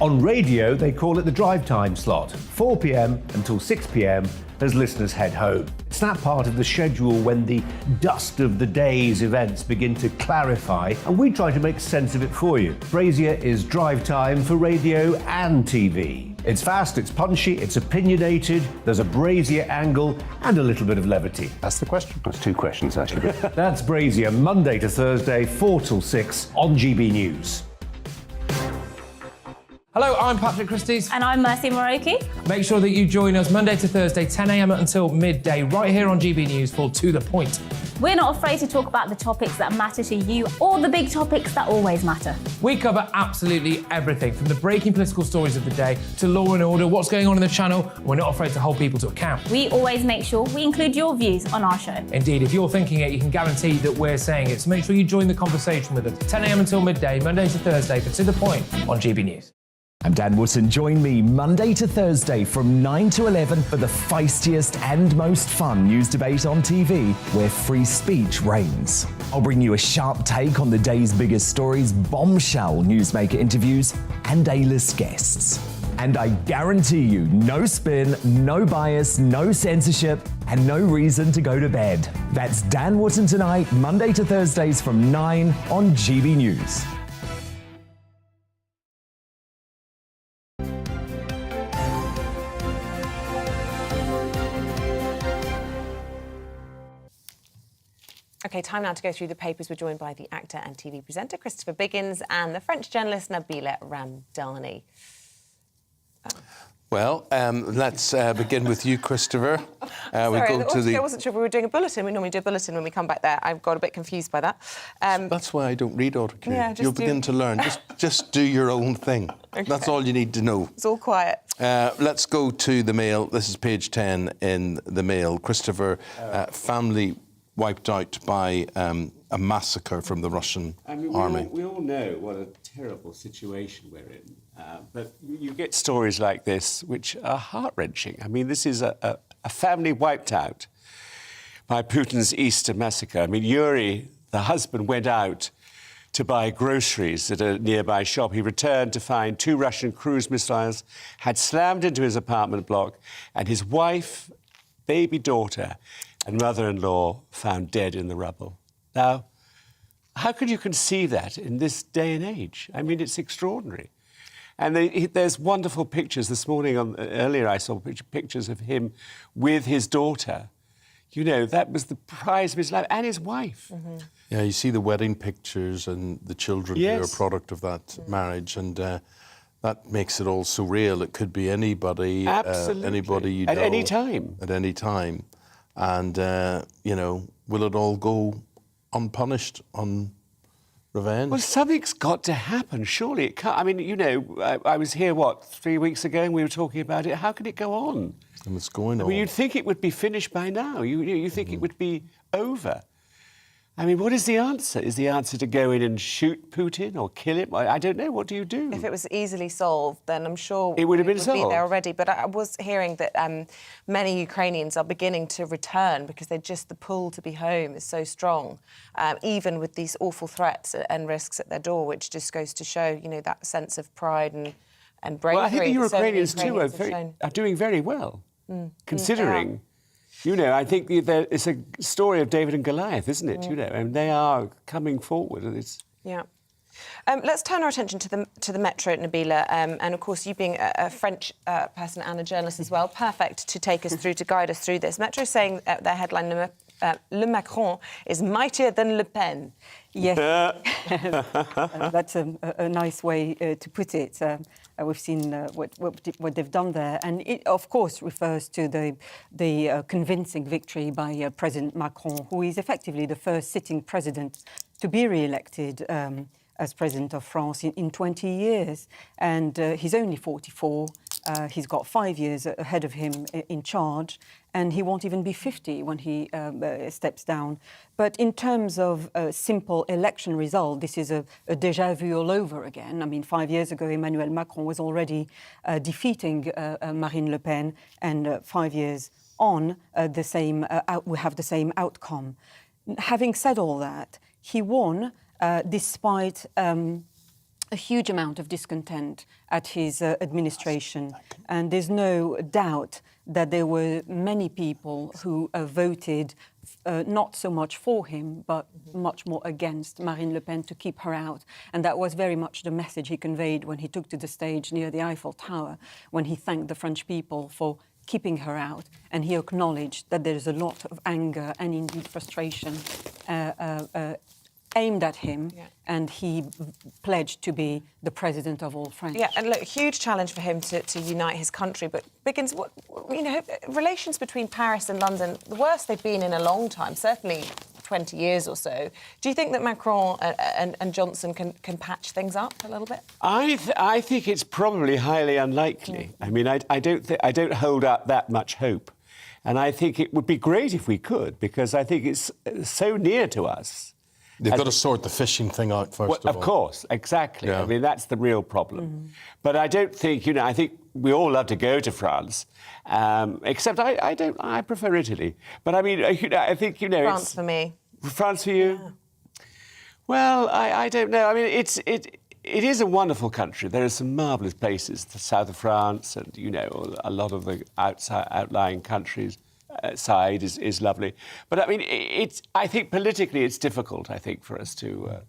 On radio, they call it the drive time slot, 4 p.m. until 6 p.m. as listeners head home. It's that part of the schedule when the dust of the day's events begin to clarify, and we try to make sense of it for you. Brazier is drive time for radio and TV. It's fast, it's punchy, it's opinionated, there's a Brazier angle and a little bit of levity. That's the question. That's two questions, actually. That's Brazier, Monday to Thursday, 4 till 6 on GB News. Hello, I'm Patrick Christie's. And I'm Mercy Moroki. Make sure that you join us Monday to Thursday, 10 a.m. until midday, right here on GB News for To The Point. We're not afraid to talk about the topics that matter to you or the big topics that always matter. We cover absolutely everything, from the breaking political stories of the day to law and order, what's going on in the channel. We're not afraid to hold people to account. We always make sure we include your views on our show. Indeed, if you're thinking it, you can guarantee that we're saying it. So make sure you join the conversation with us, 10 a.m. until midday, Monday to Thursday for To The Point on GB News. I'm Dan Wootton. Join me Monday to Thursday from 9 to 11 for the feistiest and most fun news debate on TV, where free speech reigns. I'll bring you a sharp take on the day's biggest stories, bombshell newsmaker interviews, and A-list guests. And I guarantee you, no spin, no bias, no censorship, and no reason to go to bed. That's Dan Wootton tonight, Monday to Thursdays from 9 on GB News. OK, time now to go through the papers. We're joined by the actor and TV presenter Christopher Biggins and the French journalist Nabila Ramdani. Well, let's begin with you, Christopher. Sorry, I wasn't sure if we were doing a bulletin. We normally do a bulletin when we come back there. I've got a bit confused by that. That's why I don't read autocue. Yeah, You'll begin to learn. Just do your own thing. Okay. That's all you need to know. It's all quiet. Let's go to the Mail. This is page 10 in the Mail. Christopher, family wiped out by a massacre from the Russian army. We all know what a terrible situation we're in. But you get stories like this which are heart-wrenching. I mean, this is a family wiped out by Putin's Easter massacre. I mean, Yuri, the husband, went out to buy groceries at a nearby shop. He returned to find 2 Russian cruise missiles had slammed into his apartment block, and his wife, baby daughter, and mother-in-law found dead in the rubble. Now, how could you conceive that in this day and age? I mean, it's extraordinary. And there's wonderful pictures. This morning, earlier, I saw pictures of him with his daughter. You know, that was the prize of his life, and his wife. Mm-hmm. Yeah, you see the wedding pictures and the children who are a product of that marriage, and that makes it all so real. It could be anybody, anybody you know. At any time. At any time. And, you know, will it all go unpunished on revenge? Well, something's got to happen, surely. It can't. I mean, you know, I was here, 3 weeks ago, and we were talking about it. How can it go on? And it's going on. I mean, you'd think it would be finished by now. You think it would be over. I mean, what is the answer? Is the answer to go in and shoot Putin or kill him? I don't know. What do you do? If it was easily solved, then I'm sure it would have been be solved. there already. But I was hearing that many Ukrainians are beginning to return because the pull to be home is so strong, even with these awful threats and risks at their door, which just goes to show, you know, that sense of pride and bravery. Well, I think the Ukrainians too are doing very well, considering. You know, I think it's a story of David and Goliath, isn't it? You know, and they are coming forward. And it's... Yeah. Let's turn our attention to the Metro, Nabila, and of course you being a French person and a journalist as well, perfect to take us through, to guide us through this. Metro saying their headline, Le Macron is mightier than Le Pen. Yes, that's a nice way to put it. We've seen what they've done there, and it, of course, refers to the convincing victory by President Macron, who is effectively the first sitting president to be re-elected as president of France in 20 years. And he's only 44. He's got 5 years ahead of him in charge, and he won't even be 50 when he steps down. But in terms of a simple election result, this is a déjà vu all over again. I mean, 5 years ago, Emmanuel Macron was already defeating Marine Le Pen, and 5 years on, we have the same outcome. Having said all that, he won despite a huge amount of discontent at his administration. And there's no doubt that there were many people who voted not so much for him, but much more against Marine Le Pen to keep her out. And that was very much the message he conveyed when he took to the stage near the Eiffel Tower, when he thanked the French people for keeping her out. And he acknowledged that there's a lot of anger and indeed frustration aimed at him, and he pledged to be the president of all French. Yeah, and look, huge challenge for him to unite his country. But Biggins, relations between Paris and London, the worst they've been in a long time, certainly 20 years or so. Do you think that Macron and Johnson can patch things up a little bit? I think it's probably highly unlikely. I mean, I don't hold out that much hope. And I think it would be great if we could, because I think it's so near to us. They've got to sort the fishing thing out first of all. Of course, exactly. Yeah. I mean, that's the real problem. But I don't think, I think we all love to go to France, except I prefer Italy. But I mean, I think, France for me. France for you? Yeah. Well, I don't know. I mean, it is a wonderful country. There are some marvellous places, the south of France and, a lot of the outlying countries. Side is lovely, but I mean, I think politically it's difficult. I think for us to.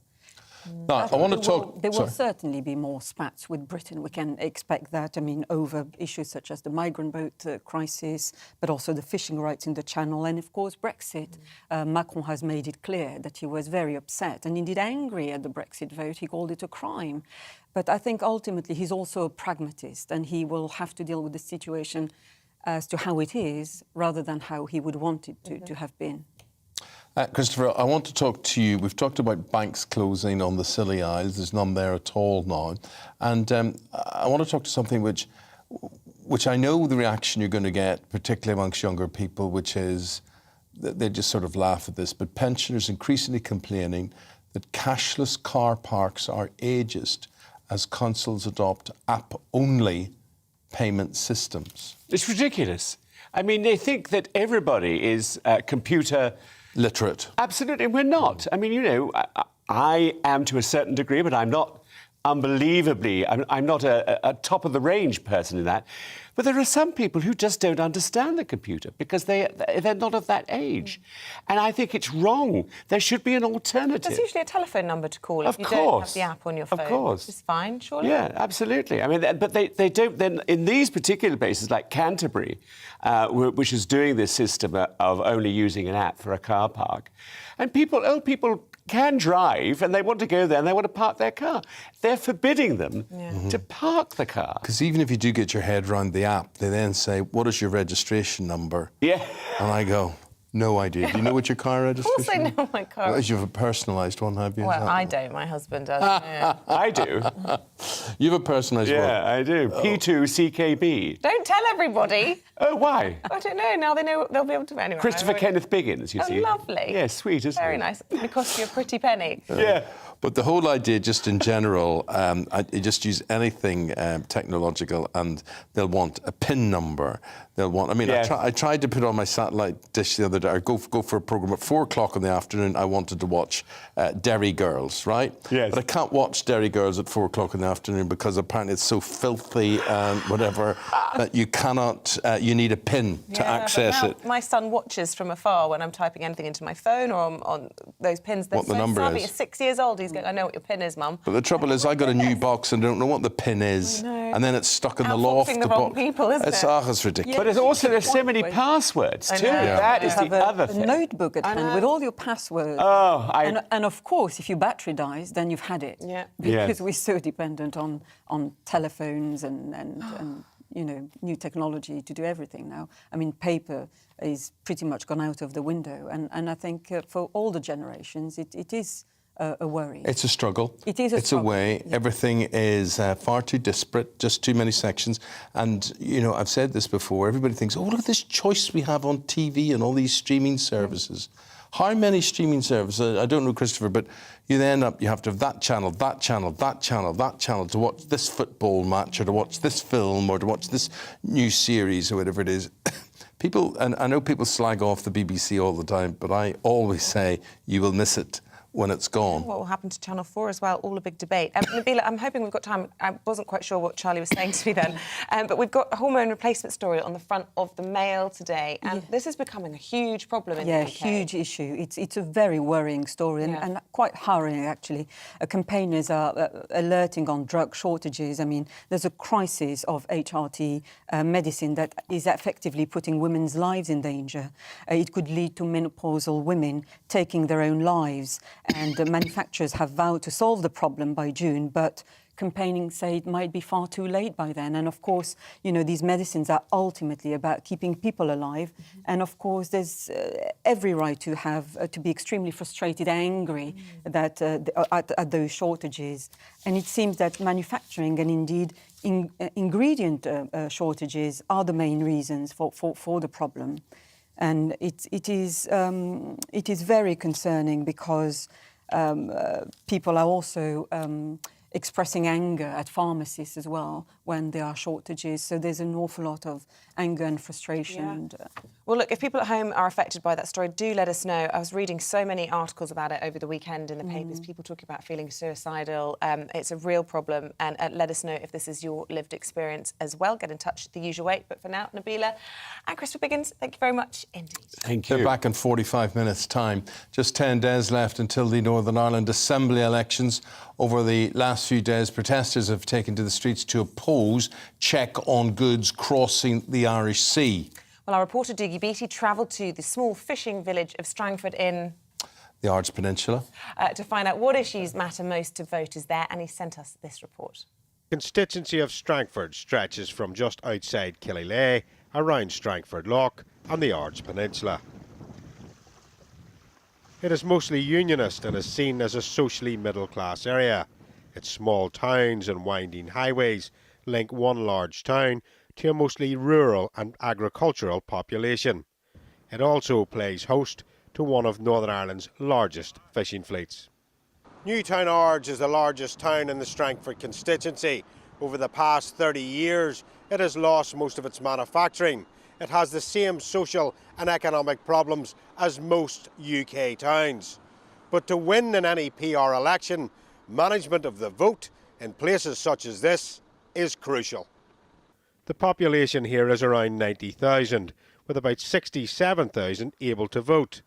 I want to talk. There will certainly be more spats with Britain. We can expect that. I mean, over issues such as the migrant boat crisis, but also the fishing rights in the Channel, and of course Brexit. Macron has made it clear that he was very upset and indeed angry at the Brexit vote. He called it a crime. But I think ultimately he's also a pragmatist, and he will have to deal with the situation as to how it is, rather than how he would want it to have been. Christopher, I want to talk to you. We've talked about banks closing on the Scilly Isles. There's none there at all now. And I want to talk to something which I know the reaction you're going to get, particularly amongst younger people, which is that they just sort of laugh at this, but pensioners increasingly complaining that cashless car parks are ageist as councils adopt app-only payment systems. It's ridiculous. I mean, they think that everybody is computer literate. Absolutely, we're not. I mean, I am to a certain degree, but I'm not unbelievably. I'm not a top of the range person in that. But there are some people who just don't understand the computer because they're not of that age. And I think it's wrong. There should be an alternative. There's usually a telephone number to call if you don't have the app on your phone. Of course. Which is fine, surely. Yeah, absolutely. I mean, but they don't then, in these particular places like Canterbury, which is doing this system of only using an app for a car park, and old people can drive and they want to go there and they want to park their car. They're forbidding them to park the car. Because even if you do get your head around the app, they then say, what is your registration number? Yeah. And I go, no idea. Do you know what your car registration is? Of course I know my car. Well, you have a personalised one, have you? Well, I don't. My husband does. Yeah. I do. You have a personalised one? Yeah, I do. P2CKB. Don't tell everybody. Oh, why? I don't know. Now they know. They'll be able to. Anyway. Christopher Kenneth Biggins, you see. Lovely. Yeah, sweet, isn't it? Very nice. It costs you a pretty penny. Yeah. But the whole idea, just in general, I just use anything technological, and they'll want a PIN number. They'll want. I mean, yes. I tried to put on my satellite dish the other day. Or go for a program at 4:00 in the afternoon. I wanted to watch Derry Girls, right? Yes. But I can't watch Derry Girls at 4:00 in the afternoon because apparently it's so filthy and whatever that you cannot. You need a PIN to access it. My son watches from afar when I'm typing anything into my phone or on those pins. What the number is? He's 6 years old. He's always get, I know what your PIN is, Mum. But the trouble is, I got a new box and don't know what the PIN is, and then it's stuck in the loft. Outfoxing the wrong people, isn't it? It's ridiculous. But there's so many passwords too. That is the other thing. A notebook at hand with all your passwords. And of course, if your battery dies, then you've had it. Yeah. Because we're so dependent on telephones and new technology to do everything now. I mean, paper is pretty much gone out of the window, and I think for all the generations, it is a worry. It's a struggle. It is It's struggle. a way. Yeah. Everything is far too disparate, just too many sections. And, I've said this before, everybody thinks, oh, look at this choice we have on TV and all these streaming services. How many streaming services? I don't know, Christopher, but you then you have to have that channel, that channel, that channel, that channel to watch this football match or to watch this film or to watch this new series or whatever it is. People, and I know people slag off the BBC all the time, but I always say you will miss it when it's gone. What will happen to Channel 4 as well? All a big debate. Nabila, I'm hoping we've got time. I wasn't quite sure what Charlie was saying to me then, but we've got a hormone replacement story on the front of the Mail today, and this is becoming a huge problem in the UK. Huge issue. It's a very worrying story and quite harrowing, actually. Campaigners are alerting on drug shortages. I mean, there's a crisis of HRT medicine that is effectively putting women's lives in danger. It could lead to menopausal women taking their own lives. And the manufacturers have vowed to solve the problem by June, but campaigning say it might be far too late by then. And of course, these medicines are ultimately about keeping people alive. And of course, there's every right to have to be extremely frustrated, angry that at those shortages. And it seems that manufacturing and indeed ingredient shortages are the main reasons for the problem. And it is very concerning because people are also expressing anger at pharmacists as well when there are shortages. So there's an awful lot of anger and frustration. Yeah. And, well, look, if people at home are affected by that story, do let us know. I was reading so many articles about it over the weekend in the papers, people talking about feeling suicidal. It's a real problem, and let us know if this is your lived experience as well. Get in touch the usual way. But for now, Nabila and Christopher Biggins, thank you very much indeed. Thank you. They're back in 45 minutes' time. Just 10 days left until the Northern Ireland Assembly elections. Over the last few days, protesters have taken to the streets to oppose check on goods crossing the Irish Sea. Well, our reporter Dougie Beattie travelled to the small fishing village of Strangford in the Ards Peninsula to find out what issues matter most to voters there, and he sent us this report. The constituency of Strangford stretches from just outside Killilea, around Strangford Lough and the Ards Peninsula. It is mostly unionist and is seen as a socially middle-class area. Its small towns and winding highways link one large town to a mostly rural and agricultural population. It also plays host to one of Northern Ireland's largest fishing fleets. Newtown Ards is the largest town in the Strangford constituency. Over the past 30 years, it has lost most of its manufacturing. It has the same social and economic problems as most UK towns. But to win in any PR election, management of the vote in places such as this is crucial. The population here is around 90,000, with about 67,000 able to vote.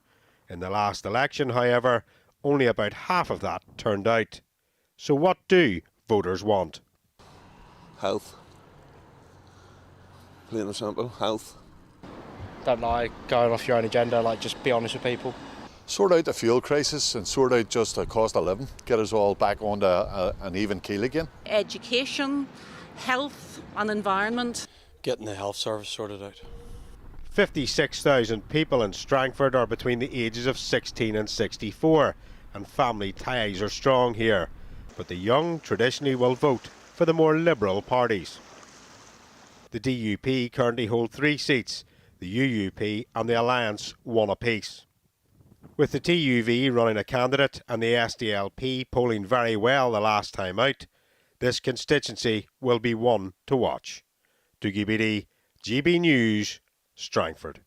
In the last election, however, only about half of that turned out. So what do voters want? Health. Plain and simple, health. Don't like going off your own agenda, just be honest with people. Sort out the fuel crisis and sort out just the cost of living, get us all back onto an even keel again. Education, health and environment. Getting the health service sorted out. 56,000 people in Strangford are between the ages of 16 and 64, and family ties are strong here. But the young traditionally will vote for the more liberal parties. The DUP currently hold 3 seats, the UUP and the Alliance 1 apiece. With the TUV running a candidate and the SDLP polling very well the last time out, this constituency will be one to watch. Dougie Beattie, GB News, Strangford.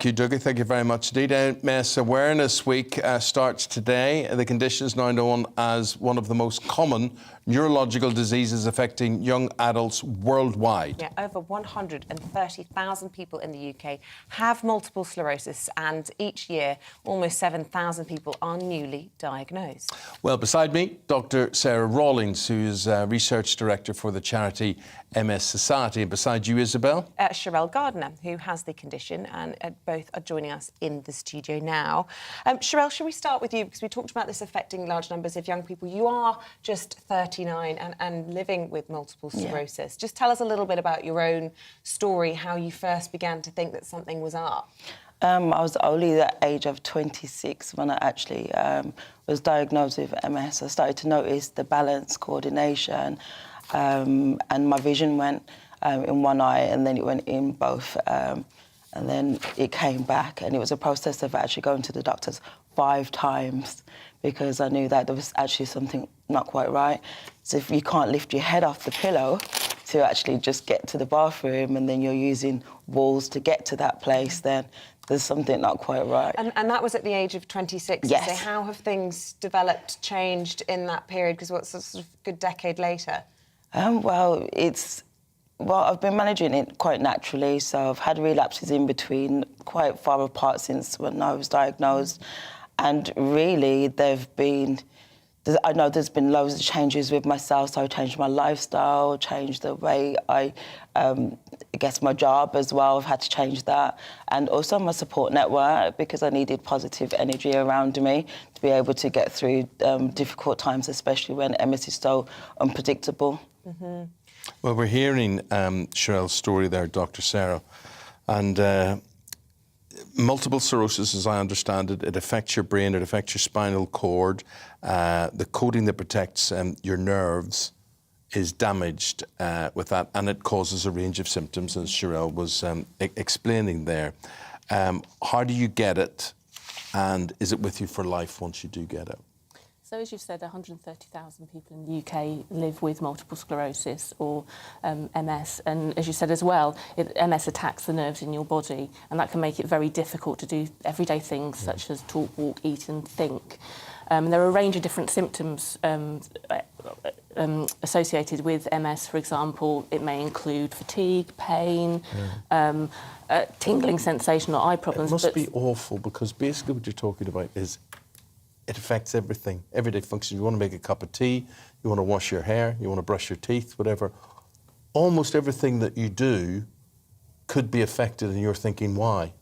Dougie, thank you very much indeed. MS Awareness Week starts today. The condition is now known as one of the most common neurological diseases affecting young adults worldwide. Yeah, over 130,000 people in the UK have multiple sclerosis, and each year almost 7,000 people are newly diagnosed. Well, beside me, Dr. Sarah Rawlings, who is Research Director for the charity MS Society, and beside you, Isabel? Sherelle Gardner, who has the condition, and both are joining us in the studio now. Sherelle, shall we start with you? Because we talked about this affecting large numbers of young people. You are just 39 and living with multiple sclerosis. Just tell us a little bit about your own story, how you first began to think that something was up. I was only the age of 26 when I actually was diagnosed with MS. I started to notice the balance, coordination, and my vision went in one eye and then it went in both. And then it came back, and it was a process of actually going to the doctors 5 times because I knew that there was actually something not quite right. So if you can't lift your head off the pillow to actually just get to the bathroom, and then you're using walls to get to that place, then there's something not quite right. And that was at the age of 26. Yes. So how have things developed, changed in that period? Because what's a sort of good decade later? Well, I've been managing it quite naturally, so I've had relapses in between, quite far apart since when I was diagnosed. And really, I know there's been loads of changes with myself, so I changed my lifestyle, changed the way I guess my job as well, I've had to change that. And also my support network, because I needed positive energy around me to be able to get through difficult times, especially when MS is so unpredictable. Mm-hmm. Well, we're hearing Sherelle's story there, Dr. Sarah, and multiple sclerosis, as I understand it, it affects your brain, it affects your spinal cord. The coating that protects your nerves is damaged with that, and it causes a range of symptoms, as Sherelle was explaining there. How do you get it, and is it with you for life once you do get it? So, as you've said, 130,000 people in the UK live with multiple sclerosis or MS. And as you said as well, MS attacks the nerves in your body, and that can make it very difficult to do everyday things such as talk, walk, eat and think. There are a range of different symptoms associated with MS. For example, it may include fatigue, pain, tingling sensation or eye problems. It must be awful, because basically what you're talking about is it affects everything, everyday functions. You want to make a cup of tea, you want to wash your hair, you want to brush your teeth, whatever. Almost everything that you do could be affected, and you're thinking, why?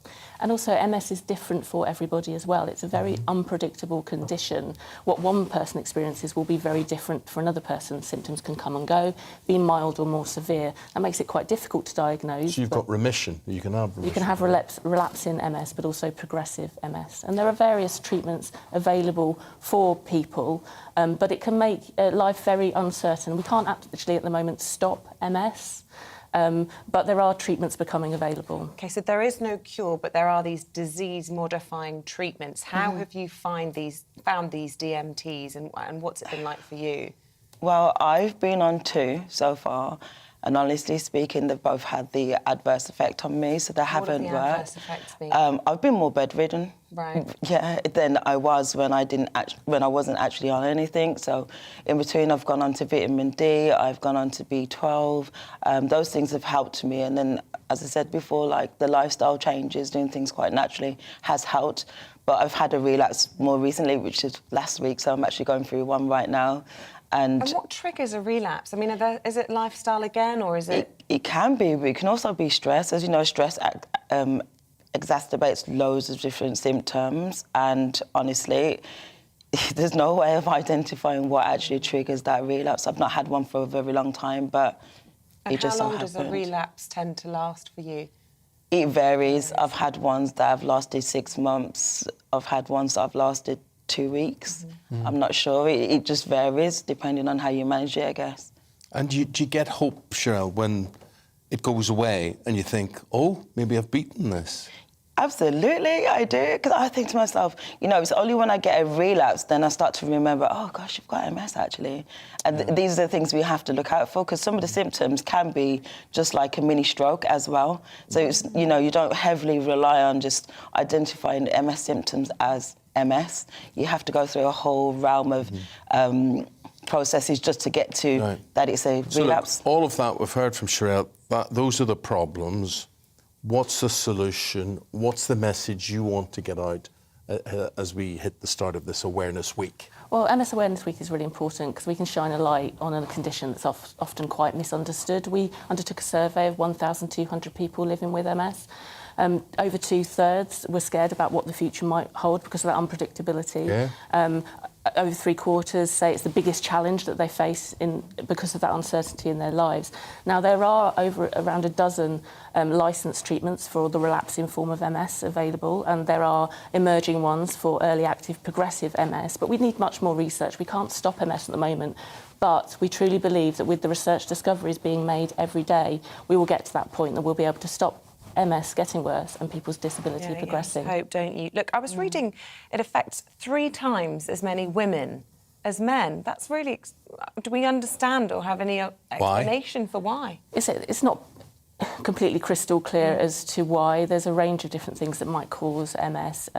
And also, MS is different for everybody as well. It's a very unpredictable condition. What one person experiences will be very different for another person. Symptoms can come and go, be mild or more severe. That makes it quite difficult to diagnose. So you've got remission. You can have remission. You can have relapse in MS, but also progressive MS. And there are various treatments available for people, but it can make life very uncertain. We can't actually, at the moment, stop MS. But there are treatments becoming available. OK, so there is no cure, but there are these disease-modifying treatments. How have you found these DMTs, and what's it been like for you? Well, I've been on 2 so far, and honestly speaking, they've both had the adverse effect on me, so they haven't worked. What have the adverse effects been? I've been more bedridden. Right. Yeah, than I was when I wasn't actually on anything. So in between, I've gone on to vitamin D, I've gone on to B12. Those things have helped me. And then, as I said before, like the lifestyle changes, doing things quite naturally has helped. But I've had a relapse more recently, which is last week. So I'm actually going through one right now. And what triggers a relapse? I mean, is it lifestyle again, or is it? It can be, but it can also be stress. As you know, stress exacerbates loads of different symptoms, and honestly, there's no way of identifying what actually triggers that relapse. I've not had one for a very long time, but it just so happened. How long does a relapse tend to last for you? It varies. I've had ones that have lasted 6 months. I've had ones that have lasted 2 weeks. I'm not sure. It just varies depending on how you manage it, I guess. And do you get hope, Sherelle, when it goes away and you think, oh, maybe I've beaten this? Absolutely, I do. Because I think to myself, it's only when I get a relapse then I start to remember, oh gosh, you've got MS actually. And these are the things we have to look out for, because some of the symptoms can be just like a mini stroke as well. So it's, you don't heavily rely on just identifying the MS symptoms as MS. You have to go through a whole realm of processes just to get to that it's a relapse. So look, all of that we've heard from Sherelle, those are the problems. What's the solution? What's the message you want to get out as we hit the start of this Awareness Week? Well, MS Awareness Week is really important because we can shine a light on a condition that's often quite misunderstood. We undertook a survey of 1,200 people living with MS. Over 2/3 were scared about what the future might hold because of that unpredictability. Yeah. Over 3/4 say it's the biggest challenge that they face because of that uncertainty in their lives. Now, there are around a dozen licensed treatments for the relapsing form of MS available, and there are emerging ones for early active progressive MS, but we need much more research. We can't stop MS at the moment, but we truly believe that with the research discoveries being made every day, we will get to that point that we'll be able to stop MS getting worse and people's disability progressing. You hope, don't you? Look, I was reading it affects 3 times as many women as men. That's really... Do we understand or have any explanation for why? It's not completely crystal clear as to why. There's a range of different things that might cause MS,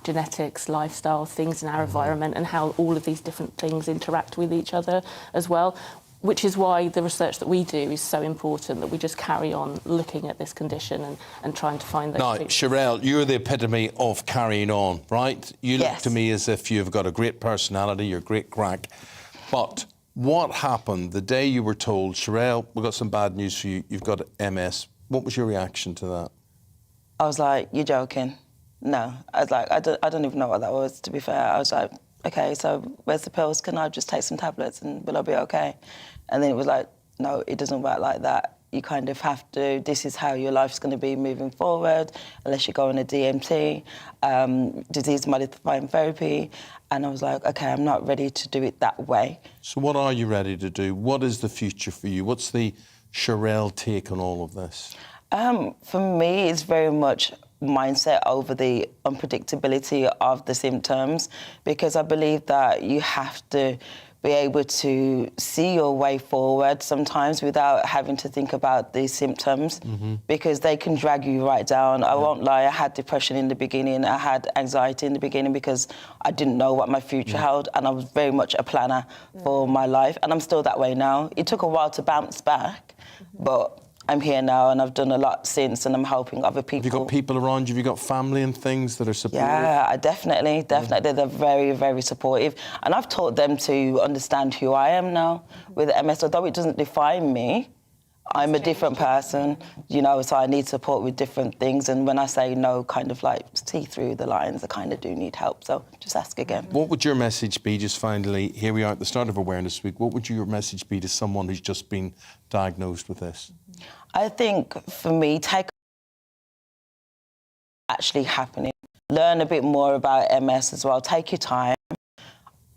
genetics, lifestyle, things in our environment, and how all of these different things interact with each other as well. Which is why the research that we do is so important, that we just carry on looking at this condition and trying to find those treatments. Sherelle, you're the epitome of carrying on, right? You look to me as if you've got a great personality, you're great crack. But what happened the day you were told, Sherelle, we've got some bad news for you, you've got MS? What was your reaction to that? I was like, you're joking? No. I was like, I don't even know what that was, to be fair. I was like, OK, so where's the pills? Can I just take some tablets and will I be OK? And then it was like, no, it doesn't work like that. You kind of have to, this is how your life's going to be moving forward, unless you go on a DMT, disease-modifying therapy. And I was like, OK, I'm not ready to do it that way. So what are you ready to do? What is the future for you? What's the Sherelle take on all of this? For me, it's very much mindset over the unpredictability of the symptoms, because I believe that you have to be able to see your way forward sometimes without having to think about these symptoms, because they can drag you right down. I won't lie, I had depression in the beginning, I had anxiety in the beginning because I didn't know what my future held, and I was very much a planner for my life, and I'm still that way now. It took a while to bounce back, but I'm here now and I've done a lot since, and I'm helping other people. Have you got people around you? Have you got family and things that are supportive? Yeah, definitely. They're very, very supportive. And I've taught them to understand who I am now with MS. Although it doesn't define me, I'm a different person, so I need support with different things. And when I say no, kind of like see through the lines, I kind of do need help. So just ask again. What would your message be, just finally, here we are at the start of Awareness Week, what would your message be to someone who's just been diagnosed with this? I think, for me, take actually happening. Learn a bit more about MS as well. Take your time.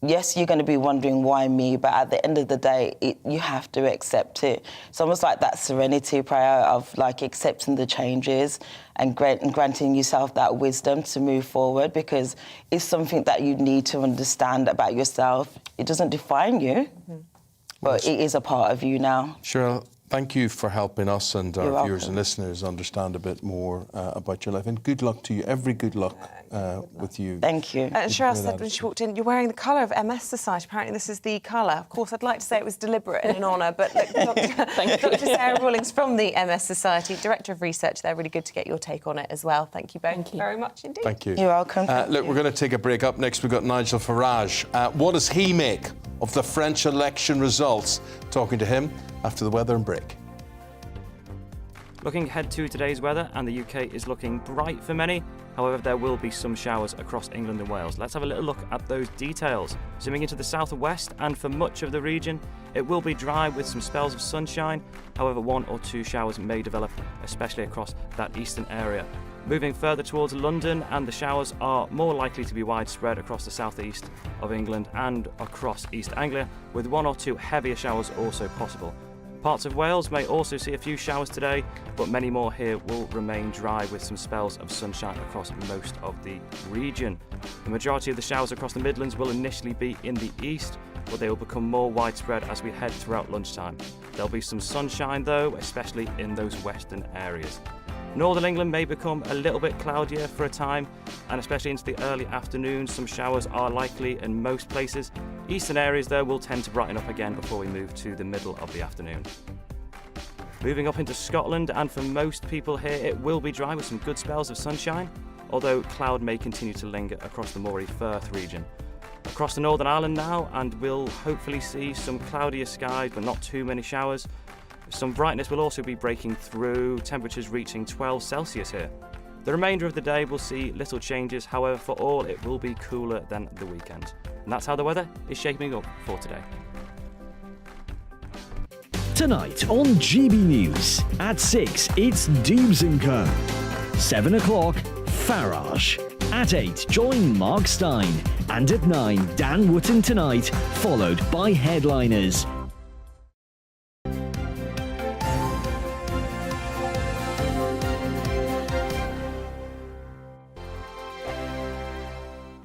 Yes, you're going to be wondering why me, but at the end of the day, you have to accept it. It's almost like that serenity prayer of like accepting the changes and granting yourself that wisdom to move forward, because it's something that you need to understand about yourself. It doesn't define you, but it is a part of you now. Sherelle, thank you for helping us and You're our viewers welcome. and listeners understand a bit more about your life. And good luck to you. Every good luck with you. Thank you. Sherelle said when she walked in, you're wearing the colour of MS Society. Apparently this is the colour. Of course, I'd like to say it was deliberate and an honour, but look, Dr. Sarah Rawlings from the MS Society, Director of Research there. Really good to get your take on it as well. Thank you both very much indeed. Thank you. You're welcome. Look, we're going to take a break. Up next, we've got Nigel Farage. What does he make of the French election results? Talking to him after the weather and break. Looking ahead to today's weather, and the UK is looking bright for many. However, there will be some showers across England and Wales. Let's have a little look at those details. Zooming into the south and west, and for much of the region, it will be dry with some spells of sunshine. However, 1 or 2 showers may develop, especially across that eastern area. Moving further towards London, and the showers are more likely to be widespread across the southeast of England and across East Anglia, with 1 or 2 heavier showers also possible. Parts of Wales may also see a few showers today, but many more here will remain dry with some spells of sunshine across most of the region. The majority of the showers across the Midlands will initially be in the east, but they will become more widespread as we head throughout lunchtime. There'll be some sunshine though, especially in those western areas. Northern England may become a little bit cloudier for a time, and especially into the early afternoon, some showers are likely in most places. Eastern areas though will tend to brighten up again before we move to the middle of the afternoon. Moving up into Scotland, and for most people here it will be dry with some good spells of sunshine, although cloud may continue to linger across the Moray Firth region. Across to Northern Ireland now, and we'll hopefully see some cloudier skies but not too many showers. Some brightness will also be breaking through, temperatures reaching 12 Celsius here. The remainder of the day will see little changes, however for all it will be cooler than the weekend. And that's how the weather is shaping up for today. Tonight on GB News, at 6 it's Dubes & Co. 7 o'clock, Farage. At 8, join Mark Stein. And at 9, Dan Wootton Tonight, followed by Headliners.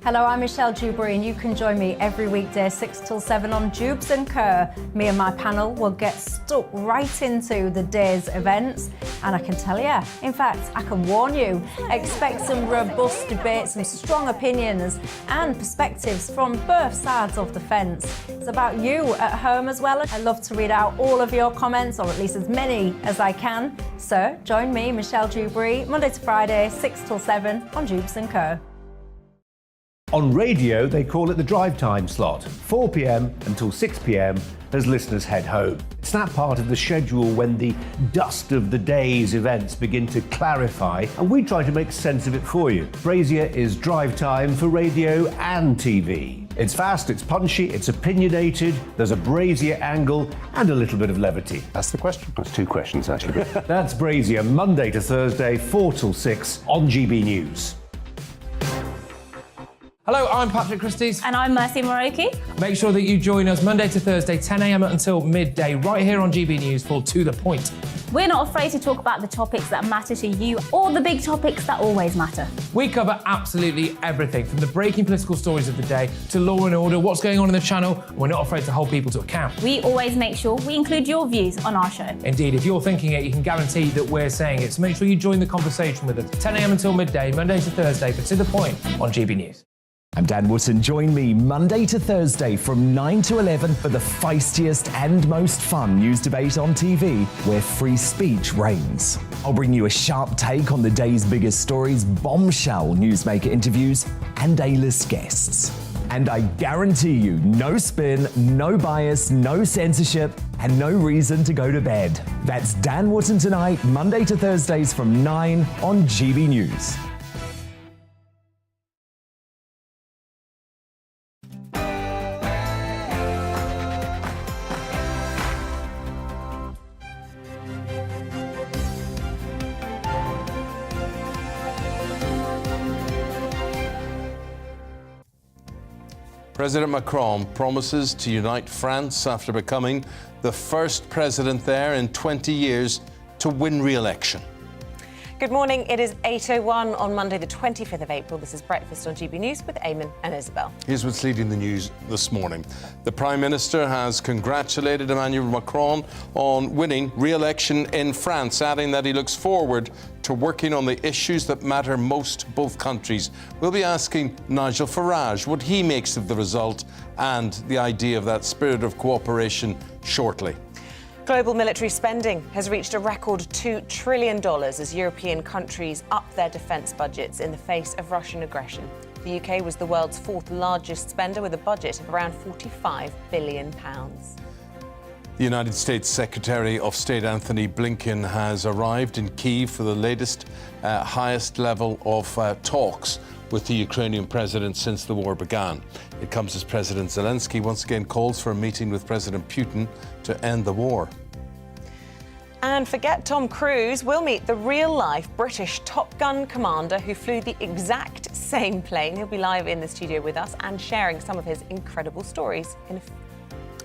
Hello, I'm Michelle Dewberry, and you can join me every weekday 6 till 7 on Dubes & Co. Me and my panel will get stuck right into the day's events, and I can tell you, in fact, I can warn you, expect some robust debate, some strong opinions and perspectives from both sides of the fence. It's about you at home as well. I love to read out all of your comments, or at least as many as I can. So join me, Michelle Dewberry, Monday to Friday, 6 till 7 on Dubes & Co. On radio, they call it the drive time slot, 4 p.m. until 6 p.m. as listeners head home. It's that part of the schedule when the dust of the day's events begin to clarify, and we try to make sense of it for you. Brazier is drive time for radio and TV. It's fast, it's punchy, it's opinionated, there's a Brazier angle and a little bit of levity. That's the question. That's two questions, actually. That's Brazier, Monday to Thursday, 4 till 6 on GB News. Hello, I'm Patrick Christie's. And I'm Mercy Moroki. Make sure that you join us Monday to Thursday, 10 a.m. until midday, right here on GB News for To The Point. We're not afraid to talk about the topics that matter to you, or the big topics that always matter. We cover absolutely everything, from the breaking political stories of the day to law and order, what's going on in the channel. We're not afraid to hold people to account. We always make sure we include your views on our show. Indeed, if you're thinking it, you can guarantee that we're saying it. So make sure you join the conversation with us, 10 a.m. until midday, Monday to Thursday, for To The Point on GB News. I'm Dan Wootton. Join me Monday to Thursday from 9 to 11 for the feistiest and most fun news debate on TV, where free speech reigns. I'll bring you a sharp take on the day's biggest stories, bombshell newsmaker interviews, and A-list guests. And I guarantee you, no spin, no bias, no censorship, and no reason to go to bed. That's Dan Wootton Tonight, Monday to Thursdays from 9 on GB News. President Macron promises to unite France after becoming the first president there in 20 years to win re-election. Good morning. It is 8:01 on Monday, the 25th of April. This is Breakfast on GB News with Eamonn and Isabel. Here's what's leading the news this morning. The Prime Minister has congratulated Emmanuel Macron on winning re-election in France, adding that he looks forward to working on the issues that matter most to both countries. We'll be asking Nigel Farage what he makes of the result and the idea of that spirit of cooperation shortly. Global military spending has reached a record $2 trillion as European countries up their defence budgets in the face of Russian aggression. The UK was the world's fourth largest spender with a budget of around £45 billion. The United States Secretary of State Anthony Blinken has arrived in Kyiv for the latest, highest level of talks with the Ukrainian president since the war began. It comes as President Zelensky once again calls for a meeting with President Putin to end the war. And forget Tom Cruise, we'll meet the real-life British Top Gun commander who flew the exact same plane. He'll be live in the studio with us and sharing some of his incredible stories in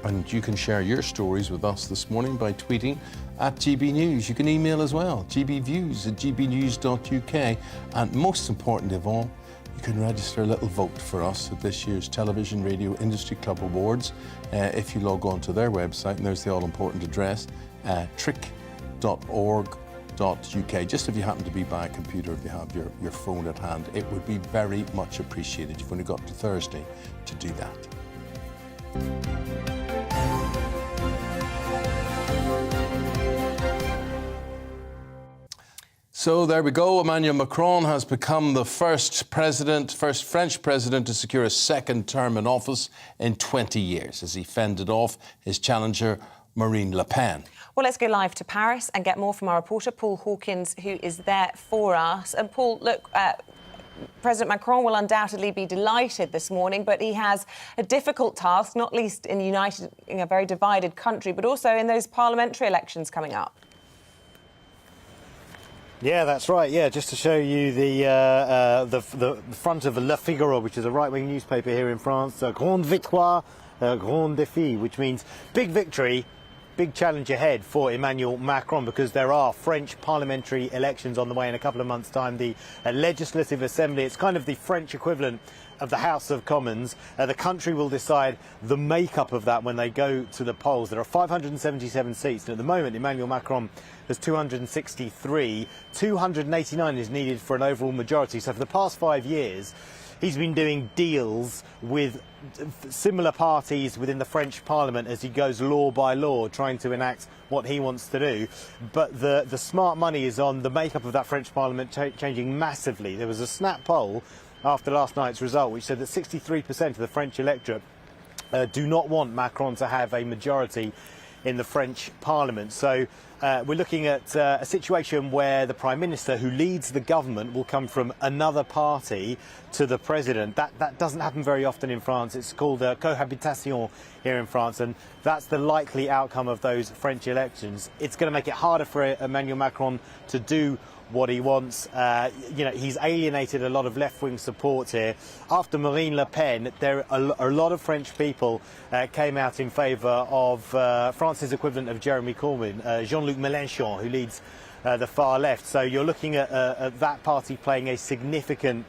And you can share your stories with us this morning by tweeting at GB News. You can email as well, gbviews@gbnews.uk. And most importantly of all, you can register a little vote for us at this year's Television Radio Industry Club Awards if you log on to their website, and there's the all-important address, trick.org.uk. Just if you happen to be by a computer, if you have your phone at hand, it would be very much appreciated. You've only got to Thursday to do that. So there we go. Emmanuel Macron has become the first French president to secure a second term in office in 20 years as he fended off his challenger, Marine Le Pen. Well, let's go live to Paris and get more from our reporter, Paul Hawkins, who is there for us. And Paul, look, President Macron will undoubtedly be delighted this morning, but he has a difficult task, not least in a very divided country, but also in those parliamentary elections coming up. Yeah, that's right. Yeah, just to show you the front of Le Figaro, which is a right-wing newspaper here in France. Grande victoire, grand défi, which means big victory, big challenge ahead for Emmanuel Macron, because there are French parliamentary elections on the way in a couple of months' time. The Legislative Assembly, it's kind of the French equivalent of the House of Commons. The country will decide the makeup of that when they go to the polls. There are 577 seats, and at the moment Emmanuel Macron has 263. 289 is needed for an overall majority. So for the past 5 years, he's been doing deals with similar parties within the French Parliament as he goes law by law, trying to enact what he wants to do. But the smart money is on the makeup of that French Parliament changing massively. There was a snap poll after last night's result which said that 63% of the French electorate do not want Macron to have a majority in the French Parliament. So we're looking at a situation where the Prime Minister who leads the government will come from another party to the President. That doesn't happen very often in France. It's called cohabitation here in France, and that's the likely outcome of those French elections. It's going to make it harder for Emmanuel Macron to do what he wants. He's alienated a lot of left-wing support here. After Marine Le Pen, there are a lot of French people came out in favour of France's equivalent of Jeremy Corbyn, Jean-Luc Mélenchon, who leads the far left. So you're looking at that party playing a significant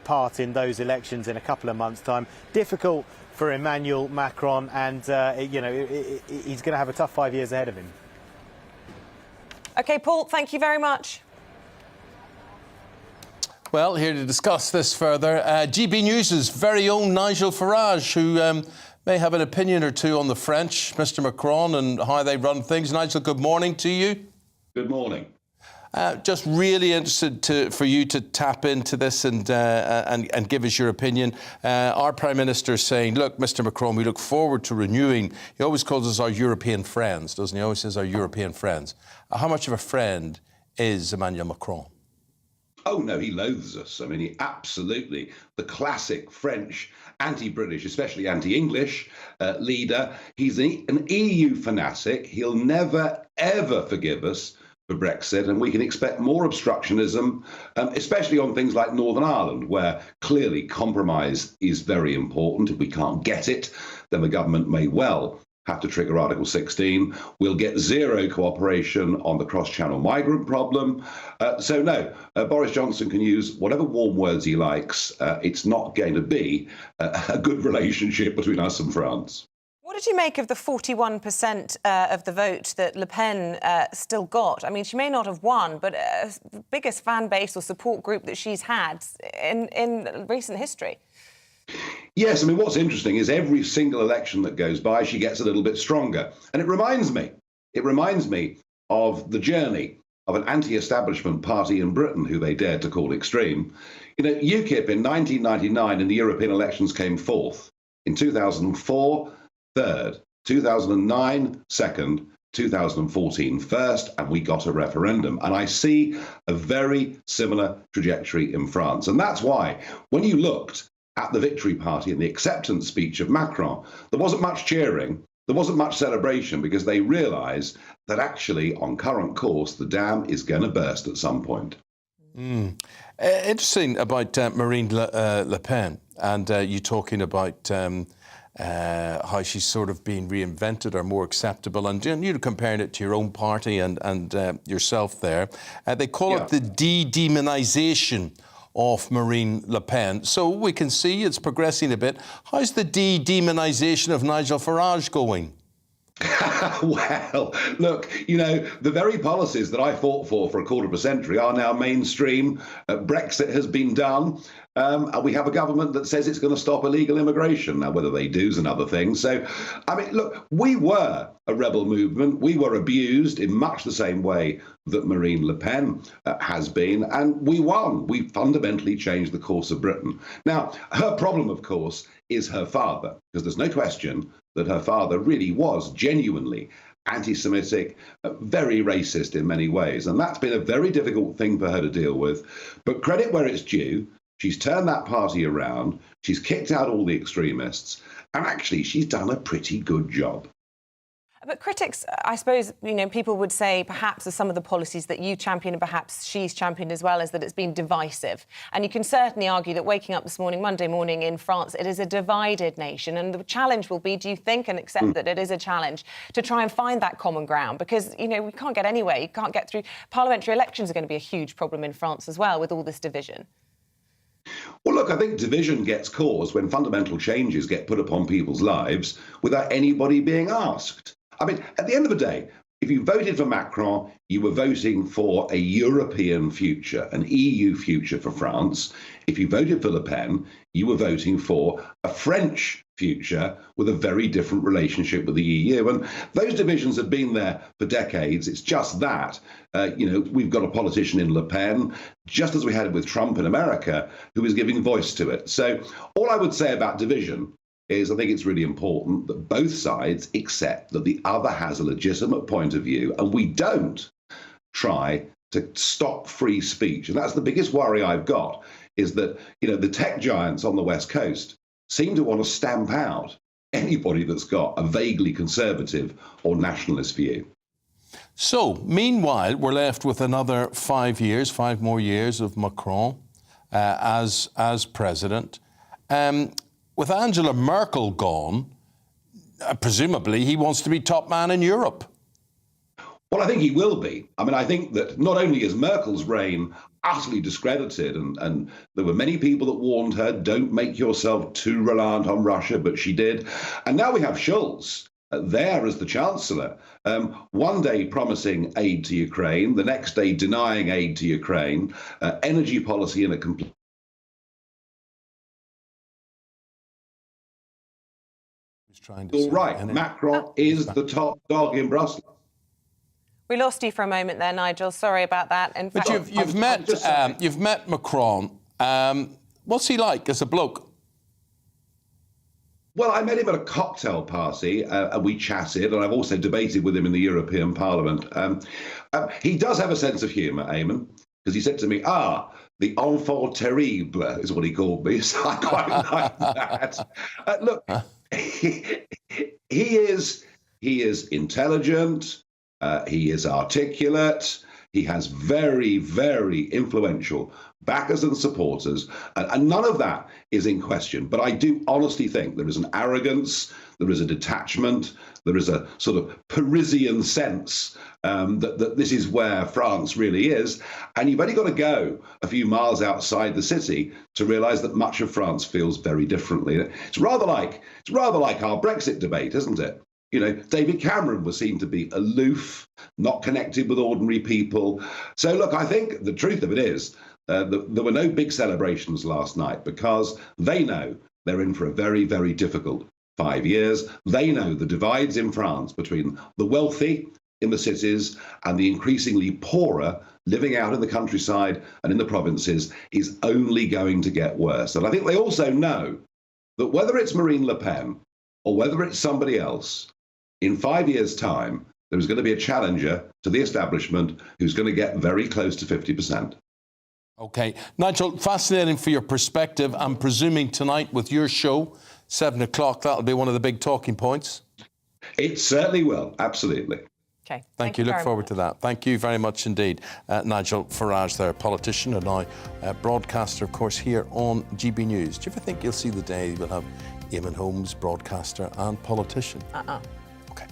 part in those elections in a couple of months' time. Difficult for Emmanuel Macron, and he's going to have a tough 5 years ahead of him. OK, Paul, thank you very much. Well, here to discuss this further, GB News' very own Nigel Farage, who may have an opinion or two on the French, Mr Macron, and how they run things. Nigel, good morning to you. Good morning. Just really interested for you to tap into this and give us your opinion. Our Prime Minister is saying, look, Mr Macron, we look forward to renewing. He always calls us our European friends, doesn't he? He always says our European friends. How much of a friend is Emmanuel Macron? Oh, no, he loathes us. I mean, he absolutely, the classic French anti-British, especially anti-English leader. He's an EU fanatic. He'll never, ever forgive us for Brexit, and we can expect more obstructionism, especially on things like Northern Ireland, where clearly compromise is very important. If we can't get it, then the government may well have to trigger Article 16. We'll get zero cooperation on the cross-channel migrant problem. Boris Johnson can use whatever warm words he likes. It's not going to be a good relationship between us and France. What did you make of the 41% of the vote that Le Pen still got? I mean, she may not have won, but the biggest fan base or support group that she's had in recent history. Yes, I mean, what's interesting is every single election that goes by, she gets a little bit stronger. And it reminds me of the journey of an anti-establishment party in Britain who they dared to call extreme. UKIP in 1999 in the European elections came fourth. In 2004, third. 2009, second. 2014 first, and we got a referendum. And I see a very similar trajectory in France. And that's why, when you looked at the victory party and the acceptance speech of Macron, there wasn't much cheering, there wasn't much celebration, because they realised that actually, on current course, the dam is going to burst at some point. Interesting about Marine Le Pen, and you talking about how she's sort of being reinvented or more acceptable, and you're comparing it to your own party and yourself there. They call it the de-demonisation of Marine Le Pen. So we can see it's progressing a bit. How's the de-demonisation of Nigel Farage going? Well, look, you know, the very policies that I fought for a quarter of a century are now mainstream. Brexit has been done. And we have a government that says it's going to stop illegal immigration. Now, whether they do is another thing. So, I mean, look, we were a rebel movement. We were abused in much the same way that Marine Le Pen has been. And we won. We fundamentally changed the course of Britain. Now, her problem, of course, is her father, because there's no question that her father really was genuinely anti-Semitic, very racist in many ways. And that's been a very difficult thing for her to deal with. But credit where it's due. She's turned that party around, she's kicked out all the extremists, and actually she's done a pretty good job. But critics, I suppose, you know, people would say perhaps some of the policies that you champion and perhaps she's championed as well is that it's been divisive. And you can certainly argue that waking up this morning, Monday morning in France, it is a divided nation. And the challenge will be, do you think, and accept that it is a challenge, to try and find that common ground? Because, you know, we can't get anywhere. You can't get through. Parliamentary elections are going to be a huge problem in France as well with all this division. Well, look, I think division gets caused when fundamental changes get put upon people's lives without anybody being asked. I mean, at the end of the day, if you voted for Macron, you were voting for a European future, an EU future for France. If you voted for Le Pen, you were voting for a French future with a very different relationship with the EU. And those divisions have been there for decades. It's just that, you know, we've got a politician in Le Pen, just as we had it with Trump in America, who is giving voice to it. So all I would say about division is I think it's really important that both sides accept that the other has a legitimate point of view, and we don't try to stop free speech. And that's the biggest worry I've got, is that, you know, the tech giants on the West Coast seem to want to stamp out anybody that's got a vaguely conservative or nationalist view. So, meanwhile, we're left with another 5 more years of Macron as president. With Angela Merkel gone, presumably he wants to be top man in Europe. Well, I think he will be. I mean, I think that not only is Merkel's reign utterly discredited, and there were many people that warned her, don't make yourself too reliant on Russia, but she did. And now we have Scholz there as the Chancellor, one day promising aid to Ukraine, the next day denying aid to Ukraine, energy policy in a complete... All right, Macron is the top dog in Brussels. We lost you for a moment there, Nigel. Sorry about that. In fact, but you've met Macron. What's he like as a bloke? Well, I met him at a cocktail party and we chatted, and I've also debated with him in the European Parliament. He does have a sense of humour, Eamonn, because he said to me, the enfant terrible is what he called me, so I quite like that. Look, he is intelligent, he is articulate, he has very, very influential backers and supporters, and none of that is in question. But I do honestly think there is an arrogance, there is a detachment, there is a sort of Parisian sense that this is where France really is. And you've only got to go a few miles outside the city to realise that much of France feels very differently. It's rather like our Brexit debate, isn't it? You know, David Cameron was seen to be aloof, not connected with ordinary people. So, look, I think the truth of it is there were no big celebrations last night because they know they're in for a very, very difficult 5 years. They know the divides in France between the wealthy in the cities and the increasingly poorer living out in the countryside and in the provinces is only going to get worse. And I think they also know that whether it's Marine Le Pen or whether it's somebody else, in 5 years' time, there is going to be a challenger to the establishment who's going to get very close to 50%. OK. Nigel, fascinating for your perspective. I'm presuming tonight with your show, 7 o'clock, that'll be one of the big talking points. It certainly will, absolutely. Okay. Thank you. Look forward to that. Thank you very much indeed. Nigel Farage there, politician and now broadcaster, of course, here on GB News. Do you ever think you'll see the day we'll have Eamonn Holmes, broadcaster and politician? Okay.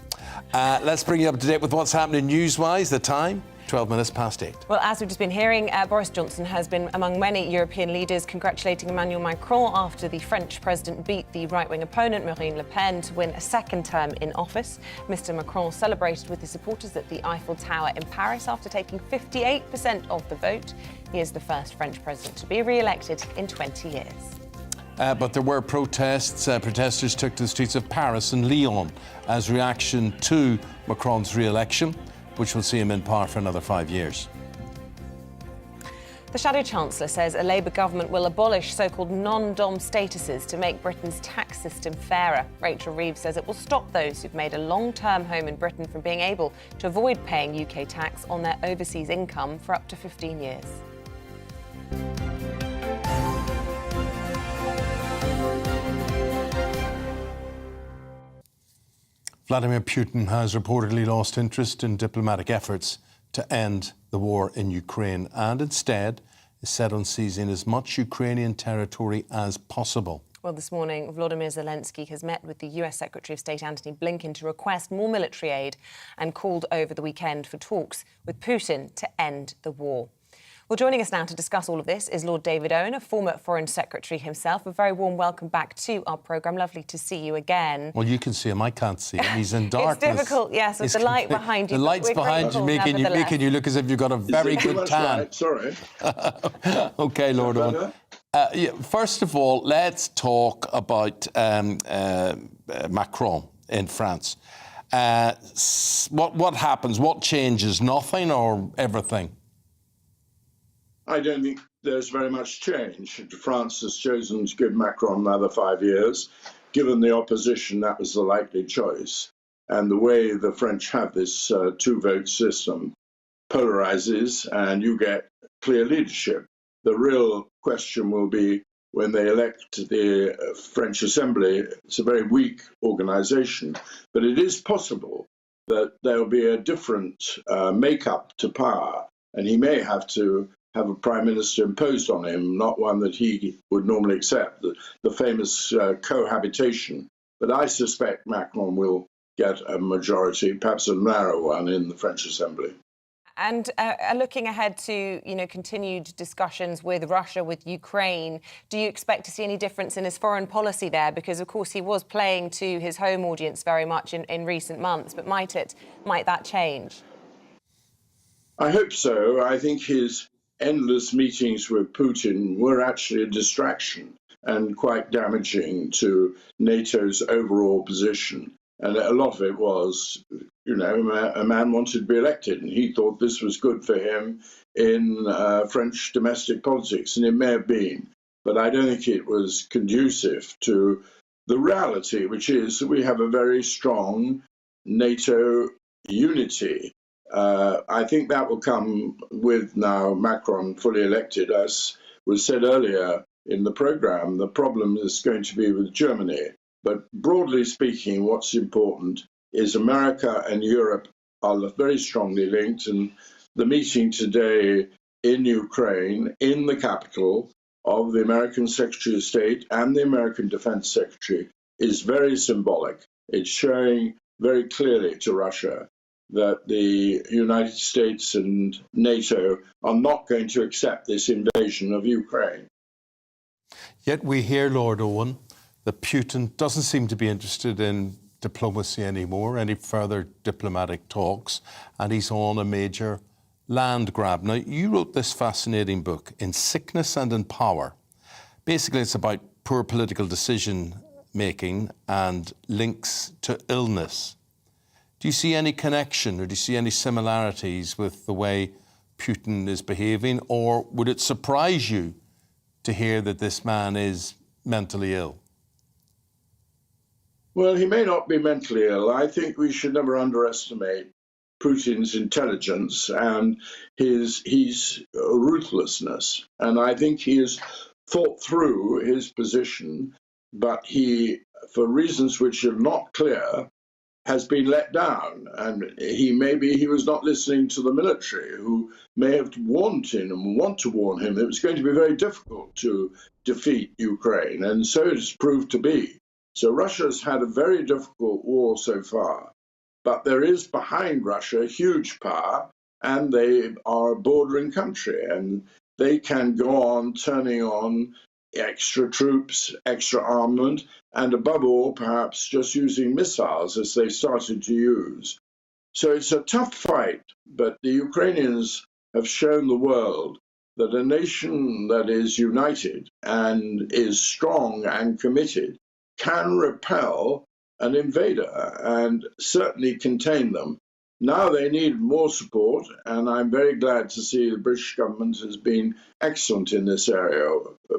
Let's bring you up to date with what's happening news-wise. The time, 12 minutes past 8. Well, as we've just been hearing, Boris Johnson has been among many European leaders congratulating Emmanuel Macron after the French president beat the right-wing opponent Marine Le Pen to win a second term in office. Mr. Macron celebrated with his supporters at the Eiffel Tower in Paris after taking 58% of the vote. He is the first French president to be re-elected in 20 years. But there were protests. Protesters took to the streets of Paris and Lyon as reaction to Macron's re-election, which will see him in power for another 5 years. The Shadow Chancellor says a Labour government will abolish so-called non-dom statuses to make Britain's tax system fairer. Rachel Reeves says it will stop those who've made a long-term home in Britain from being able to avoid paying UK tax on their overseas income for up to 15 years. Vladimir Putin has reportedly lost interest in diplomatic efforts to end the war in Ukraine and instead is set on seizing as much Ukrainian territory as possible. Well, this morning, Volodymyr Zelensky has met with the US Secretary of State Antony Blinken to request more military aid and called over the weekend for talks with Putin to end the war. Well, joining us now to discuss all of this is Lord David Owen, a former Foreign Secretary himself. A very warm welcome back to our programme. Lovely to see you again. Well, you can see him. I can't see him. He's in darkness. It's difficult, yes, with the light behind you. The light's behind you, making you look as if you've got a very good tan. Right. Sorry. OK, Lord Owen. First of all, let's talk about Macron in France. What happens? What changes? Nothing or everything? I don't think there's very much change. France has chosen to give Macron another 5 years. Given the opposition, that was the likely choice. And the way the French have this two-vote system polarizes and you get clear leadership. The real question will be when they elect the French Assembly. It's a very weak organization, but it is possible that there will be a different makeup to power, and he may have to have a prime minister imposed on him, not one that he would normally accept, the famous cohabitation. But I suspect Macron will get a majority, perhaps a narrow one, in the French Assembly. And looking ahead to, continued discussions with Russia, with Ukraine, do you expect to see any difference in his foreign policy there? Because, of course, he was playing to his home audience very much in recent months. But might that change? I hope so. I think his endless meetings with Putin were actually a distraction and quite damaging to NATO's overall position. And a lot of it was, a man wanted to be elected and he thought this was good for him in French domestic politics, and it may have been. But I don't think it was conducive to the reality, which is that we have a very strong NATO unity. I think that will come with now Macron fully elected. As was said earlier in the programme, the problem is going to be with Germany. But broadly speaking, what's important is America and Europe are very strongly linked. And the meeting today in Ukraine, in the capital of the American Secretary of State and the American Defense Secretary, is very symbolic. It's showing very clearly to Russia that the United States and NATO are not going to accept this invasion of Ukraine. Yet we hear, Lord Owen, that Putin doesn't seem to be interested in diplomacy anymore, any further diplomatic talks, and he's on a major land grab. Now, you wrote this fascinating book, In Sickness and in Power. Basically, it's about poor political decision-making and links to illness. Do you see any connection or do you see any similarities with the way Putin is behaving, or would it surprise you to hear that this man is mentally ill? Well, he may not be mentally ill. I think we should never underestimate Putin's intelligence and his ruthlessness. And I think he has thought through his position, but he, for reasons which are not clear, has been let down, and maybe he was not listening to the military, who may have warned him and want to warn him that it was going to be very difficult to defeat Ukraine, and so it has proved to be. So Russia has had a very difficult war so far, but there is behind Russia huge power, and they are a bordering country, and they can go on turning on extra troops, extra armament, and above all, perhaps just using missiles as they started to use. So it's a tough fight, but the Ukrainians have shown the world that a nation that is united and is strong and committed can repel an invader and certainly contain them. Now they need more support, and I'm very glad to see the British government has been excellent in this area,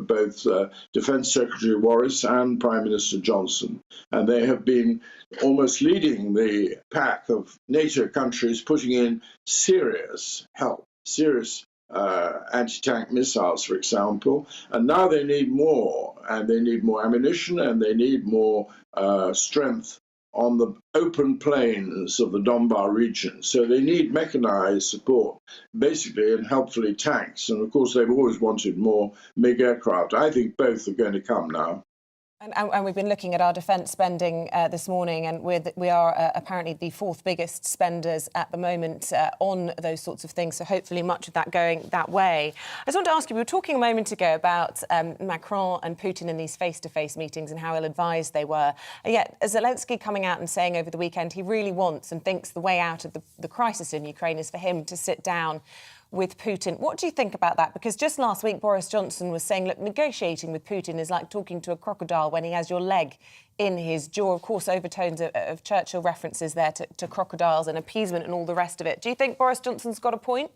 both Defence Secretary Warris and Prime Minister Johnson. And they have been almost leading the pack of NATO countries putting in serious help, serious anti-tank missiles, for example. And now they need more, and they need more ammunition, and they need more strength on the open plains of the Donbas region. So they need mechanized support, basically, and helpfully tanks. And of course, they've always wanted more MiG aircraft. I think both are going to come now. And we've been looking at our defence spending this morning, and we are apparently the fourth biggest spenders at the moment on those sorts of things, so hopefully much of that going that way. I just want to ask you, we were talking a moment ago about Macron and Putin in these face-to-face meetings and how ill-advised they were. And yet, Zelensky coming out and saying over the weekend he really wants and thinks the way out of the crisis in Ukraine is for him to sit down with Putin. What do you think about that? Because just last week, Boris Johnson was saying, look, negotiating with Putin is like talking to a crocodile when he has your leg in his jaw. Of course, overtones of Churchill references there to crocodiles and appeasement and all the rest of it. Do you think Boris Johnson's got a point?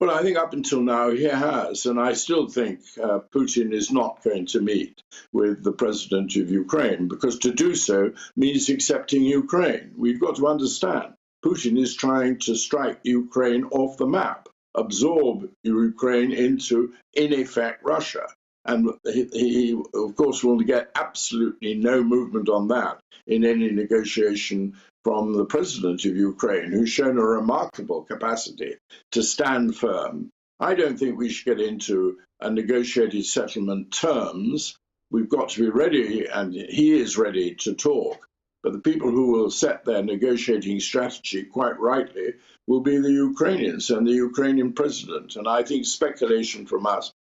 Well, I think up until now he has, and I still think Putin is not going to meet with the president of Ukraine, because to do so means accepting Ukraine. We've got to understand Putin is trying to strike Ukraine off the map, absorb Ukraine into, in effect, Russia. And he, of course, will get absolutely no movement on that in any negotiation from the president of Ukraine, who's shown a remarkable capacity to stand firm. I don't think we should get into a negotiated settlement terms. We've got to be ready, and he is ready to talk. But the people who will set their negotiating strategy, quite rightly, will be the Ukrainians and the Ukrainian president. And I think speculation from us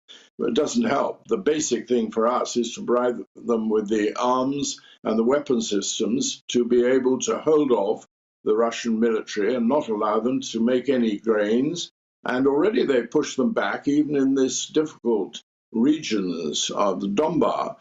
doesn't help. The basic thing for us is to provide them with the arms and the weapon systems to be able to hold off the Russian military and not allow them to make any gains. And already they've pushed them back, even in this difficult regions of the Donbas.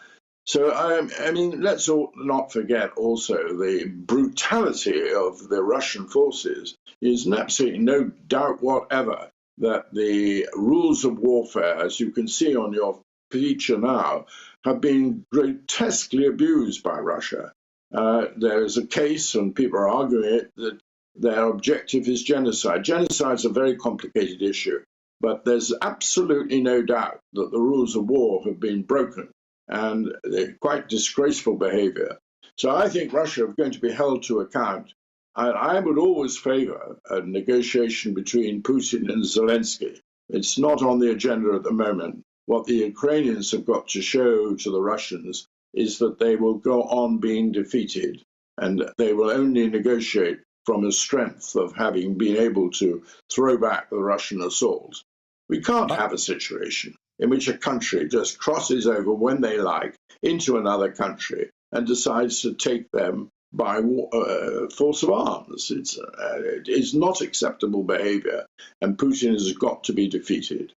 So, I mean, let's not forget also the brutality of the Russian forces. There's absolutely no doubt whatever that the rules of warfare, as you can see on your feature now, have been grotesquely abused by Russia. There is a case, and people are arguing it, that their objective is genocide. Genocide is a very complicated issue, but there's absolutely no doubt that the rules of war have been broken, and quite disgraceful behavior. So I think Russia is going to be held to account. I would always favor a negotiation between Putin and Zelensky. It's not on the agenda at the moment. What the Ukrainians have got to show to the Russians is that they will go on being defeated, and they will only negotiate from a strength of having been able to throw back the Russian assault. We can't have a situation in which a country just crosses over when they like into another country and decides to take them by force of arms. It is not acceptable behaviour, and Putin has got to be defeated.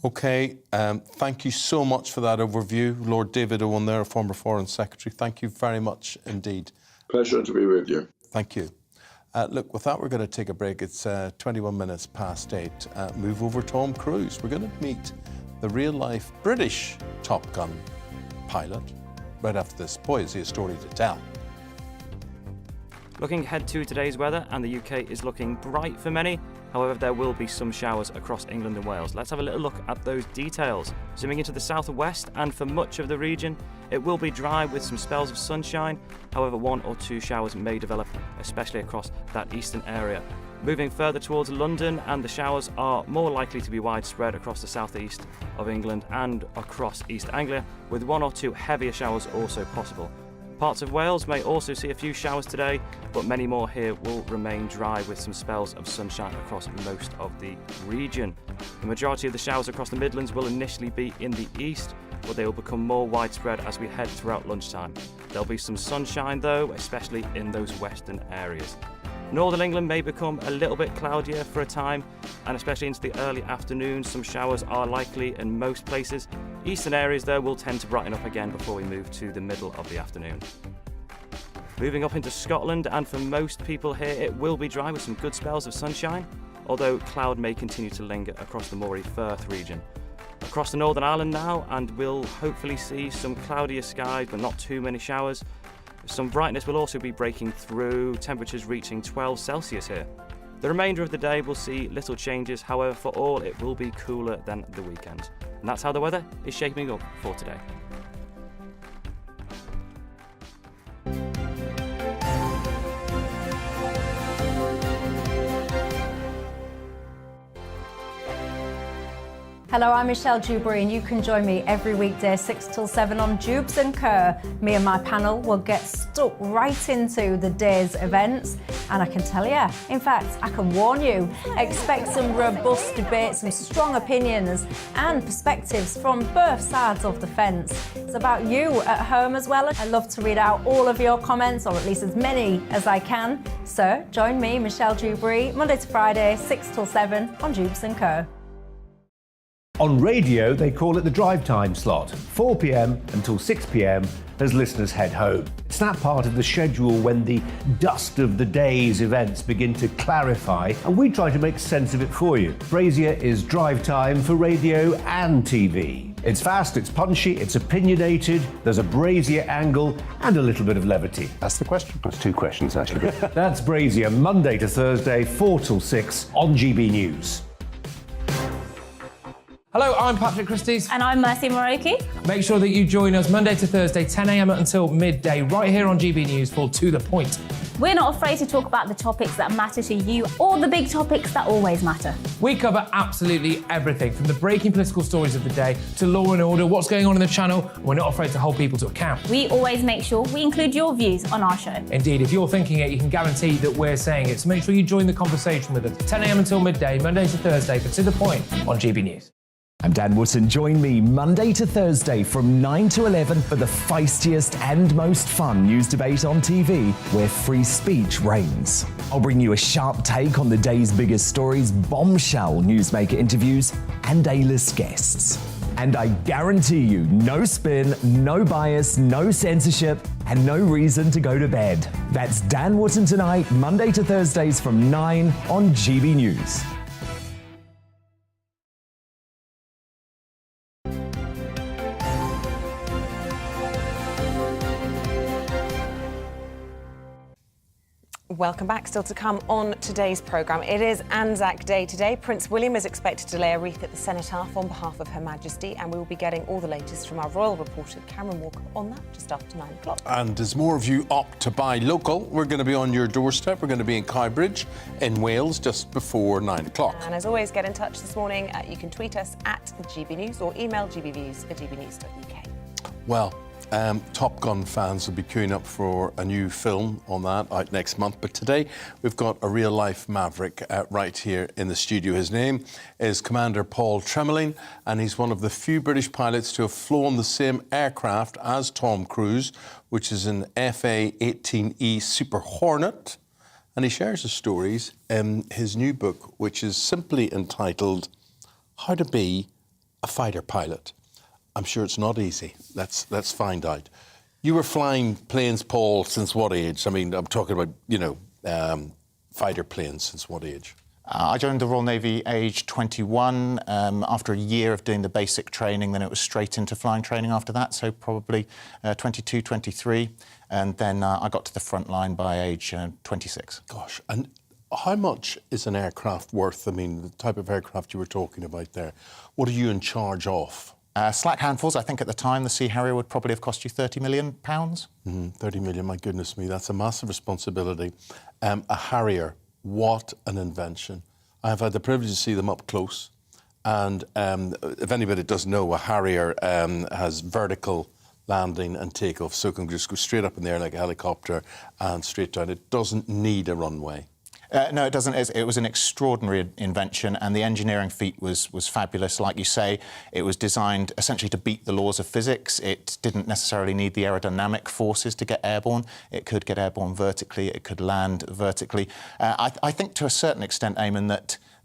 OK, thank you so much for that overview. Lord David Owen there, former Foreign Secretary. Thank you very much indeed. Pleasure to be with you. Thank you. Look, with that, we're going to take a break. It's 21 minutes past 8. Move over Tom Cruise. We're going to meet the real-life British Top Gun pilot right after this. Boy, is he a story to tell. Looking ahead to today's weather, and the UK is looking bright for many. However, there will be some showers across England and Wales. Let's have a little look at those details. Zooming into the south and west, and for much of the region, It will be dry with some spells of sunshine, however 1 or 2 showers may develop, especially across that eastern area. Moving further towards London, and the showers are more likely to be widespread across the southeast of England and across East Anglia, with 1 or 2 heavier showers also possible. Parts of Wales may also see a few showers today, but many more here will remain dry with some spells of sunshine across most of the region. The majority of the showers across the Midlands will initially be in the east, but they will become more widespread as we head throughout lunchtime. There'll be some sunshine though, especially in those western areas. Northern England may become a little bit cloudier for a time, and especially into the early afternoon, some showers are likely in most places. Eastern areas though will tend to brighten up again before we move to the middle of the afternoon. Moving up into Scotland, and for most people here it will be dry with some good spells of sunshine, although cloud may continue to linger across the Moray Firth region. Across the Northern Ireland now, and we'll hopefully see some cloudier skies but not too many showers. Some brightness will also be breaking through, temperatures reaching 12 Celsius here. The remainder of the day will see little changes, however for all it will be cooler than the weekend. And that's how the weather is shaping up for today. Hello, I'm Michelle Dewberry, and you can join me every weekday 6 till 7 on Jubes and Kerr. Me and my panel will get stuck right into the day's events, and I can tell you, in fact, I can warn you, expect some robust debate, some strong opinions and perspectives from both sides of the fence. It's about you at home as well. I love to read out all of your comments, or at least as many as I can. So join me, Michelle Dewberry, Monday to Friday, 6 till 7 on Jubes and Kerr. On radio, they call it the drive time slot, 4 p.m. until 6 p.m. as listeners head home. It's that part of the schedule when the dust of the day's events begin to clarify, and we try to make sense of it for you. Brazier is drive time for radio and TV. It's fast, it's punchy, it's opinionated, there's a Brazier angle and a little bit of levity. That's the question. That's 2 questions, actually. That's Brazier, Monday to Thursday, 4 till 6 on GB News. Hello, I'm Patrick Christie's. And I'm Mercy Moroki. Make sure that you join us Monday to Thursday, 10 a.m. until midday, right here on GB News for To The Point. We're not afraid to talk about the topics that matter to you, or the big topics that always matter. We cover absolutely everything, from the breaking political stories of the day to law and order, what's going on in the channel. We're not afraid to hold people to account. We always make sure we include your views on our show. Indeed, if you're thinking it, you can guarantee that we're saying it. So make sure you join the conversation with us, 10 a.m. until midday, Monday to Thursday, for To The Point on GB News. I'm Dan Wootton. Join me Monday to Thursday from 9 to 11 for the feistiest and most fun news debate on TV, where free speech reigns. I'll bring you a sharp take on the day's biggest stories, bombshell newsmaker interviews, and A-list guests. And I guarantee you, no spin, no bias, no censorship, and no reason to go to bed. That's Dan Wootton tonight, Monday to Thursdays from 9 on GB News. Welcome back. Still to come on today's programme. It is Anzac Day today. Prince William is expected to lay a wreath at the Senate Half on behalf of Her Majesty, and we will be getting all the latest from our royal reporter Cameron Walker on that just after 9 o'clock. And as more of you opt to buy local, we're going to be on your doorstep. We're going to be in Cowbridge in Wales just before 9 o'clock. And as always, get in touch this morning. You can tweet us at GB News or email gbviews@gbnews.uk. Well, Top Gun fans will be queuing up for a new film on that out next month. But today we've got a real-life maverick right here in the studio. His name is Commander Paul Tremelin, and he's one of the few British pilots to have flown the same aircraft as Tom Cruise, which is an FA-18E Super Hornet. And he shares his stories in his new book, which is simply entitled How to Be a Fighter Pilot. I'm sure it's not easy. Let's find out. You were flying planes, Paul, since what age? I mean, I'm talking about, fighter planes since what age? I joined the Royal Navy age 21. After a year of doing the basic training, then it was straight into flying training after that, so probably 22, 23. And then I got to the front line by age 26. Gosh, and how much is an aircraft worth? I mean, the type of aircraft you were talking about there, what are you in charge of? Slack handfuls. I think at the time the Sea Harrier would probably have cost you £30 million. 30 million, my goodness me, that's a massive responsibility. A Harrier, what an invention. I've had the privilege to see them up close. And if anybody doesn't know, a Harrier has vertical landing and takeoff, so it can just go straight up in the air like a helicopter and straight down. It doesn't need a runway. No, it doesn't. It was an extraordinary invention, and the engineering feat was fabulous. Like you say, it was designed essentially to beat the laws of physics. It didn't necessarily need the aerodynamic forces to get airborne. It could get airborne vertically. It could land vertically. I think to a certain extent, Eamonn,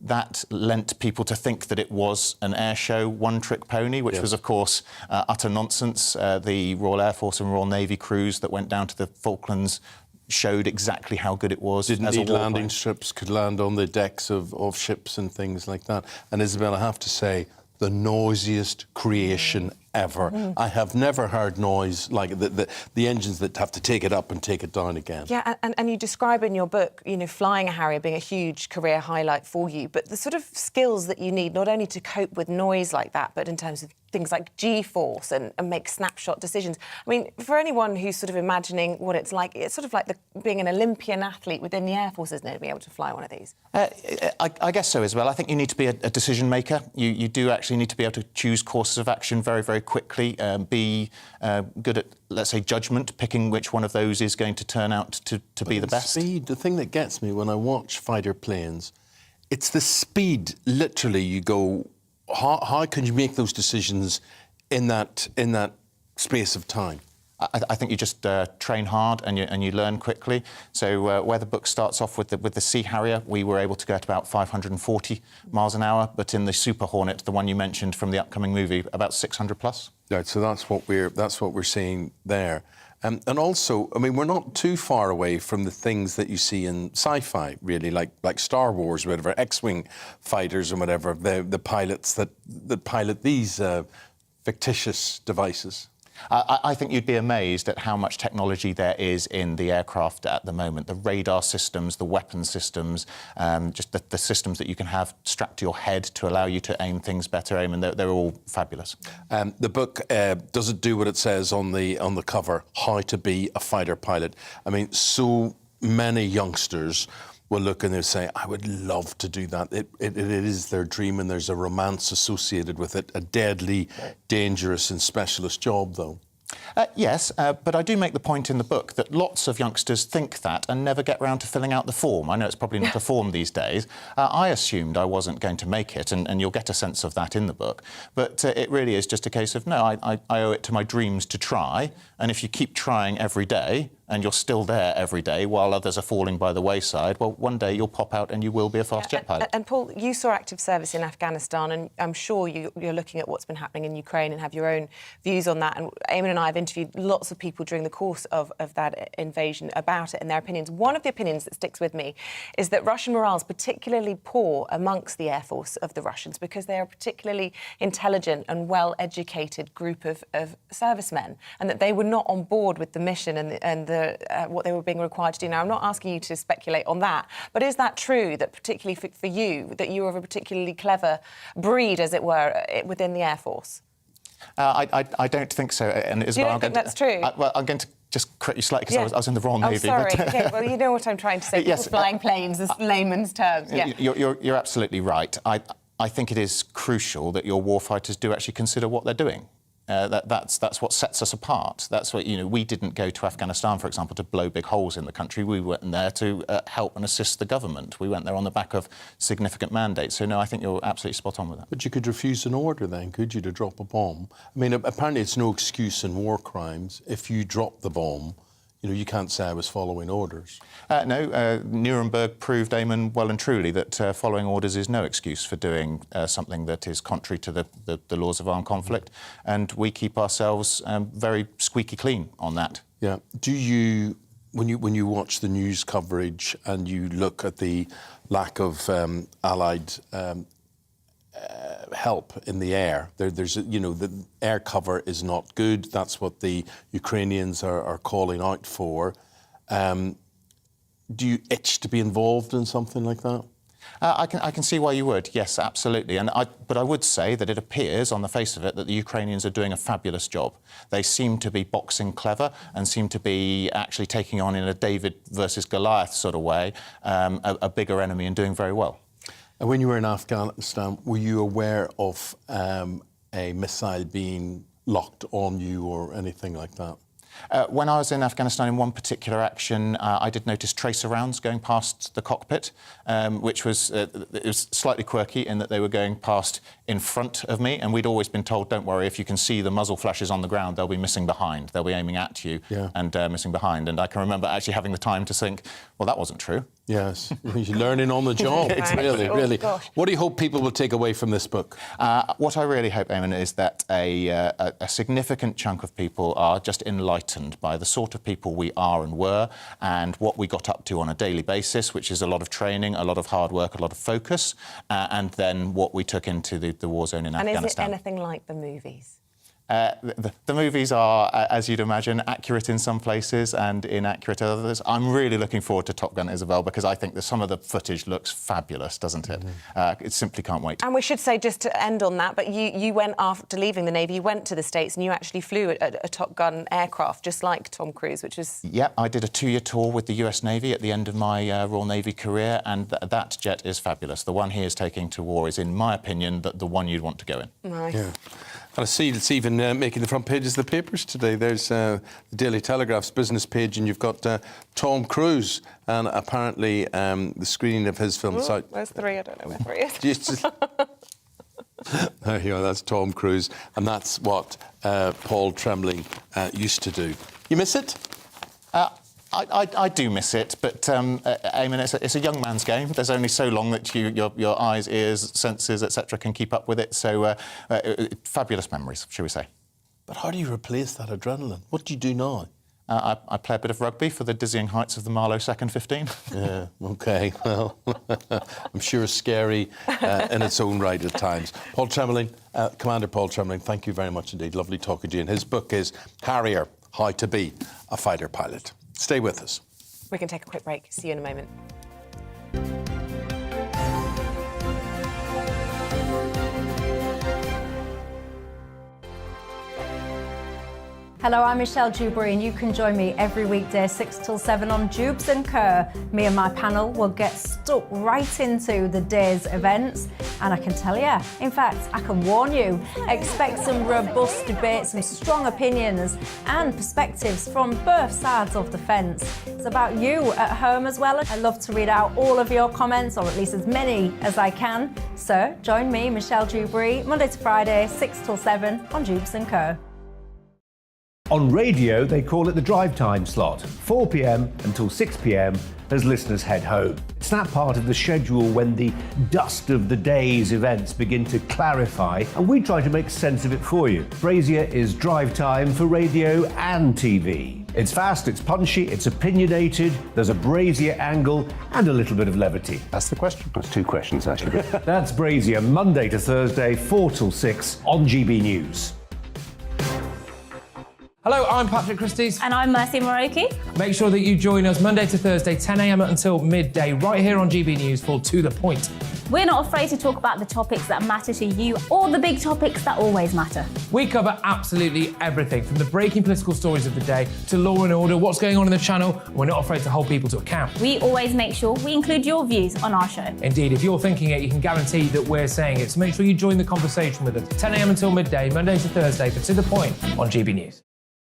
that lent people to think that it was an air show, one-trick pony, which was, of course, utter nonsense. The Royal Air Force and Royal Navy crews that went down to the Falklands showed exactly how good it was. Didn't need landing strips, could land on the decks of ships and things like that. And Isabel, I have to say, the noisiest creation ever. I have never heard noise like the engines that have to take it up and take it down again. Yeah, and you describe in your book, you know, flying a Harrier being a huge career highlight for you, but the sort of skills that you need not only to cope with noise like that, but in terms of things like G-force and make snapshot decisions. I mean, for anyone who's sort of imagining what it's sort of like being an Olympian athlete within the Air Force, isn't it, to be able to fly one of these? I guess so, Isabel. I think you need to be a decision maker. You do actually need to be able to choose courses of action very, very quickly, be good at, let's say, judgment, picking which one of those is going to turn out to be the best. Speed, the thing that gets me when I watch fighter planes, it's the speed. Literally, you go, how can you make those decisions in that space of time? I think you just train hard and you learn quickly. So where the book starts off with the Sea Harrier, we were able to go at about 540 miles an hour, but in the Super Hornet, the one you mentioned from the upcoming movie, about 600 plus. Right, so that's what we're seeing there. And also, I mean, we're not too far away from the things that you see in sci-fi, really, like Star Wars, or whatever, X-wing fighters and whatever, the pilots that pilot these fictitious devices. I think you'd be amazed at how much technology there is in the aircraft at the moment. The radar systems, the weapon systems, just the systems that you can have strapped to your head to allow you to aim things better, and they're all fabulous. The book, does it do what it says on the cover, how to be a fighter pilot? I mean, so many youngsters will look and they'll say, I would love to do that. It is their dream, and there's a romance associated with it, a deadly, dangerous and specialist job, though. Yes, but I do make the point in the book that lots of youngsters think that and never get round to filling out the form. I know it's probably not a form these days. I assumed I wasn't going to make it, and you'll get a sense of that in the book. But it really is just a case of, no, I owe it to my dreams to try, and if you keep trying every day, and you're still there every day while others are falling by the wayside, well, one day you'll pop out and you will be a fast jet pilot. And Paul, you saw active service in Afghanistan, and I'm sure you're looking at what's been happening in Ukraine and have your own views on that. And Eamonn and I have interviewed lots of people during the course of that invasion about it and their opinions. One of the opinions that sticks with me is that Russian morale is particularly poor amongst the Air Force of the Russians because they are a particularly intelligent and well-educated group of servicemen, and that they were not on board with the mission and what they were being required to do. Now, I'm not asking you to speculate on that, but is that true, that particularly for you, that you are of a particularly clever breed, as it were, within the Air Force? I don't think so. And you don't think that's true? Well, I'm going to just correct you slightly because I was in the Royal Navy. Oh, sorry. Okay, well, you know what I'm trying to say. Yes, flying planes, is layman's terms. Yeah. You're absolutely right. I think it is crucial that your warfighters do actually consider what they're doing. That's what sets us apart. That's what, we didn't go to Afghanistan, for example, to blow big holes in the country. We went there to help and assist the government. We went there on the back of significant mandates. So, no, I think you're absolutely spot on with that. But you could refuse an order then, could you, to drop a bomb? I mean, apparently it's no excuse in war crimes. If you drop the bomb, you can't say I was following orders. No, Nuremberg proved, Eamonn, well and truly that following orders is no excuse for doing something that is contrary to the laws of armed conflict, and we keep ourselves very squeaky clean on that. Yeah. Do you, when you watch the news coverage and you look at the lack of Allied help in the air, there's the air cover is not good. That's what the Ukrainians are calling out for. Do you itch to be involved in something like that? I can see why you would, yes, absolutely. But I would say that it appears, on the face of it, that the Ukrainians are doing a fabulous job. They seem to be boxing clever and seem to be actually taking on, in a David versus Goliath sort of way, a bigger enemy and doing very well. And when you were in Afghanistan, were you aware of a missile being locked on you or anything like that? When I was in Afghanistan in one particular action, I did notice tracer rounds going past the cockpit, which was, it was slightly quirky in that they were going past in front of me, and we'd always been told, don't worry, if you can see the muzzle flashes on the ground, they'll be missing behind. They'll be aiming at you and missing behind. And I can remember actually having the time to think, well, that wasn't true. Yes, you're learning on the job. Exactly. Really. What do you hope people will take away from this book? What I really hope, Eamonn, is that a significant chunk of people are just enlightened by the sort of people we are and were, and what we got up to on a daily basis, which is a lot of training, a lot of hard work, a lot of focus, and then what we took into the war zone in Afghanistan. And is it anything like the movies? The movies are, as you'd imagine, accurate in some places and inaccurate others. I'm really looking forward to Top Gun Isabel because I think that some of the footage looks fabulous, doesn't it? It simply can't wait. And we should say, just to end on that, but you went, after leaving the Navy, you went to the States and you actually flew a Top Gun aircraft, just like Tom Cruise, which was... Yep, I did a 2-year tour with the US Navy at the end of my Royal Navy career, and that jet is fabulous. The one he is taking to war is, in my opinion, the one you'd want to go in. Nice. Yeah. And I see it's even making the front pages of the papers today. There's the Daily Telegraph's business page, and you've got Tom Cruise, and apparently the screening of his film. Where's 3? I don't know where 3 is. There you go, that's Tom Cruise, and that's what Paul Trembling used to do. You miss it? I do miss it, but Eamonn, it's a young man's game. There's only so long that your eyes, ears, senses, etc. can keep up with it. So fabulous memories, shall we say. But how do you replace that adrenaline? What do you do now? I play a bit of rugby for the dizzying heights of the Marlow second 15. Yeah, OK. Well, I'm sure scary in its own right at times. Paul Trembling, Commander Paul Trembling, thank you very much indeed. Lovely talking to you. And his book is Harrier, How to Be a Fighter Pilot. Stay with us. We can take a quick break. See you in a moment. Hello, I'm Michelle Dewberry, and you can join me every weekday 6 till 7 on Jubes and Kerr. Me and my panel will get stuck right into the day's events, and I can tell you, in fact, I can warn you, expect some robust debates, some strong opinions and perspectives from both sides of the fence. It's about you at home as well. I love to read out all of your comments, or at least as many as I can. So join me, Michelle Dewberry, Monday to Friday, 6 till 7 on Jubes and Kerr. On radio, they call it the drive time slot, 4 p.m. until 6 p.m. as listeners head home. It's that part of the schedule when the dust of the day's events begin to clarify, and we try to make sense of it for you. Brazier is drive time for radio and TV. It's fast, it's punchy, it's opinionated, there's a Brazier angle and a little bit of levity. That's the question. That's 2 questions, actually. That's Brazier, Monday to Thursday, 4 till 6 on GB News. Hello, I'm Patrick Christie's. And I'm Mercy Moroki. Make sure that you join us Monday to Thursday, 10 a.m. until midday, right here on GB News for To The Point. We're not afraid to talk about the topics that matter to you or the big topics that always matter. We cover absolutely everything, from the breaking political stories of the day to law and order, what's going on in the channel. We're not afraid to hold people to account. We always make sure we include your views on our show. Indeed, if you're thinking it, you can guarantee that we're saying it. So make sure you join the conversation with us, 10 a.m. until midday, Monday to Thursday, for To The Point on GB News.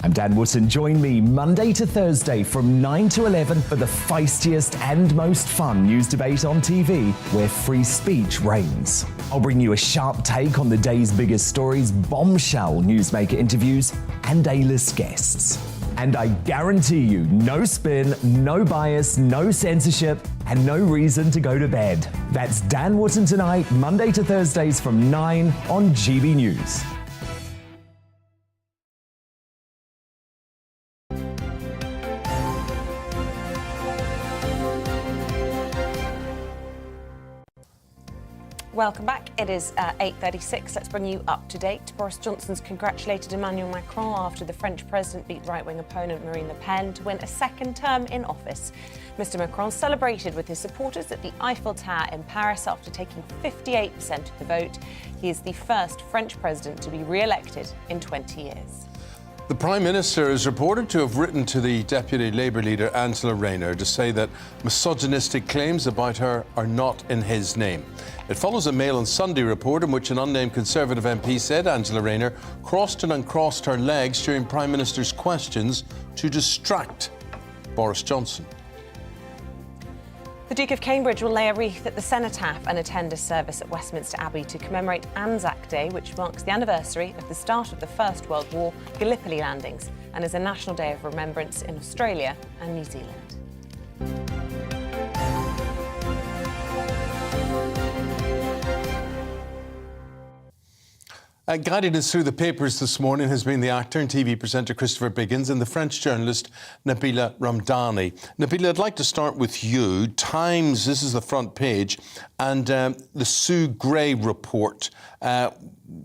I'm Dan Wootton. Join me Monday to Thursday from 9 to 11 for the feistiest and most fun news debate on TV, where free speech reigns. I'll bring you a sharp take on the day's biggest stories, bombshell newsmaker interviews, and A-list guests. And I guarantee you, no spin, no bias, no censorship, and no reason to go to bed. That's Dan Wootton tonight, Monday to Thursdays from 9 on GB News. Welcome back. It is 8:36. Let's bring you up to date. Boris Johnson's congratulated Emmanuel Macron after the French president beat right-wing opponent Marine Le Pen to win a second term in office. Mr. Macron celebrated with his supporters at the Eiffel Tower in Paris after taking 58% of the vote. He is the first French president to be re-elected in 20 years. The Prime Minister is reported to have written to the Deputy Labour leader Angela Rayner to say that misogynistic claims about her are not in his name. It follows a Mail on Sunday report in which an unnamed Conservative MP said Angela Rayner crossed and uncrossed her legs during Prime Minister's questions to distract Boris Johnson. The Duke of Cambridge will lay a wreath at the Cenotaph and attend a service at Westminster Abbey to commemorate Anzac Day, which marks the anniversary of the start of the First World War Gallipoli landings and is a national day of remembrance in Australia and New Zealand. Guiding us through the papers this morning has been the actor and TV presenter Christopher Biggins and the French journalist Nabila Ramdani. Nabila, I'd like to start with you. Times, this is the front page, and the Sue Gray report.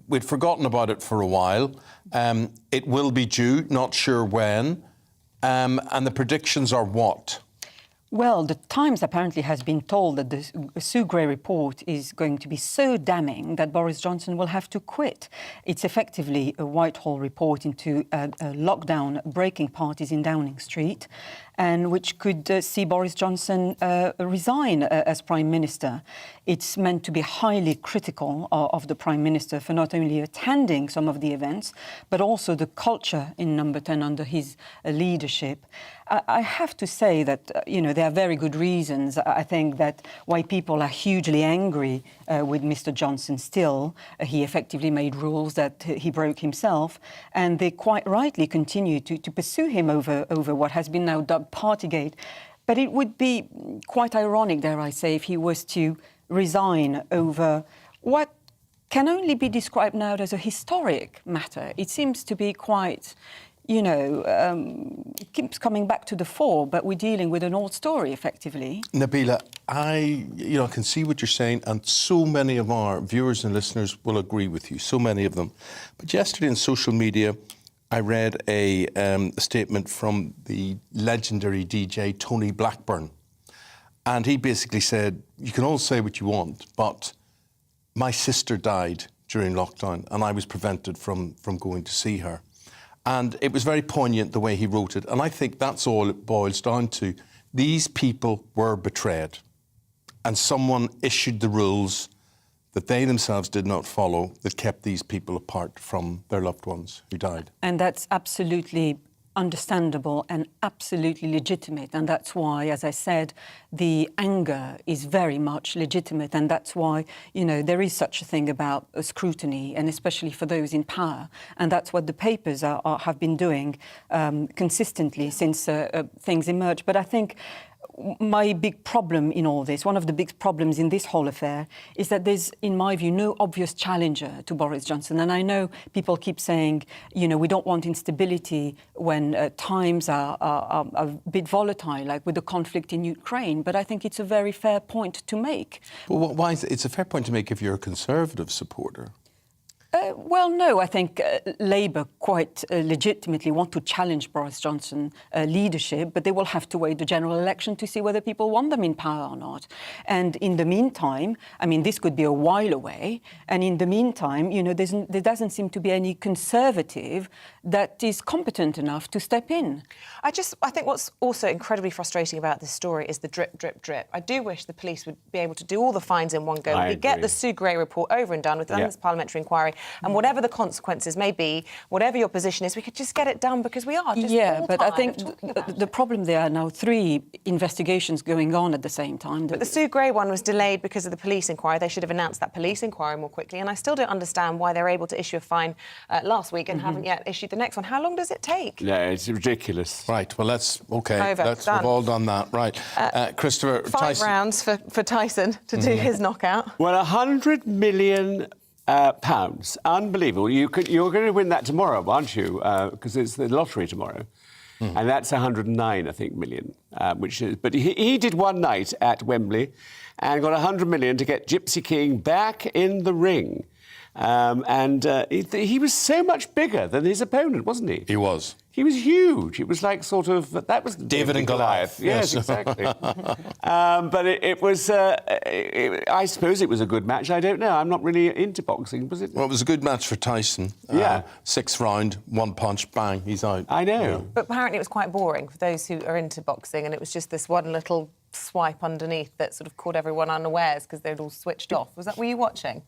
We'd forgotten about it for a while. It will be due, not sure when. And the predictions are what? Well, the Times apparently has been told that the Sue Gray report is going to be so damning that Boris Johnson will have to quit. It's effectively a Whitehall report into lockdown breaking parties in Downing Street, and which could see Boris Johnson resign as Prime Minister. It's meant to be highly critical of the Prime Minister for not only attending some of the events, but also the culture in Number 10 under his leadership. I have to say that, there are very good reasons, I think, that why people are hugely angry with Mr. Johnson still. He effectively made rules that he broke himself, and they quite rightly continue to pursue him over what has been now dubbed Partygate. But it would be quite ironic, dare I say, if he was to resign over what can only be described now as a historic matter. It seems to be quite... it keeps coming back to the fore, but we're dealing with an old story, effectively. Nabila, I can see what you're saying, and so many of our viewers and listeners will agree with you, so many of them. But yesterday in social media, I read a statement from the legendary DJ Tony Blackburn, and he basically said, you can all say what you want, but my sister died during lockdown, and I was prevented from going to see her. And it was very poignant the way he wrote it. And I think that's all it boils down to. These people were betrayed. And someone issued the rules that they themselves did not follow that kept these people apart from their loved ones who died. And that's absolutely understandable and absolutely legitimate. And that's why, as I said, the anger is very much legitimate. And that's why, there is such a thing about a scrutiny, and especially for those in power. And that's what the papers have been doing consistently since things emerged. But I think my big problem in all this, one of the big problems in this whole affair, is that there's, in my view, no obvious challenger to Boris Johnson. And I know people keep saying, we don't want instability when times are a bit volatile, like with the conflict in Ukraine. But I think it's a very fair point to make. Well, why is it? It's a fair point to make if you're a Conservative supporter. Well, no, I think Labour quite legitimately want to challenge Boris Johnson's leadership, but they will have to wait the general election to see whether people want them in power or not. And in the meantime, this could be a while away, and in the meantime, there doesn't seem to be any Conservative that is competent enough to step in. I think what's also incredibly frustrating about this story is the drip, drip, drip. I do wish the police would be able to do all the fines in one go. We get the Sue Gray report over and done with this parliamentary inquiry. And whatever the consequences may be, whatever your position is, we could just get it done because we are just all but I tired think the problem there are now 3 investigations going on at the same time. But the Sue Gray one was delayed because of the police inquiry. They should have announced that police inquiry more quickly. And I still don't understand why they're able to issue a fine last week and haven't yet issued the next one. How long does it take? Yeah, it's ridiculous. Right, well, we've all done that. Right. Christopher, 5 rounds for Tyson to do his knockout. Well, £100 million. Pounds. Unbelievable. You're going to win that tomorrow, aren't you? Because it's the lottery tomorrow. And that's 109, I think, million, which is... But he did one night at Wembley and got 100 million to get Gypsy King back in the ring. He was so much bigger than his opponent, wasn't he? He was. He was huge. It was like sort of... That was David and Goliath. Yes, exactly. But it was... I suppose it was a good match. I don't know. I'm not really into boxing, was it? Well, it was a good match for Tyson. Yeah. 6th round, 1 punch, bang, he's out. I know. But apparently it was quite boring for those who are into boxing, and it was just this one little swipe underneath that sort of caught everyone unawares because they'd all switched off. Were you watching?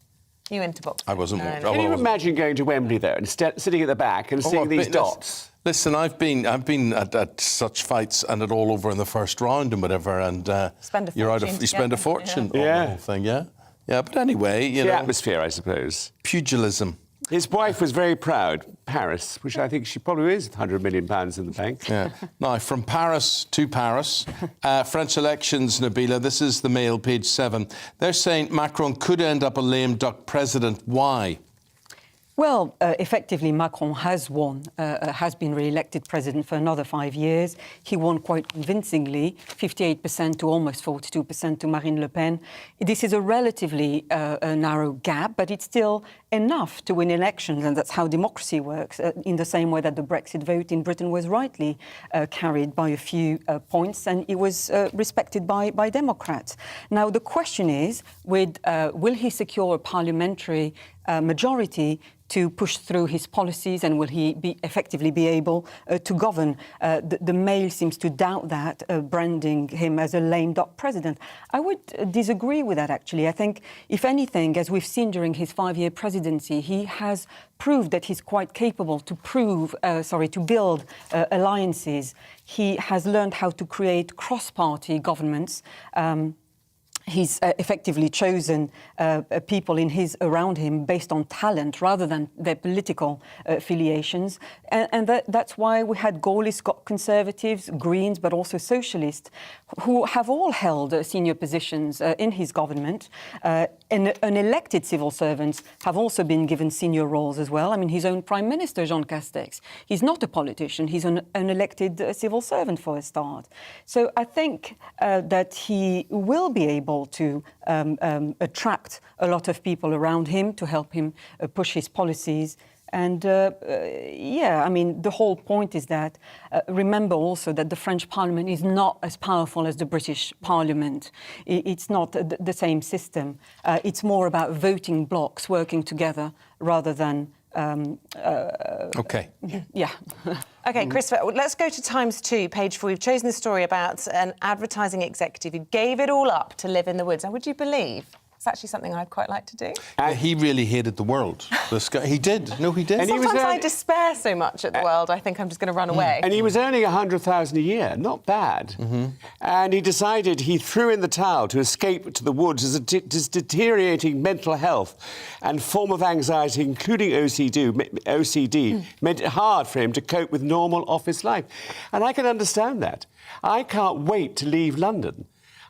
You into boxing? I wasn't watching. Can you imagine going to Wembley, though, and sitting at the back and seeing these dots? Listen, I've been at such fights and it all over in the first round and whatever, and you spend a fortune on the whole thing, yeah. But anyway, the atmosphere, I suppose. Pugilism. His wife was very proud, Paris, which I think she probably is, £100 million in the bank. Yeah. Now, from Paris to Paris, French elections, Nabila, this is the Mail, page 7. They're saying Macron could end up a lame duck president. Why? Well, effectively, Macron has won, has been re-elected president for another 5 years. He won quite convincingly, 58% to almost 42% to Marine Le Pen. This is a relatively narrow gap, but it's still enough to win elections, and that's how democracy works, in the same way that the Brexit vote in Britain was rightly carried by a few points, and it was respected by Democrats. Now, the question is, will he secure a parliamentary majority to push through his policies, and will he effectively be able to govern? The Mail seems to doubt that, branding him as a lame duck president. I would disagree with that, actually. I think, if anything, as we've seen during his 5-year presidency, he has proved that he's quite capable to build alliances. He has learned how to create cross-party governments. He's effectively chosen people around him based on talent rather than their political affiliations. And that's why we had Gaullists, got Conservatives, Greens, but also Socialists, who have all held senior positions in his government. And unelected civil servants have also been given senior roles as well. I mean, his own Prime Minister, Jean Castex, he's not a politician. He's an elected civil servant for a start. So I think that he will be able to attract a lot of people around him to help him push his policies. And, I mean, the whole point is that, remember also that the French Parliament is not as powerful as the British Parliament. It's not the same system. It's more about voting blocs working together rather than... OK. Yeah. OK, Christopher, let's go to Times 2, page 4. We've chosen the story about an advertising executive who gave it all up to live in the woods. Now, would you believe... It's actually something I'd quite like to do. He really hated the world. This guy, he did. No, he did. And sometimes I despair so much at the world, I think I'm just going to run away. And he was earning $100,000 a year. Not bad. And he decided he threw in the towel to escape to the woods as his deteriorating mental health and form of anxiety, including OCD, made it hard for him to cope with normal office life. And I can understand that. I can't wait to leave London.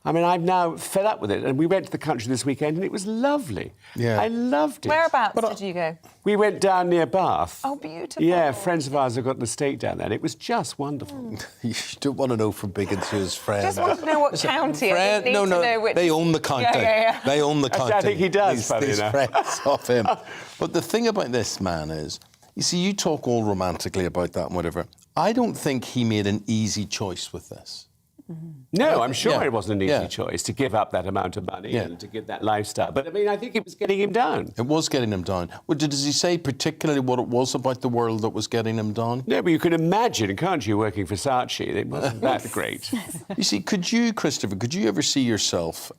I mean, I'm now fed up with it. And we went to the country this weekend and it was lovely. Yeah. I loved it. Whereabouts did you go? We went down near Bath. Oh, beautiful. Yeah, friends of ours have got an estate down there and it was just wonderful. You don't want to know from Biggins who his friend. Just want to know what county. I didn't need to know which... They own the county. Yeah. They own the county. I think he does, These friends of him. But the thing about this man is, you see, you talk all romantically about that and whatever. I don't think he made an easy choice with this. No, I'm sure it wasn't an easy choice to give up that amount of money and to give that lifestyle. But, I mean, I think it was getting him down. It was getting him down. Well, does he say particularly what it was about the world that was getting him down? No, but you can imagine, can't you, working for Versace? It wasn't that great. You see, Christopher, could you ever see yourself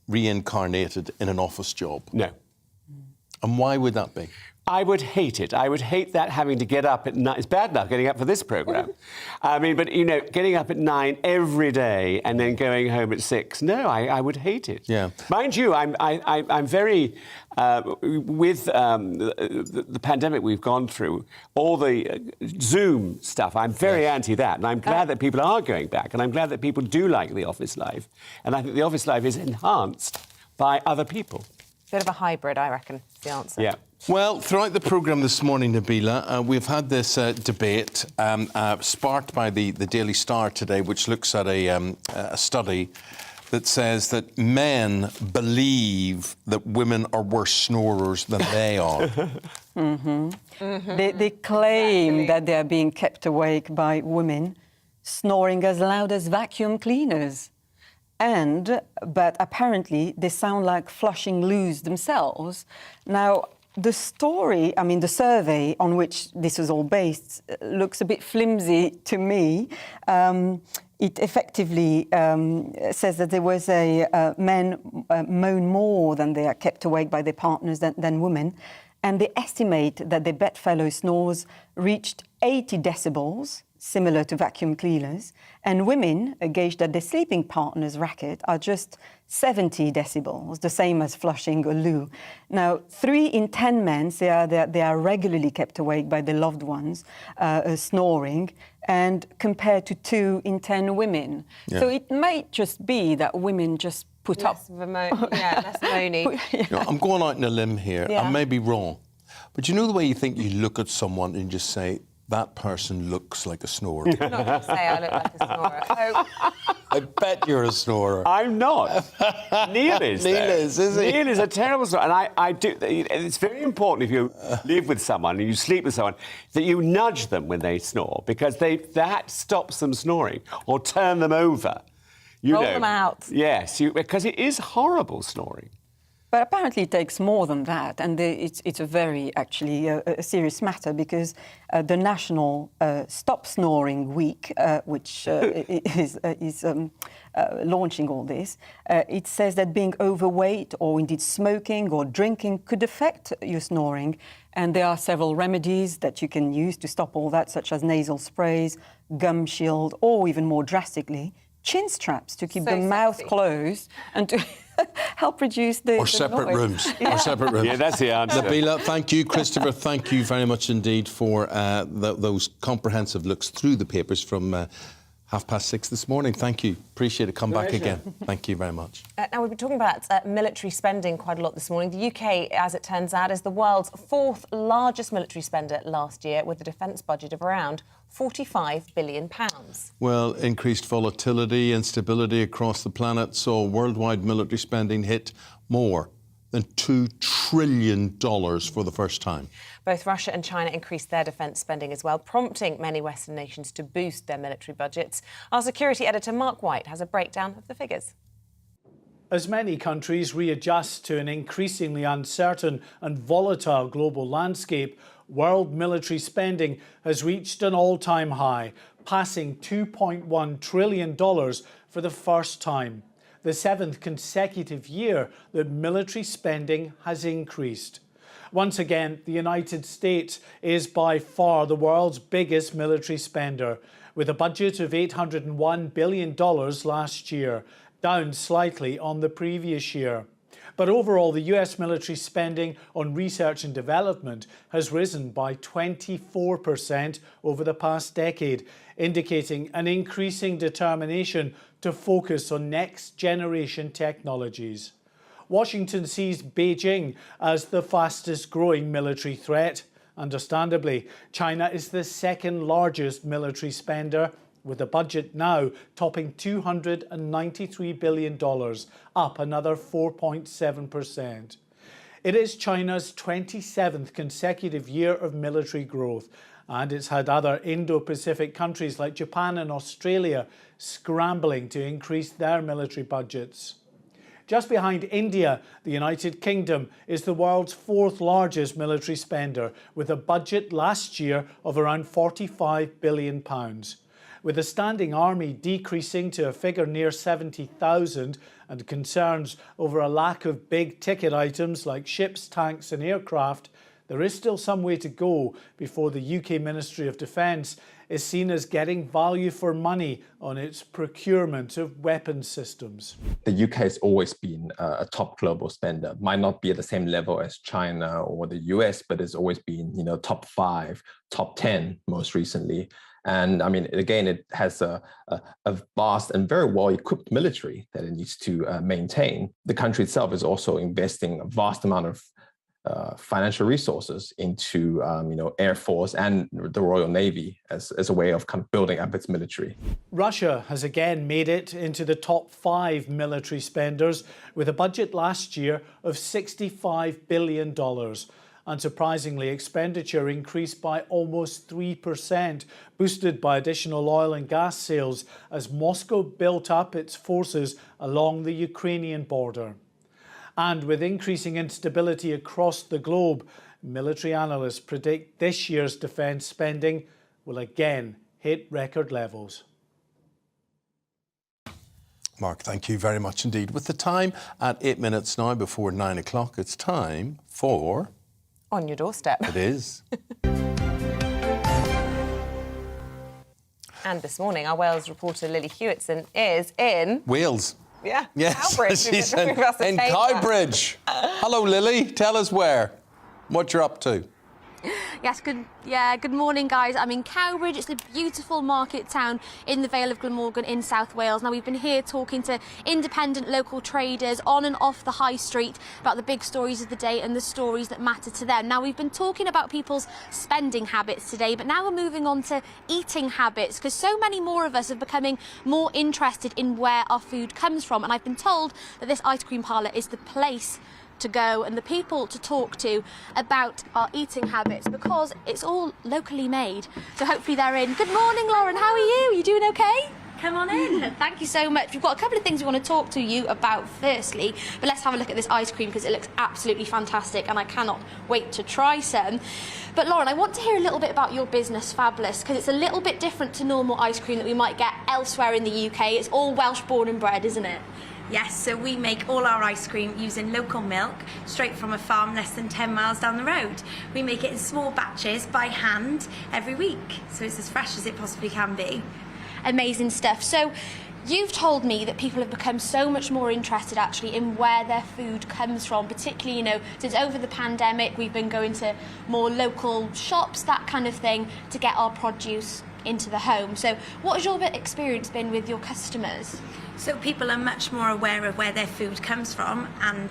reincarnated in an office job? No. And why would that be? I would hate it. I would hate that having to get up at 9. It's bad enough getting up for this programme. I mean, but, you know, getting up at 9 every day and then going home at 6. No, I would hate it. Yeah. Mind you, I'm very... with the pandemic we've gone through, all the Zoom stuff, I'm very anti that. And I'm glad that people are going back. And I'm glad that people do like the office life. And I think the office life is enhanced by other people. Bit of a hybrid, I reckon, is the answer. Yeah. Well, throughout the programme this morning, Nabila, we've had this debate sparked by the Daily Star today, which looks at a study that says that men believe that women are worse snorers than they are. They claim that they are being kept awake by women snoring as loud as vacuum cleaners. But apparently they sound like flushing loos themselves. Now, the story, I mean, the survey on which this is all based looks a bit flimsy to me. It effectively says that there was men moan more than they are kept awake by their partners than women. And they estimate that their bedfellow snores reached 80 decibels, similar to vacuum cleaners, and women gauged at their sleeping partner's racket are just 70 decibels, the same as flushing a loo. Now, 3 in 10 men say they are regularly kept awake by their loved ones snoring, and compared to 2 in 10 women. Yeah. So it might just be that women just put less up... less moany. You know, I'm going out on a limb here. Yeah. I may be wrong. But you know the way you think you look at someone and just say, that person looks like a snorer. I'm not going to say I look like a snorer. I bet you're a snorer. I'm not. Neil is. Neil is he? Neil is a terrible snorer. And I do. It's very important if you live with someone and you sleep with someone that you nudge them when they snore, because that stops them snoring, or turn them over. Roll them out. Yes, because it is horrible snoring. But apparently it takes more than that, and it's a very, actually, a serious matter, because the National Stop Snoring Week, which is launching all this, it says that being overweight or indeed smoking or drinking could affect your snoring, and there are several remedies that you can use to stop all that, such as nasal sprays, gum shield, or even more drastically, chin straps to keep the mouth closed and to help reduce the Or separate noise. rooms. Yeah. Or separate rooms. Yeah, that's the answer. Nabila, thank you. Christopher, thank you very much indeed for those comprehensive looks through the papers from 6:30 this morning. Thank you. Appreciate it. Come back again. Thank you very much. Now, we've been talking about military spending quite a lot this morning. The UK, as it turns out, is the world's 4th largest military spender last year, with a defence budget of around £45 billion. Well, increased volatility, instability across the planet saw worldwide military spending hit more than $2 trillion for the first time. Both Russia and China increased their defence spending as well, prompting many Western nations to boost their military budgets. Our security editor, Mark White, has a breakdown of the figures. As many countries readjust to an increasingly uncertain and volatile global landscape, world military spending has reached an all-time high, passing $2.1 trillion for the first time, the 7th consecutive year that military spending has increased. Once again, the United States is by far the world's biggest military spender, with a budget of $801 billion last year, down slightly on the previous year. But overall, the US military spending on research and development has risen by 24% over the past decade, indicating an increasing determination to focus on next-generation technologies. Washington sees Beijing as the fastest growing military threat. Understandably, China is the 2nd largest military spender, with the budget now topping $293 billion, up another 4.7%. It is China's 27th consecutive year of military growth, and it's had other Indo-Pacific countries like Japan and Australia scrambling to increase their military budgets. Just behind India, the United Kingdom is the world's 4th largest military spender, with a budget last year of around £45 billion. With the standing army decreasing to a figure near 70,000 and concerns over a lack of big-ticket items like ships, tanks and aircraft, there is still some way to go before the UK Ministry of Defence is seen as getting value for money on its procurement of weapons systems. The UK has always been a top global spender. Might not be at the same level as China or the US, but it's always been, top 5, top 10 most recently. And I mean, again, it has a vast and very well-equipped military that it needs to maintain. The country itself is also investing a vast amount of financial resources into Air Force and the Royal Navy as a way of kind of building up its military. Russia has again made it into the top 5 military spenders with a budget last year of $65 billion. Unsurprisingly, expenditure increased by almost 3%, boosted by additional oil and gas sales as Moscow built up its forces along the Ukrainian border. And with increasing instability across the globe, military analysts predict this year's defence spending will again hit record levels. Mark, thank you very much indeed. With the time at 8 minutes now before 9 o'clock, it's time for... On Your Doorstep. It is. And this morning, our Wales reporter Lily Hewitson is in... Wales. Yeah, yes, Cowbridge. she's in Cowbridge. Hello, Lily. Tell us where, what you're up to. Yes, good morning, guys. I'm in Cowbridge. It's a beautiful market town in the Vale of Glamorgan in South Wales. Now, we've been here talking to independent local traders on and off the high street about the big stories of the day and the stories that matter to them. Now, we've been talking about people's spending habits today, but now we're moving on to eating habits, because so many more of us are becoming more interested in where our food comes from. And I've been told that this ice cream parlour is the place to go and the people to talk to about our eating habits, because it's all locally made. So hopefully they're in. Good morning, Lauren. How are you? You doing okay? Come on in. Thank you so much. We've got a couple of things we want to talk to you about firstly, but let's have a look at this ice cream because it looks absolutely fantastic and I cannot wait to try some. But Lauren, I want to hear a little bit about your business, Fabulous, because it's a little bit different to normal ice cream that we might get elsewhere in the UK. It's all Welsh born and bred, isn't it? Yes, so we make all our ice cream using local milk, straight from a farm less than 10 miles down the road. We make it in small batches by hand every week, so it's as fresh as it possibly can be. Amazing stuff. So you've told me that people have become so much more interested actually in where their food comes from, particularly, you know, since over the pandemic we've been going to more local shops, that kind of thing, to get our produce into the home. So what has your experience been with your customers? So people are much more aware of where their food comes from and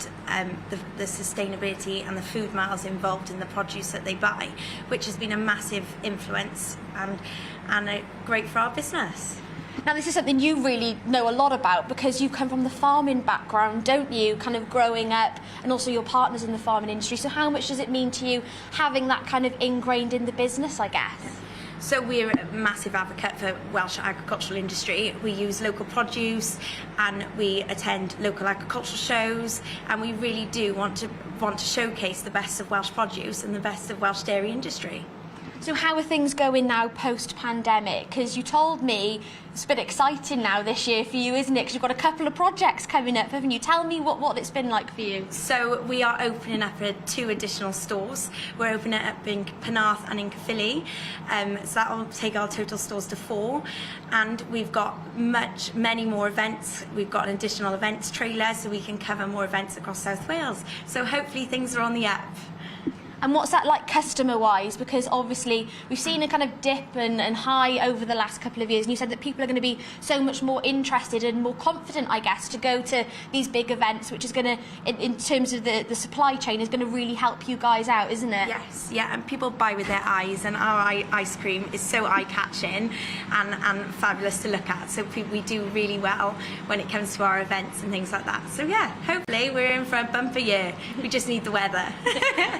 the sustainability and the food miles involved in the produce that they buy, which has been a massive influence and great for our business. Now, this is something you really know a lot about because you come from the farming background, don't you, kind of growing up, and also your partners in the farming industry. So how much does it mean to you having that kind of ingrained in the business, I guess? So we're a massive advocate for Welsh agricultural industry. We use local produce and we attend local agricultural shows, and we really do want to showcase the best of Welsh produce and the best of Welsh dairy industry. So how are things going now post-pandemic? Because you told me it's a bit exciting now this year for you, isn't it? Because you've got a couple of projects coming up, haven't you? Tell me what it's been like for you. So we are opening up 2 additional stores. We're opening it up in Penarth and in Caerphilly. So that will take our total stores to 4. And we've got many more events. We've got an additional events trailer so we can cover more events across South Wales. So hopefully things are on the up. And what's that like customer-wise? Because obviously we've seen a kind of dip and high over the last couple of years, and you said that people are going to be so much more interested and more confident, I guess, to go to these big events, which is going to, in terms of the supply chain, is going to really help you guys out, isn't it? Yes, yeah, and people buy with their eyes, and our ice cream is so eye-catching and fabulous to look at, so we do really well when it comes to our events and things like that. So yeah, hopefully we're in for a bumper year. We just need the weather.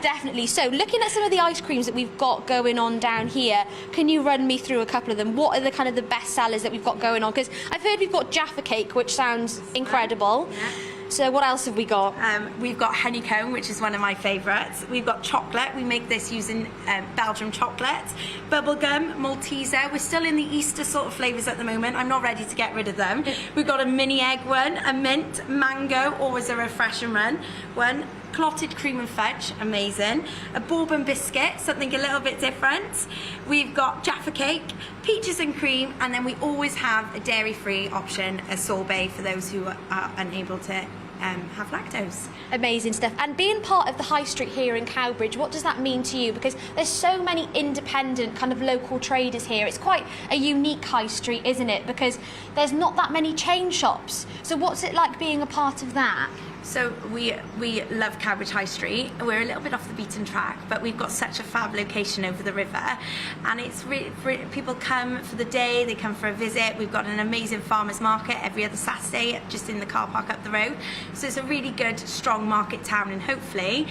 Definitely. So looking at some of the ice creams that we've got going on down here, can you run me through a couple of them? What are the kind of the best sellers that we've got going on? Because I've heard we've got Jaffa Cake, which sounds incredible. Yeah. So what else have we got? We've got honeycomb, which is one of my favourites. We've got chocolate. We make this using Belgium chocolate. Bubblegum, Malteser. We're still in the Easter sort of flavours at the moment. I'm not ready to get rid of them. We've got a mini egg one, a mint, mango, always a refresh and run one. Clotted cream and fudge, amazing. A bourbon biscuit, something a little bit different. We've got Jaffa Cake, peaches and cream, and then we always have a dairy-free option, a sorbet for those who are unable to have lactose. Amazing stuff. And being part of the high street here in Cowbridge, what does that mean to you? Because there's so many independent kind of local traders here. It's quite a unique high street, isn't it? Because there's not that many chain shops. So what's it like being a part of that? So we love Cowbridge High Street. We're a little bit off the beaten track, but we've got such a fab location over the river, and it's people come for the day, they come for a visit. We've got an amazing farmers market every other Saturday just in the car park up the road. So it's a really good, strong market town, and hopefully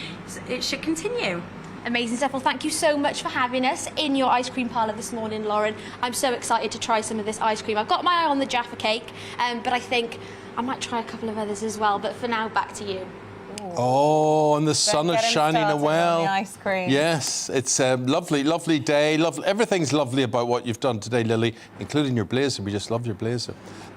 it should continue. Amazing stuff. Well, thank you so much for having us in your ice cream parlour this morning, Lauren. I'm so excited to try some of this ice cream. I've got my eye on the Jaffa cake, but I think I might try a couple of others as well. But for now, back to you. Oh, and the sun is shining well. The ice cream. Yes, it's a lovely, lovely day. Lovely, everything's lovely about what you've done today, Lily, including your blazer. We just love your blazer.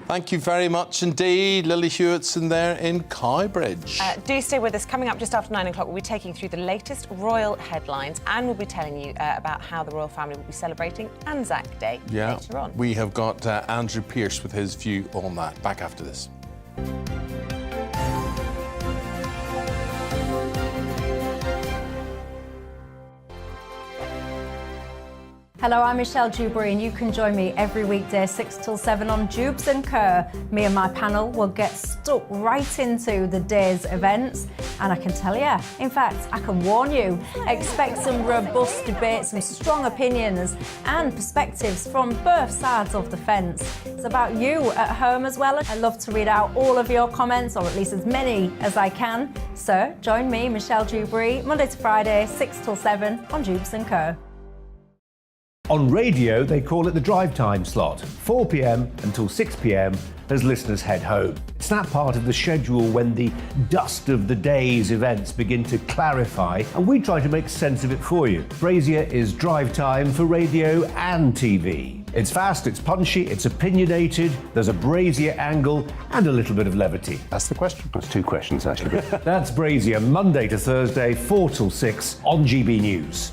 Thank you very much indeed, Lily Hewitson there in Cowbridge. Do stay with us. Coming up just after 9 o'clock, we'll be taking through the latest royal headlines, and we'll be telling you about how the royal family will be celebrating Anzac Day later on. We have got Andrew Pearce with his view on that. Back after this. Hello, I'm Michelle Dewberry, and you can join me every weekday 6 till 7 on Jubes and Kerr. Me and my panel will get stuck right into the day's events, and I can tell you, in fact, I can warn you, expect some robust debates, some strong opinions and perspectives from both sides of the fence. It's about you at home as well. I love to read out all of your comments, or at least as many as I can. So join me, Michelle Dewberry, Monday to Friday, 6 till 7 on Jubes and Kerr. On radio, they call it the drive time slot, 4 p.m. until 6 p.m. as listeners head home. It's that part of the schedule when the dust of the day's events begin to clarify, and we try to make sense of it for you. Brazier is drive time for radio and TV. It's fast, it's punchy, it's opinionated, there's a Brazier angle and a little bit of levity. That's the question. That's two questions, actually. That's Brazier, Monday to Thursday, 4 till 6 on GB News.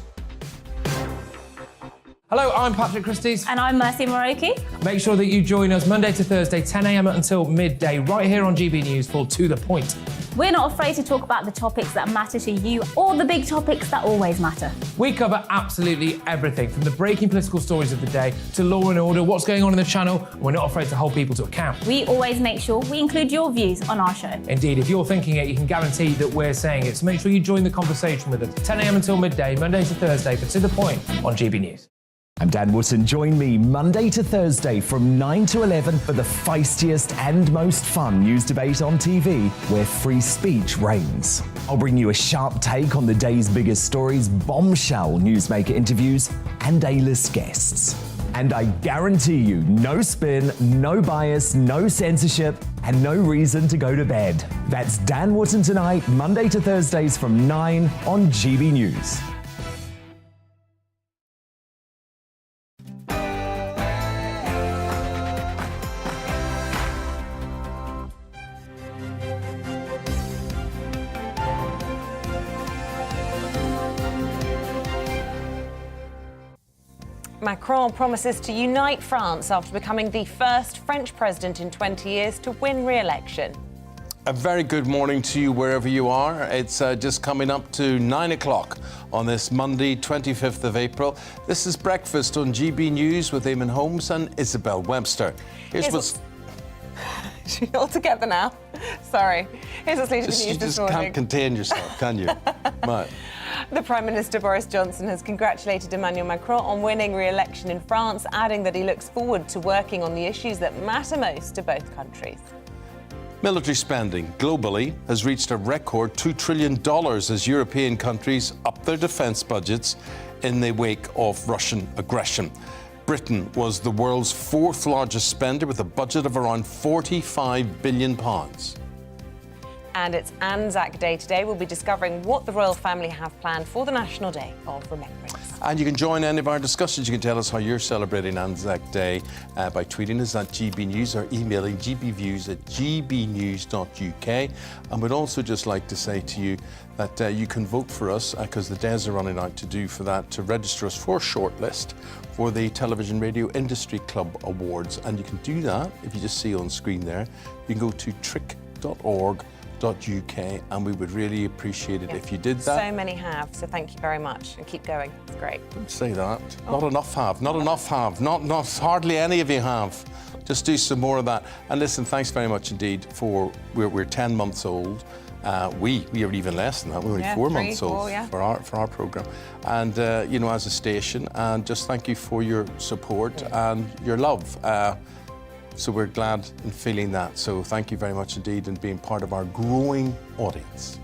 Hello, I'm Patrick Christie's. And I'm Mercy Moroki. Make sure that you join us Monday to Thursday, 10 a.m. until midday, right here on GB News for To The Point. We're not afraid to talk about the topics that matter to you, or the big topics that always matter. We cover absolutely everything, from the breaking political stories of the day to law and order, what's going on in the channel. We're not afraid to hold people to account. We always make sure we include your views on our show. Indeed, if you're thinking it, you can guarantee that we're saying it. So make sure you join the conversation with us, 10 a.m. until midday, Monday to Thursday, for To The Point on GB News. I'm Dan Wootton. Join me Monday to Thursday from 9 to 11 for the feistiest and most fun news debate on TV, where free speech reigns. I'll bring you a sharp take on the day's biggest stories, bombshell newsmaker interviews, and A-list guests. And I guarantee you, no spin, no bias, no censorship, and no reason to go to bed. That's Dan Wootton Tonight, Monday to Thursdays from 9 on GB News. Macron promises to unite France after becoming the first French president in 20 years to win re-election. A very good morning to you wherever you are. It's just coming up to 9 o'clock on this Monday, 25th of April. This is Breakfast on GB News with Eamonn Holmes and Isabel Webster. Here's what's... She's all together now. Sorry. Here's what's leading the news this morning. You just can't contain yourself, can you? Right. The Prime Minister Boris Johnson has congratulated Emmanuel Macron on winning re-election in France, adding that he looks forward to working on the issues that matter most to both countries. Military spending globally has reached a record $2 trillion as European countries up their defence budgets in the wake of Russian aggression. Britain was the world's fourth largest spender with a budget of around £45 billion. And it's Anzac Day today. We'll be discovering what the royal family have planned for the National Day of Remembrance. And you can join any of our discussions. You can tell us how you're celebrating Anzac Day by tweeting us at GB News or emailing gbviews@gbnews.uk. And we'd also just like to say to you that you can vote for us because the days are running out to do for that, to register us for a shortlist for the Television Radio Industry Club Awards. And you can do that if you just see on screen there. You can go to trick.org and we would really appreciate it if you did that. So many have, so thank you very much, and keep going. It's great. Don't say that. Not enough have. Not enough have. Not hardly any of you have. Just do some more of that. And listen, thanks very much indeed for we're 10 months old. We are even less than that. We're only 4 months old for our programme. And you know, as a station, and just thank you for your support and your love. So we're glad in feeling that. So thank you very much indeed and being part of our growing audience.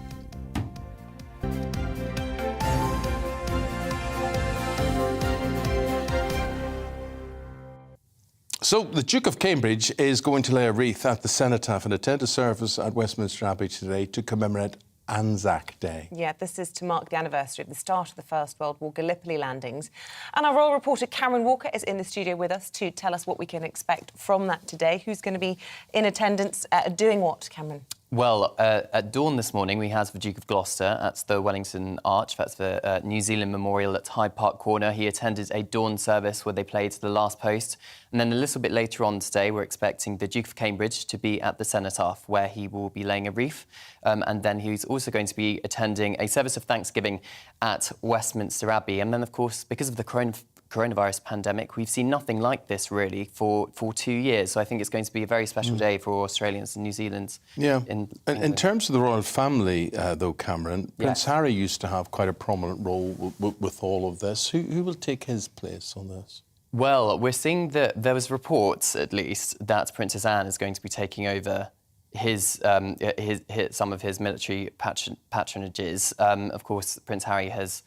So the Duke of Cambridge is going to lay a wreath at the Cenotaph and attend a service at Westminster Abbey today to commemorate Anzac Day. Yeah, this is to mark the anniversary of the start of the First World War Gallipoli landings. And our royal reporter Cameron Walker is in the studio with us to tell us what we can expect from that today. Who's going to be in attendance doing what, Cameron? Well, at dawn this morning, we had the Duke of Gloucester at the Wellington Arch. That's the New Zealand Memorial at Hyde Park Corner. He attended a dawn service where they played The Last Post. And then a little bit later on today, we're expecting the Duke of Cambridge to be at the Cenotaph, where he will be laying a wreath. And then he's also going to be attending a service of Thanksgiving at Westminster Abbey. And then, of course, because of the coronavirus pandemic, we've seen nothing like this really for 2 years. So I think it's going to be a very special day for Australians and New Zealanders. Yeah. In terms of the royal family, though, Cameron, Prince Harry used to have quite a prominent role with all of this. Who will take his place on this? Well, we're seeing that there was reports, at least, that Princess Anne is going to be taking over some of his military patronages. Of course, Prince Harry has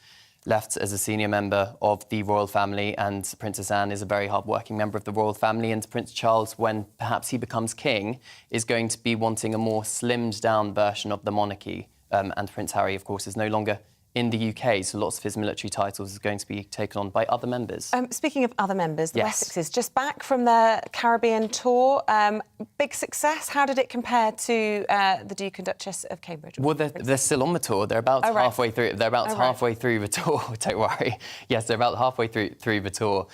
left as a senior member of the royal family, and Princess Anne is a very hard-working member of the royal family, and Prince Charles, when perhaps he becomes king, is going to be wanting a more slimmed-down version of the monarchy. And Prince Harry, of course, is no longer in the UK, so lots of his military titles is going to be taken on by other members. Speaking of other members, the Wessexes, just back from their Caribbean tour, big success. How did it compare to the Duke and Duchess of Cambridge? Well, they're still on the tour. They're about halfway through. They're about halfway through the tour. Don't worry. Yes, they're about halfway through the tour.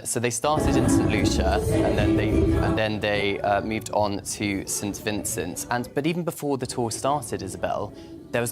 So they started in St Lucia, and then they moved on to St Vincent. But even before the tour started, Isabel,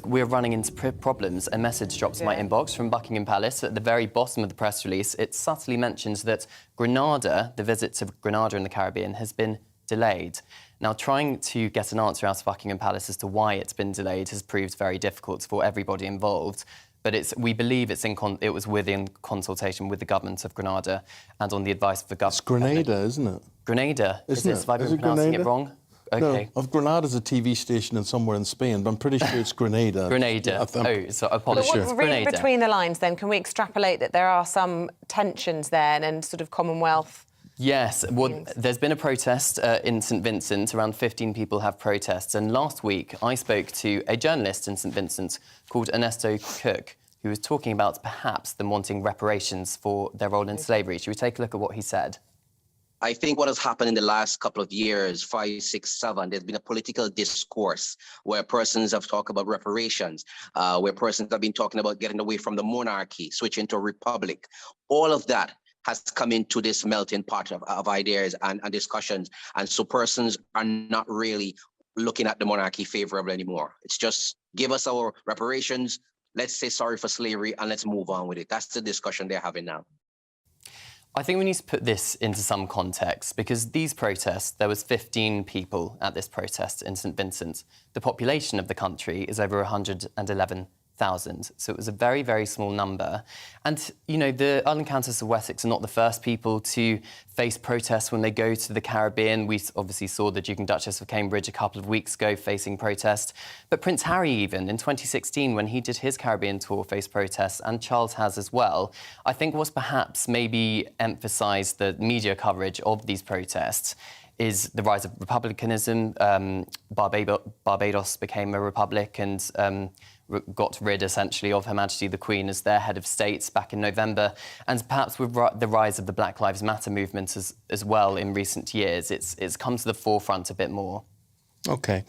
we're running into problems. A message dropped in my inbox from Buckingham Palace. At the very bottom of the press release, it subtly mentions that Grenada, the visit to Grenada in the Caribbean, has been delayed. Now, trying to get an answer out of Buckingham Palace as to why it's been delayed has proved very difficult for everybody involved. But we believe it was within consultation with the government of Grenada and on the advice of the government. It's Grenada, isn't it? Grenada. Isn't it? Have I been pronouncing it wrong? Okay. No, Grenada's a TV station somewhere in Spain, but I'm pretty sure it's Grenada. Grenada. So apologies. But reading between the lines, then, can we extrapolate that there are some tensions there and sort of Commonwealth? Yes. Well, there's been a protest in St Vincent. Around 15 people have protests. And last week, I spoke to a journalist in St Vincent called Ernesto Cook, who was talking about perhaps them wanting reparations for their role in slavery. Should we take a look at what he said? I think what has happened in the last couple of years, 5, 6, 7, there's been a political discourse where persons have talked about reparations, where persons have been talking about getting away from the monarchy, switching to a republic. All of that has come into this melting pot of ideas and discussions. And so persons are not really looking at the monarchy favorably anymore. It's just give us our reparations, let's say sorry for slavery, and let's move on with it. That's the discussion they're having now. I think we need to put this into some context, because these protests, there was 15 people at this protest in St Vincent. The population of the country is over 111,000, so it was a very, very small number. And, you know, the Earl and Countess of Wessex are not the first people to face protests when they go to the Caribbean. We obviously saw the Duke and Duchess of Cambridge a couple of weeks ago facing protest. But Prince Harry, even in 2016, when he did his Caribbean tour, faced protests, and Charles has as well. I think what's perhaps maybe emphasised the media coverage of these protests is the rise of republicanism. Barbados became a republic and got rid, essentially, of Her Majesty the Queen as their head of state back in November. And perhaps with the rise of the Black Lives Matter movement as well in recent years, it's come to the forefront a bit more. OK.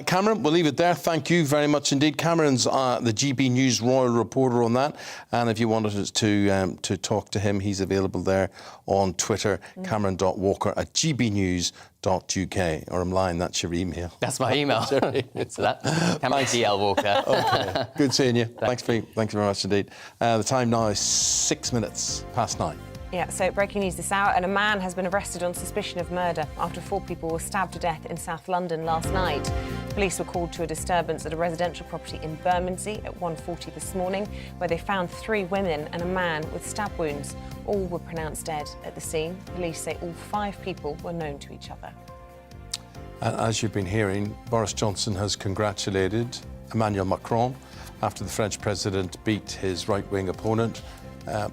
Cameron, we'll leave it there. Thank you very much indeed. Cameron's the GB News Royal reporter on that. And if you wanted to talk to him, he's available there on Twitter, cameron.walker@gbnews.uk. Or I'm lying, that's your email. That's my email. So that, Cameron DL Walker. OK. Good seeing you. Thanks very much indeed. The time now is 6 minutes past 9. Yeah, so breaking news this hour, and a man has been arrested on suspicion of murder after 4 people were stabbed to death in South London last night. Police were called to a disturbance at a residential property in Bermondsey at 1:40 this morning, where they found 3 women and a man with stab wounds. All were pronounced dead at the scene. Police say all 5 people were known to each other. As you've been hearing, Boris Johnson has congratulated Emmanuel Macron after the French president beat his right-wing opponent,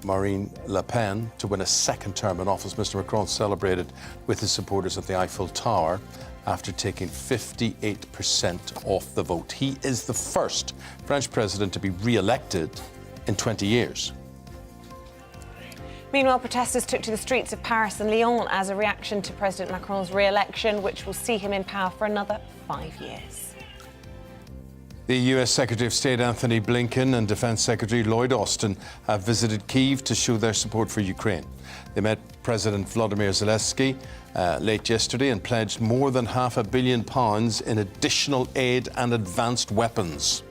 Marine Le Pen, to win a second term in office. Mr. Macron celebrated with his supporters at the Eiffel Tower after taking 58% of the vote. He is the first French president to be re-elected in 20 years. Meanwhile, protesters took to the streets of Paris and Lyon as a reaction to President Macron's re-election, which will see him in power for another 5 years. The US Secretary of State Anthony Blinken and Defense Secretary Lloyd Austin have visited Kyiv to show their support for Ukraine. They met President Volodymyr Zelensky late yesterday and pledged more than £500 million in additional aid and advanced weapons.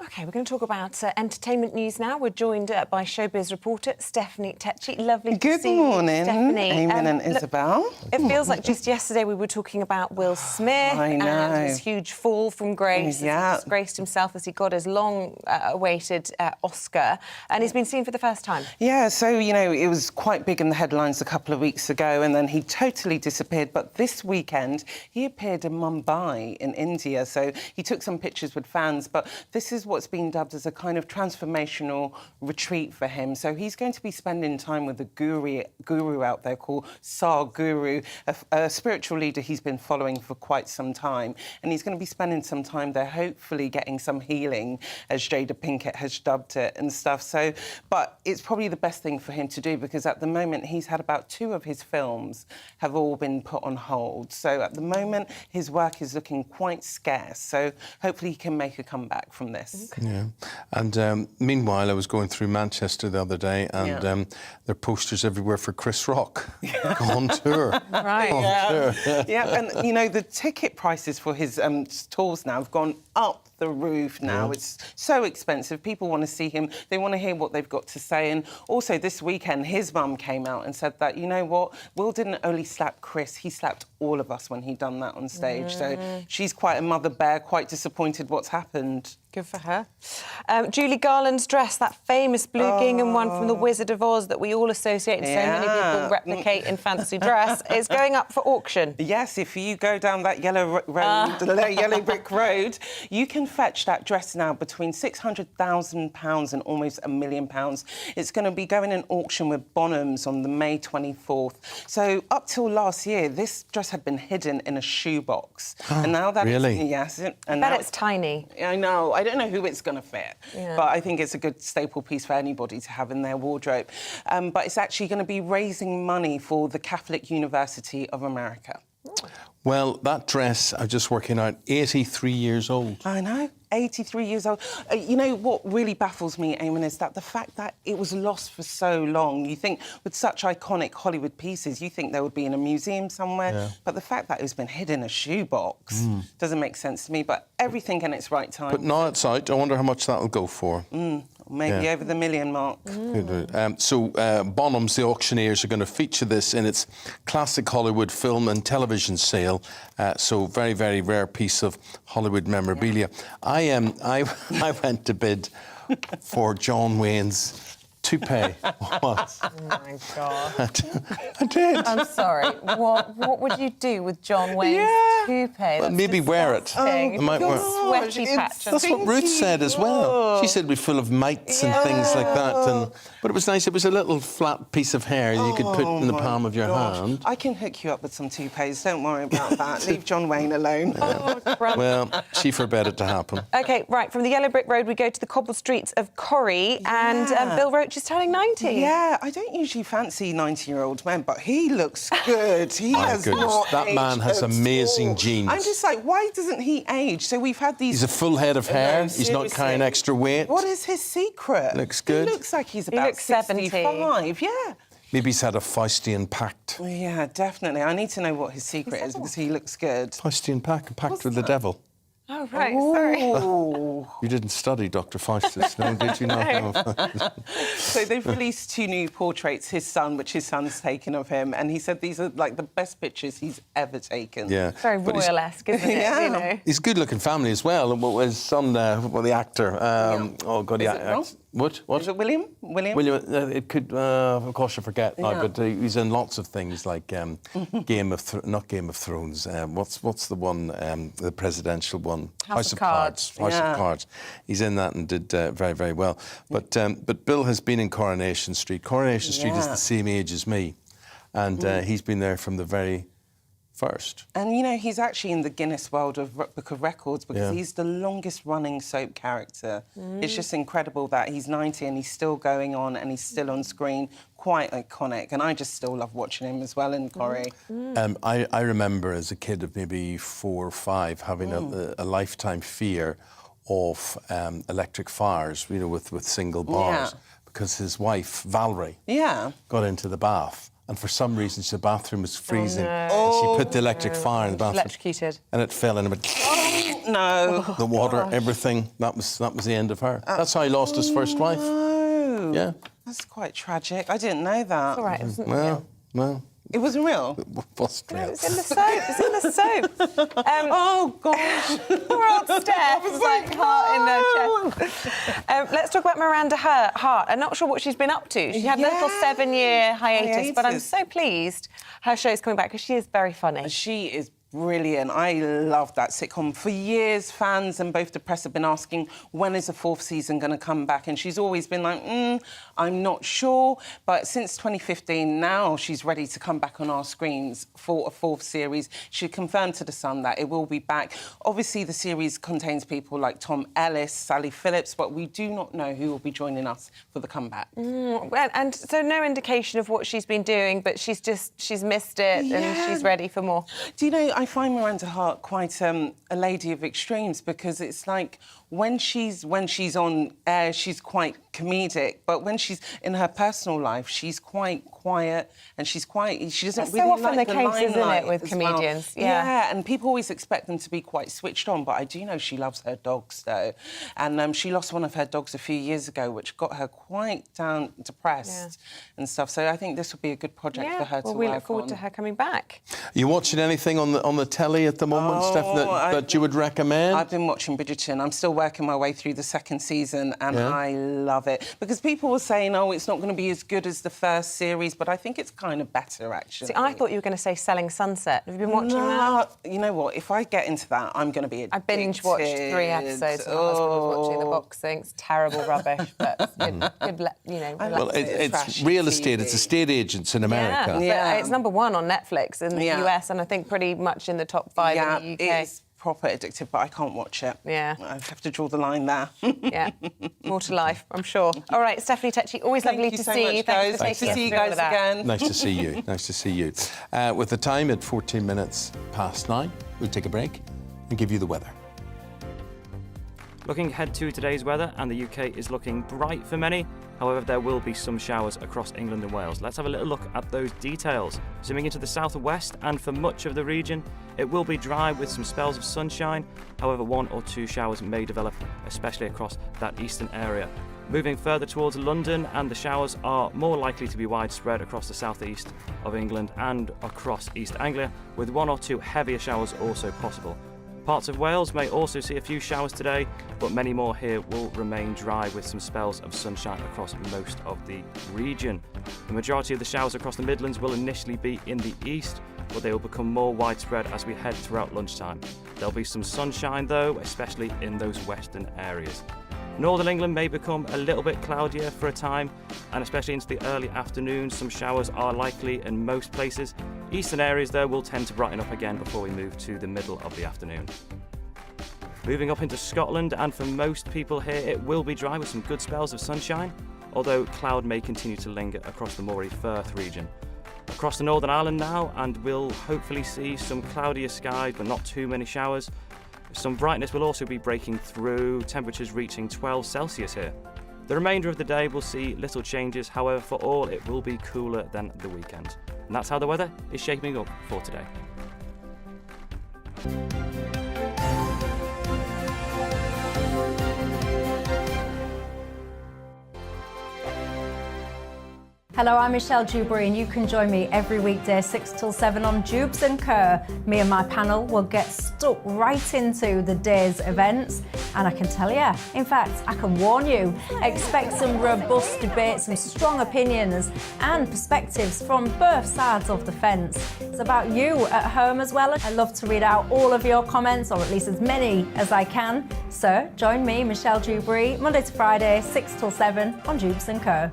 OK, we're going to talk about entertainment news now. We're joined by showbiz reporter Stephanie Tecci. Lovely to see you, Stephanie. Eamonn and Isabel. It feels like just yesterday we were talking about Will Smith I know. and his huge fall from grace. Yeah. He disgraced himself as he got his long-awaited Oscar, and he's been seen for the first time. Yeah, so, you know, it was quite big in the headlines a couple of weeks ago, and then he totally disappeared. But this weekend, he appeared in Mumbai in India, so he took some pictures with fans. But this is what's been dubbed as a kind of transformational retreat for him. So he's going to be spending time with a guru out there called Sadhguru, a spiritual leader he's been following for quite some time. And he's going to be spending some time there, hopefully getting some healing, as Jada Pinkett has dubbed it and stuff. So, but it's probably the best thing for him to do, because at the moment he's had about 2 of his films have all been put on hold. So at the moment his work is looking quite scarce. So hopefully he can make a comeback from this. Yeah, and meanwhile, I was going through Manchester the other day, and there are posters everywhere for Chris Rock on tour. Right. Yeah, and you know the ticket prices for his tours now have gone up the roof now. It's so expensive. People want to see him. They want to hear what they've got to say. And also this weekend, his mum came out and said that, you know what, Will didn't only slap Chris, he slapped all of us when he done that on stage. So she's quite a mother bear, quite disappointed what's happened. Good for her. Julie Garland's dress, that famous blue gingham one from The Wizard of Oz that we all associate and so many people replicate in fancy dress, is going up for auction. Yes, if you go down that yellow road, the yellow brick road, you can fetch that dress now between £600,000 and almost £1 million. It's going to be going in auction with Bonhams on the May 24th. So up till last year, this dress had been hidden in a shoebox. And now that really? Yes. And I bet it's tiny. I know. I don't know who it's going to fit, but I think it's a good staple piece for anybody to have in their wardrobe. But it's actually going to be raising money for the Catholic University of America. Well, that dress, I'm just working out, 83 years old. I know, 83 years old. You know what really baffles me, Eamonn, is that the fact that it was lost for so long. You think with such iconic Hollywood pieces, you think they would be in a museum somewhere, but the fact that it's been hidden in a shoebox doesn't make sense to me, but everything in its right time. But now it's out, I wonder how much that'll go for. Maybe over the $1 million mark. So Bonhams, the auctioneers, are going to feature this in its classic Hollywood film and television sale. So very, very rare piece of Hollywood memorabilia. I went to bid for John Wayne's toupee. What? Oh my God. I did. I'm sorry. What would you do with John Wayne's toupee? Well, maybe wear it. I might wear it. Sweaty patch. That's what Ruth said as well. She said we're full of mites and things like that. But it was nice. It was a little flat piece of hair you could put in the palm of your hand. I can hook you up with some toupees. Don't worry about that. Leave John Wayne alone. Well, she forbade it to happen. OK, right. From the yellow brick road, we go to the cobbled streets of Corrie. And Bill Roach she's turning 90. Yeah, I don't usually fancy 90-year-old men, but he looks good. He has not that aged man has at amazing all. genes. I'm just like, why doesn't he age? So we've had these... He's a full head of hair. No, He's not seriously. carrying extra weight. What is his secret? Looks good. He looks like he's about 65. Yeah. Maybe he's had a Faustian pact. Yeah, definitely. I need to know what his secret is because he looks good. Faustian pact, a pact with the devil. Oh, right, sorry. You didn't study Dr. Faustus, no, did you not? No. So they've released 2 new portraits, his son, which his son's taken of him, and he said these are like the best pictures he's ever taken. Yeah. Very But he's- royal-esque, isn't it? Yeah. You know? He's a good-looking family as well. And his son, the actor. Oh God, Is it Rob? What? Is it William? It could. Of course, I forget now. Yeah. But he's in lots of things like not Game of Thrones. What's the one? The presidential one. House of Cards. House Yeah. of Cards. He's in that and did very, very well. But Bill has been in Coronation Street. Coronation Street is Yeah. the same age as me, and he's been there from the very first. And, you know, he's actually in the Guinness World of Book of Records because Yeah. he's the longest-running soap character. Mm. It's just incredible that he's 90 and he's still going on and he's still on screen. Quite iconic. And I just still love watching him as well in Corrie. I remember as a kid of maybe 4 or 5 having a lifetime fear of electric fires, you know, with single bars, Yeah. because his wife, Valerie, Yeah. got into the bath. And for some reason, the bathroom was freezing. no. And she put the electric fire in the bathroom. Electrocuted. And it fell in. It went No. the water, everything. That was the end of her. That's how he lost his first wife. No. Yeah. That's quite tragic. I didn't know that. It's all right. It wasn't Well, It wasn't real? it was real. It's in the soap. It's in the soap. Oh, gosh. Poor old Steph. It's like heart in her chest. Let's talk about Miranda Hart. I'm not sure what she's been up to. She had a little 7-year hiatus, but I'm so pleased her show's coming back because she is very funny. She is brilliant. I love that sitcom. For years, fans and both the press have been asking, when is the 4th season going to come back? And she's always been like, I'm not sure. But since 2015, now she's ready to come back on our screens for a 4th series. She confirmed to The Sun that it will be back. Obviously, the series contains people like Tom Ellis, Sally Phillips, but we do not know who will be joining us for the comeback. And so no indication of what she's been doing, but she's missed it and she's ready for more. Do you know, I find Miranda Hart quite a lady of extremes because it's like when she's on air, she's quite comedic, but when she's in her personal life, she's quite quiet and she doesn't That's really so often like the case, isn't it, limelight with as comedians? well. Yeah. And people always expect them to be quite switched on, but I do know she loves her dogs, though. And she lost one of her dogs a few years ago, which got her quite depressed and stuff. So I think this will be a good project for her to work on. We look forward to her coming back. Are you watching anything on the telly at the moment, Steph, that you would recommend? I've been watching Bridgerton. I'm still working my way through the 2nd season, and I love it. Because people were saying, oh, it's not going to be as good as the first series, but I think it's kind of better, actually. See, I thought you were going to say Selling Sunset. Have you been watching that? You know what? If I get into that, I'm going to be addicted. I binge-watched 3 episodes when my husband was watching the boxing. It's terrible rubbish, but good, you know... Well, it's real estate. It's estate agents in America. Yeah, but it's #1 on Netflix in the US, and I think pretty much in the top 5 in the UK. It's proper addictive, but I can't watch it. Yeah. I have to draw the line there. Yeah, more to life, I'm sure. All right, Stephanie Tetchy, always lovely to see you. Thanks for to taking us see you through all guys of that. again. Nice to see you. Nice to see you. With the time at 14 minutes past 9, we'll take a break and give you the weather. Looking ahead to today's weather, and the UK is looking bright for many. However, there will be some showers across England and Wales. Let's have a little look at those details. Zooming into the southwest, and for much of the region, it will be dry with some spells of sunshine. However, 1 or 2 showers may develop, especially across that eastern area. Moving further towards London, and the showers are more likely to be widespread across the southeast of England and across East Anglia, with 1 or 2 heavier showers also possible. Parts of Wales may also see a few showers today, but many more here will remain dry with some spells of sunshine across most of the region. The majority of the showers across the Midlands will initially be in the east, but they will become more widespread as we head throughout lunchtime. There'll be some sunshine though, especially in those western areas. Northern England may become a little bit cloudier for a time, and especially into the early afternoon, some showers are likely in most places. Eastern areas, though, will tend to brighten up again before we move to the middle of the afternoon. Moving up into Scotland, and for most people here, it will be dry with some good spells of sunshine. although cloud may continue to linger across the Moray Firth region. Across the Northern Ireland now, and we'll hopefully see some cloudier skies, but not too many showers. Some brightness will also be breaking through, temperatures reaching 12 Celsius here. The remainder of the day will see little changes, however, for all it will be cooler than the weekend. And that's how the weather is shaping up for today. Hello, I'm Michelle Dewberry, and you can join me every weekday 6 till 7 on Jubes and Kerr. Me and my panel will get stuck right into the day's events, and I can tell you, in fact, I can warn you, expect some robust debates, some strong opinions and perspectives from both sides of the fence. It's about you at home as well. I love to read out all of your comments, or at least as many as I can. So join me, Michelle Dewberry, Monday to Friday, 6 till 7 on Jubes and Kerr.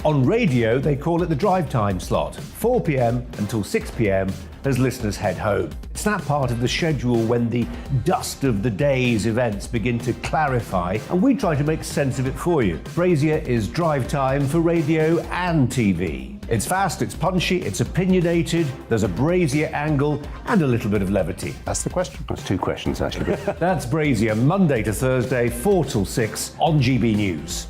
On radio, they call it the drive time slot, 4 p.m. until 6 p.m. as listeners head home. It's that part of the schedule when the dust of the day's events begin to clarify, and we try to make sense of it for you. Brazier is drive time for radio and TV. It's fast, it's punchy, it's opinionated, there's a Brazier angle and a little bit of levity. That's the question. That's two questions, actually. That's Brazier, Monday to Thursday, 4 till 6 on GB News.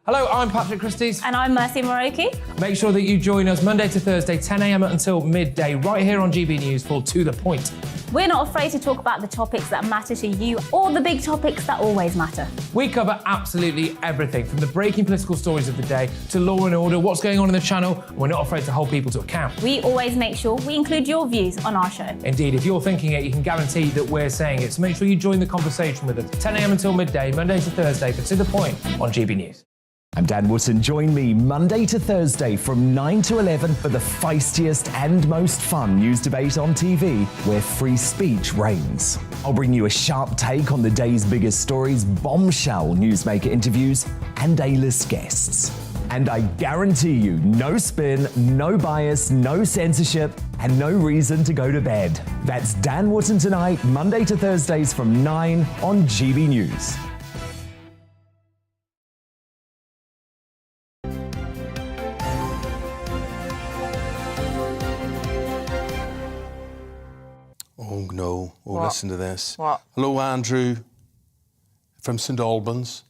Hello, I'm Patrick Christie's. And I'm Mercy Moroki. Make sure that you join us Monday to Thursday, 10 a.m. until midday, right here on GB News for To The Point. We're not afraid to talk about the topics that matter to you or the big topics that always matter. We cover absolutely everything, from the breaking political stories of the day to law and order, what's going on in the channel. We're not afraid to hold people to account. We always make sure we include your views on our show. Indeed, if you're thinking it, you can guarantee that we're saying it. So make sure you join the conversation with us, 10 a.m. until midday, Monday to Thursday for To The Point on GB News. I'm Dan Wootton. Join me Monday to Thursday from 9 to 11 for the feistiest and most fun news debate on TV, where free speech reigns. I'll bring you a sharp take on the day's biggest stories, bombshell newsmaker interviews, and A-list guests. And I guarantee you, no spin, no bias, no censorship, and no reason to go to bed. That's Dan Wootton tonight, Monday to Thursdays from 9 on GB News. Oh no! Oh, What? listen to this. What? Hello, Andrew from St Albans.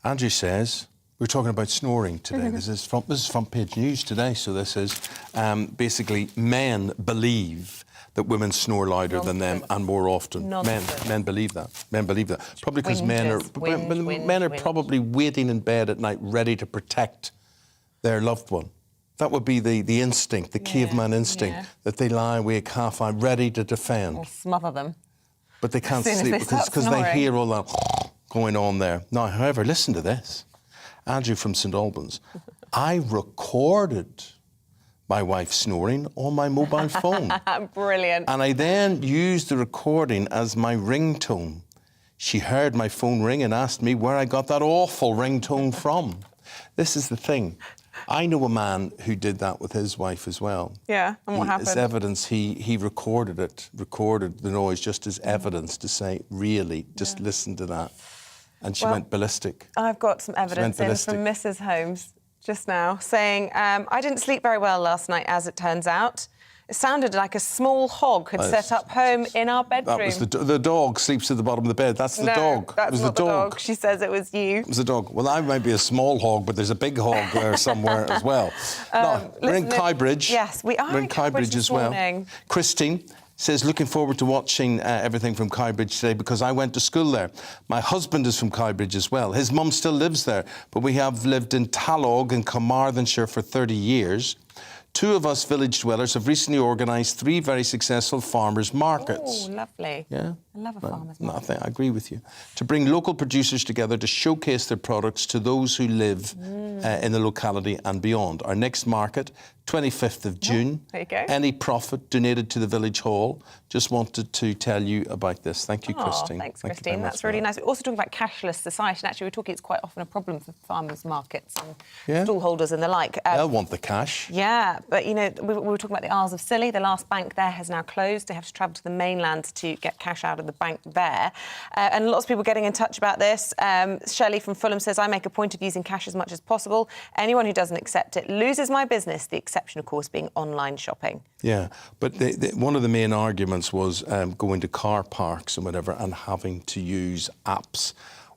Andrew says we're talking about snoring today. This is front page news today. So this is basically men believe that women snore louder than them and more often. Men believe that. Men believe that. Probably because men are probably waiting in bed at night, ready to protect their loved one. That would be the instinct, the caveman instinct, that they lie awake half-eyed, ready to defend. Or smother them. But they can't As soon as sleep they because start they hear all snoring. that going on there. Now, however, listen to this. Andrew from St Albans. I recorded my wife snoring on my mobile phone. Brilliant. And I then used the recording as my ringtone. She heard my phone ring and asked me where I got that awful ringtone from. This is the thing. I know a man who did that with his wife as well. Yeah, and what happened? As evidence, he recorded the noise just as evidence to say, really, just listen to that. And she went ballistic. I've got some evidence in from Mrs. Holmes just now saying, I didn't sleep very well last night, as it turns out. It sounded like a small hog had set up home in our bedroom. That was the dog sleeps at the bottom of the bed. That's the dog. That's it was not the dog. She says it was you. It was the dog. Well, I might be a small hog, but there's a big hog there somewhere as well. No, we're in Cowbridge. Yes, we are We're in Cowbridge as well. Morning. Christine says, looking forward to watching everything from Cowbridge today because I went to school there. My husband is from Cowbridge as well. His mum still lives there, but we have lived in Talog in Carmarthenshire for 30 years. Two of us village dwellers have recently organised 3 very successful farmers' markets. Oh, lovely. Yeah. I love a farmer's market. I agree with you. To bring local producers together to showcase their products to those who live in the locality and beyond. Our next market, 25th of June. There you go. Any profit donated to the village hall. Just wanted to tell you about this. Thank you, Christine. Thanks, Thank you Christine. very much That's for really that. nice. We're also talking about cashless society. And actually, we're talking it's quite often a problem for farmers' markets and stall holders and the like. They'll want the cash. Yeah, but, we were talking about the Isles of Scilly. The last bank there has now closed. They have to travel to the mainland to get cash out of the bank there. And lots of people getting in touch about this. Shelley from Fulham says, I make a point of using cash as much as possible. Anyone who doesn't accept it loses my business, the exception, of course, being online shopping. Yeah, but one of the main arguments was going to car parks and whatever and having to use apps,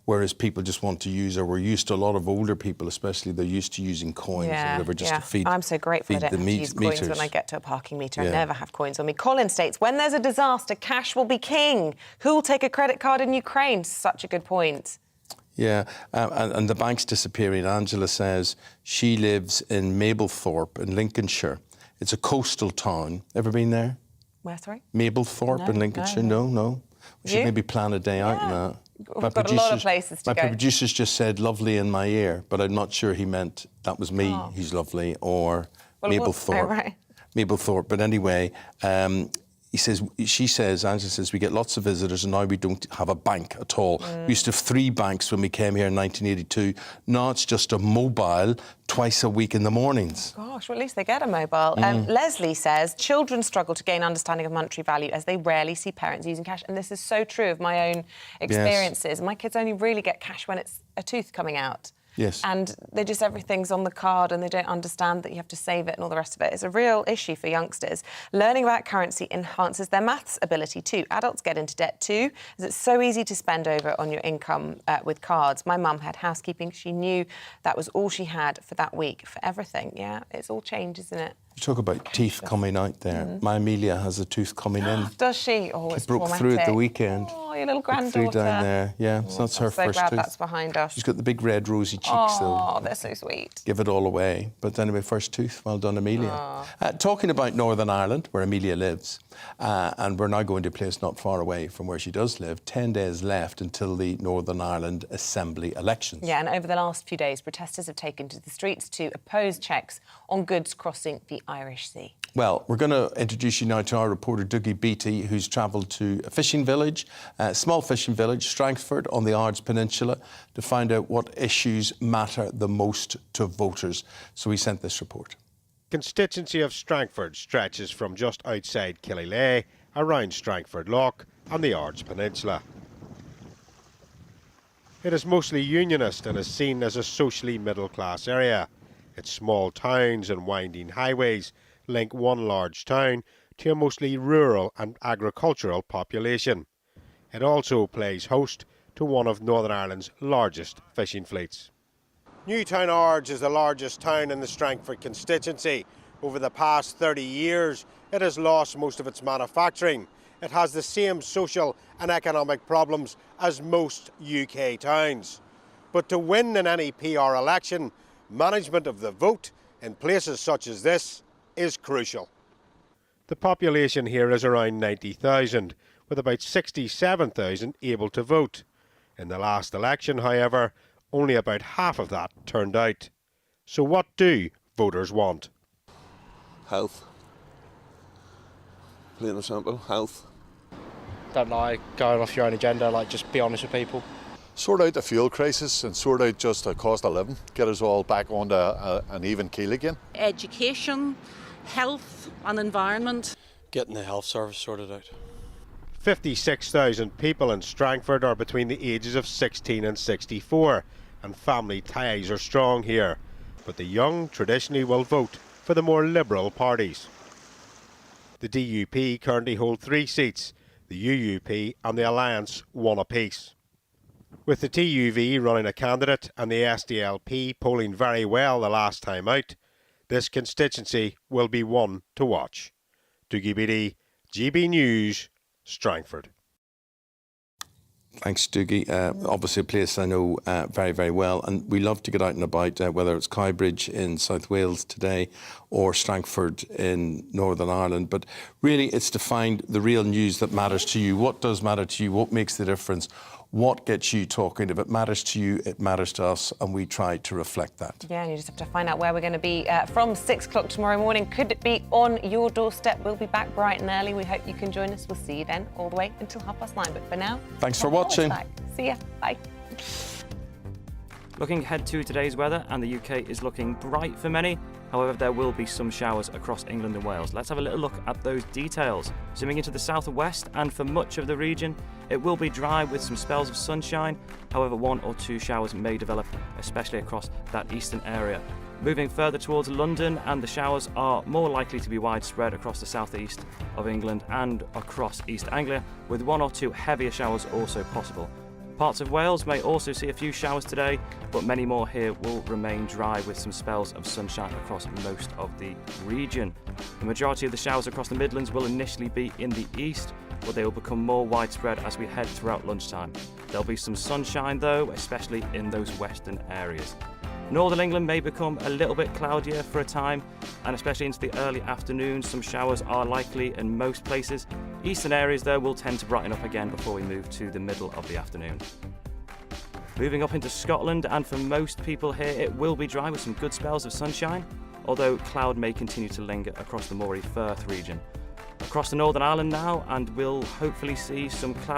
whereas people just want to use, or we're used to, a lot of older people especially, they're used to using coins or whatever just to feed. I'm so grateful I don't have to use coins when I get to a parking meter. I never have coins on me. Colin states, when there's a disaster, cash will be king. Who will take a credit card in Ukraine? Such a good point. Yeah, and the bank's disappearing. Angela says she lives in Mablethorpe in Lincolnshire. It's a coastal town. Ever been there? Where, sorry? Mablethorpe in Lincolnshire? No. We should maybe plan a day out in that. We've got a lot of places to go. My producers just said lovely in my ear, but I'm not sure he meant that was me who's lovely, or Mablethorpe. Right. Mablethorpe. But anyway, she says, Angela says, we get lots of visitors and now we don't have a bank at all. We used to have 3 banks when we came here in 1982. Now it's just a mobile twice a week in the mornings. Gosh, well, at least they get a mobile. Leslie says, children struggle to gain understanding of monetary value as they rarely see parents using cash. And this is so true of my own experiences. Yes. My kids only really get cash when it's a tooth coming out. Yes. And they just, everything's on the card and they don't understand that you have to save it and all the rest of it. It's a real issue for youngsters. Learning about currency enhances their maths ability too. Adults get into debt too, as it's so easy to spend over on your income with cards. My mum had housekeeping. She knew that was all she had for that week, for everything. Yeah, it's all changed, isn't it? You talk about teeth coming out there. My Amelia has a tooth coming in. Does she? Oh, it's It broke traumatic. through at the weekend. Oh, your little granddaughter. Through down there. Yeah, so that's her I'm so first glad tooth. that's behind us. She's got the big red rosy cheeks though. Oh, they're so sweet. Give it all away. But anyway, first tooth. Well done, Amelia. Talking about Northern Ireland, where Amelia lives, and we're now going to a place not far away from where she does live. 10 days left until the Northern Ireland Assembly elections. Yeah, and over the last few days, protesters have taken to the streets to oppose checks on goods crossing the Irish Sea. Well, we're going to introduce you now to our reporter, Dougie Beattie, who's travelled to a fishing village, a small fishing village, Strangford, on the Ards Peninsula, to find out what issues matter the most to voters. So he sent this report. Constituency of Strangford stretches from just outside Killilea, around Strangford Loch and the Ards Peninsula. It is mostly unionist and is seen as a socially middle-class area. Its small towns and winding highways link one large town to a mostly rural and agricultural population. It also plays host to one of Northern Ireland's largest fishing fleets. Newtown Ards is the largest town in the Strangford constituency. Over the past 30 years, it has lost most of its manufacturing. It has the same social and economic problems as most UK towns. But to win in any PR election, management of the vote in places such as this is crucial. The population here is around 90,000, with about 67,000 able to vote. In the last election, however, only about half of that turned out. So what do voters want? Health. Plain and simple, health. Don't like going off your own agenda, like just be honest with people. Sort out the fuel crisis and sort out just the cost of living, get us all back onto an even keel again. Education, health and environment. Getting the health service sorted out. 56,000 people in Strangford are between the ages of 16 and 64, and family ties are strong here. But the young traditionally will vote for the more liberal parties. The DUP currently hold 3 seats, the UUP and the Alliance 1 apiece. With the TUV running a candidate and the SDLP polling very well the last time out, this constituency will be one to watch. Dougie Beattie, GB News, Strangford. Thanks, Dougie. Obviously a place I know very, very well, and we love to get out and about, whether it's Cowbridge in South Wales today or Strangford in Northern Ireland. But really, it's to find the real news that matters to you. What does matter to you? What makes the difference? What gets you talking? If it matters to you, it matters to us, and we try to reflect that. Yeah, and you just have to find out where we're going to be from 6 o'clock tomorrow morning. Could it be on your doorstep? We'll be back bright and early. We hope you can join us. We'll see you then all the way until 9:30. But for now, thanks for watching. See ya. Bye. Looking ahead to today's weather, and the UK is looking bright for many. However, there will be some showers across England and Wales. Let's have a little look at those details. Zooming into the southwest, and for much of the region, it will be dry with some spells of sunshine. However, 1 or 2 showers may develop, especially across that eastern area. Moving further towards London, and the showers are more likely to be widespread across the southeast of England and across East Anglia, with 1 or 2 heavier showers also possible. Parts of Wales may also see a few showers today, but many more here will remain dry with some spells of sunshine across most of the region. The majority of the showers across the Midlands will initially be in the east, but they will become more widespread as we head throughout lunchtime. There'll be some sunshine though, especially in those western areas. Northern England may become a little bit cloudier for a time, and especially into the early afternoon, some showers are likely in most places. Eastern areas, though, will tend to brighten up again before we move to the middle of the afternoon. Moving up into Scotland, and for most people here, it will be dry with some good spells of sunshine, although cloud may continue to linger across the Moray Firth region. Across to Northern Ireland now, and we'll hopefully see some cloud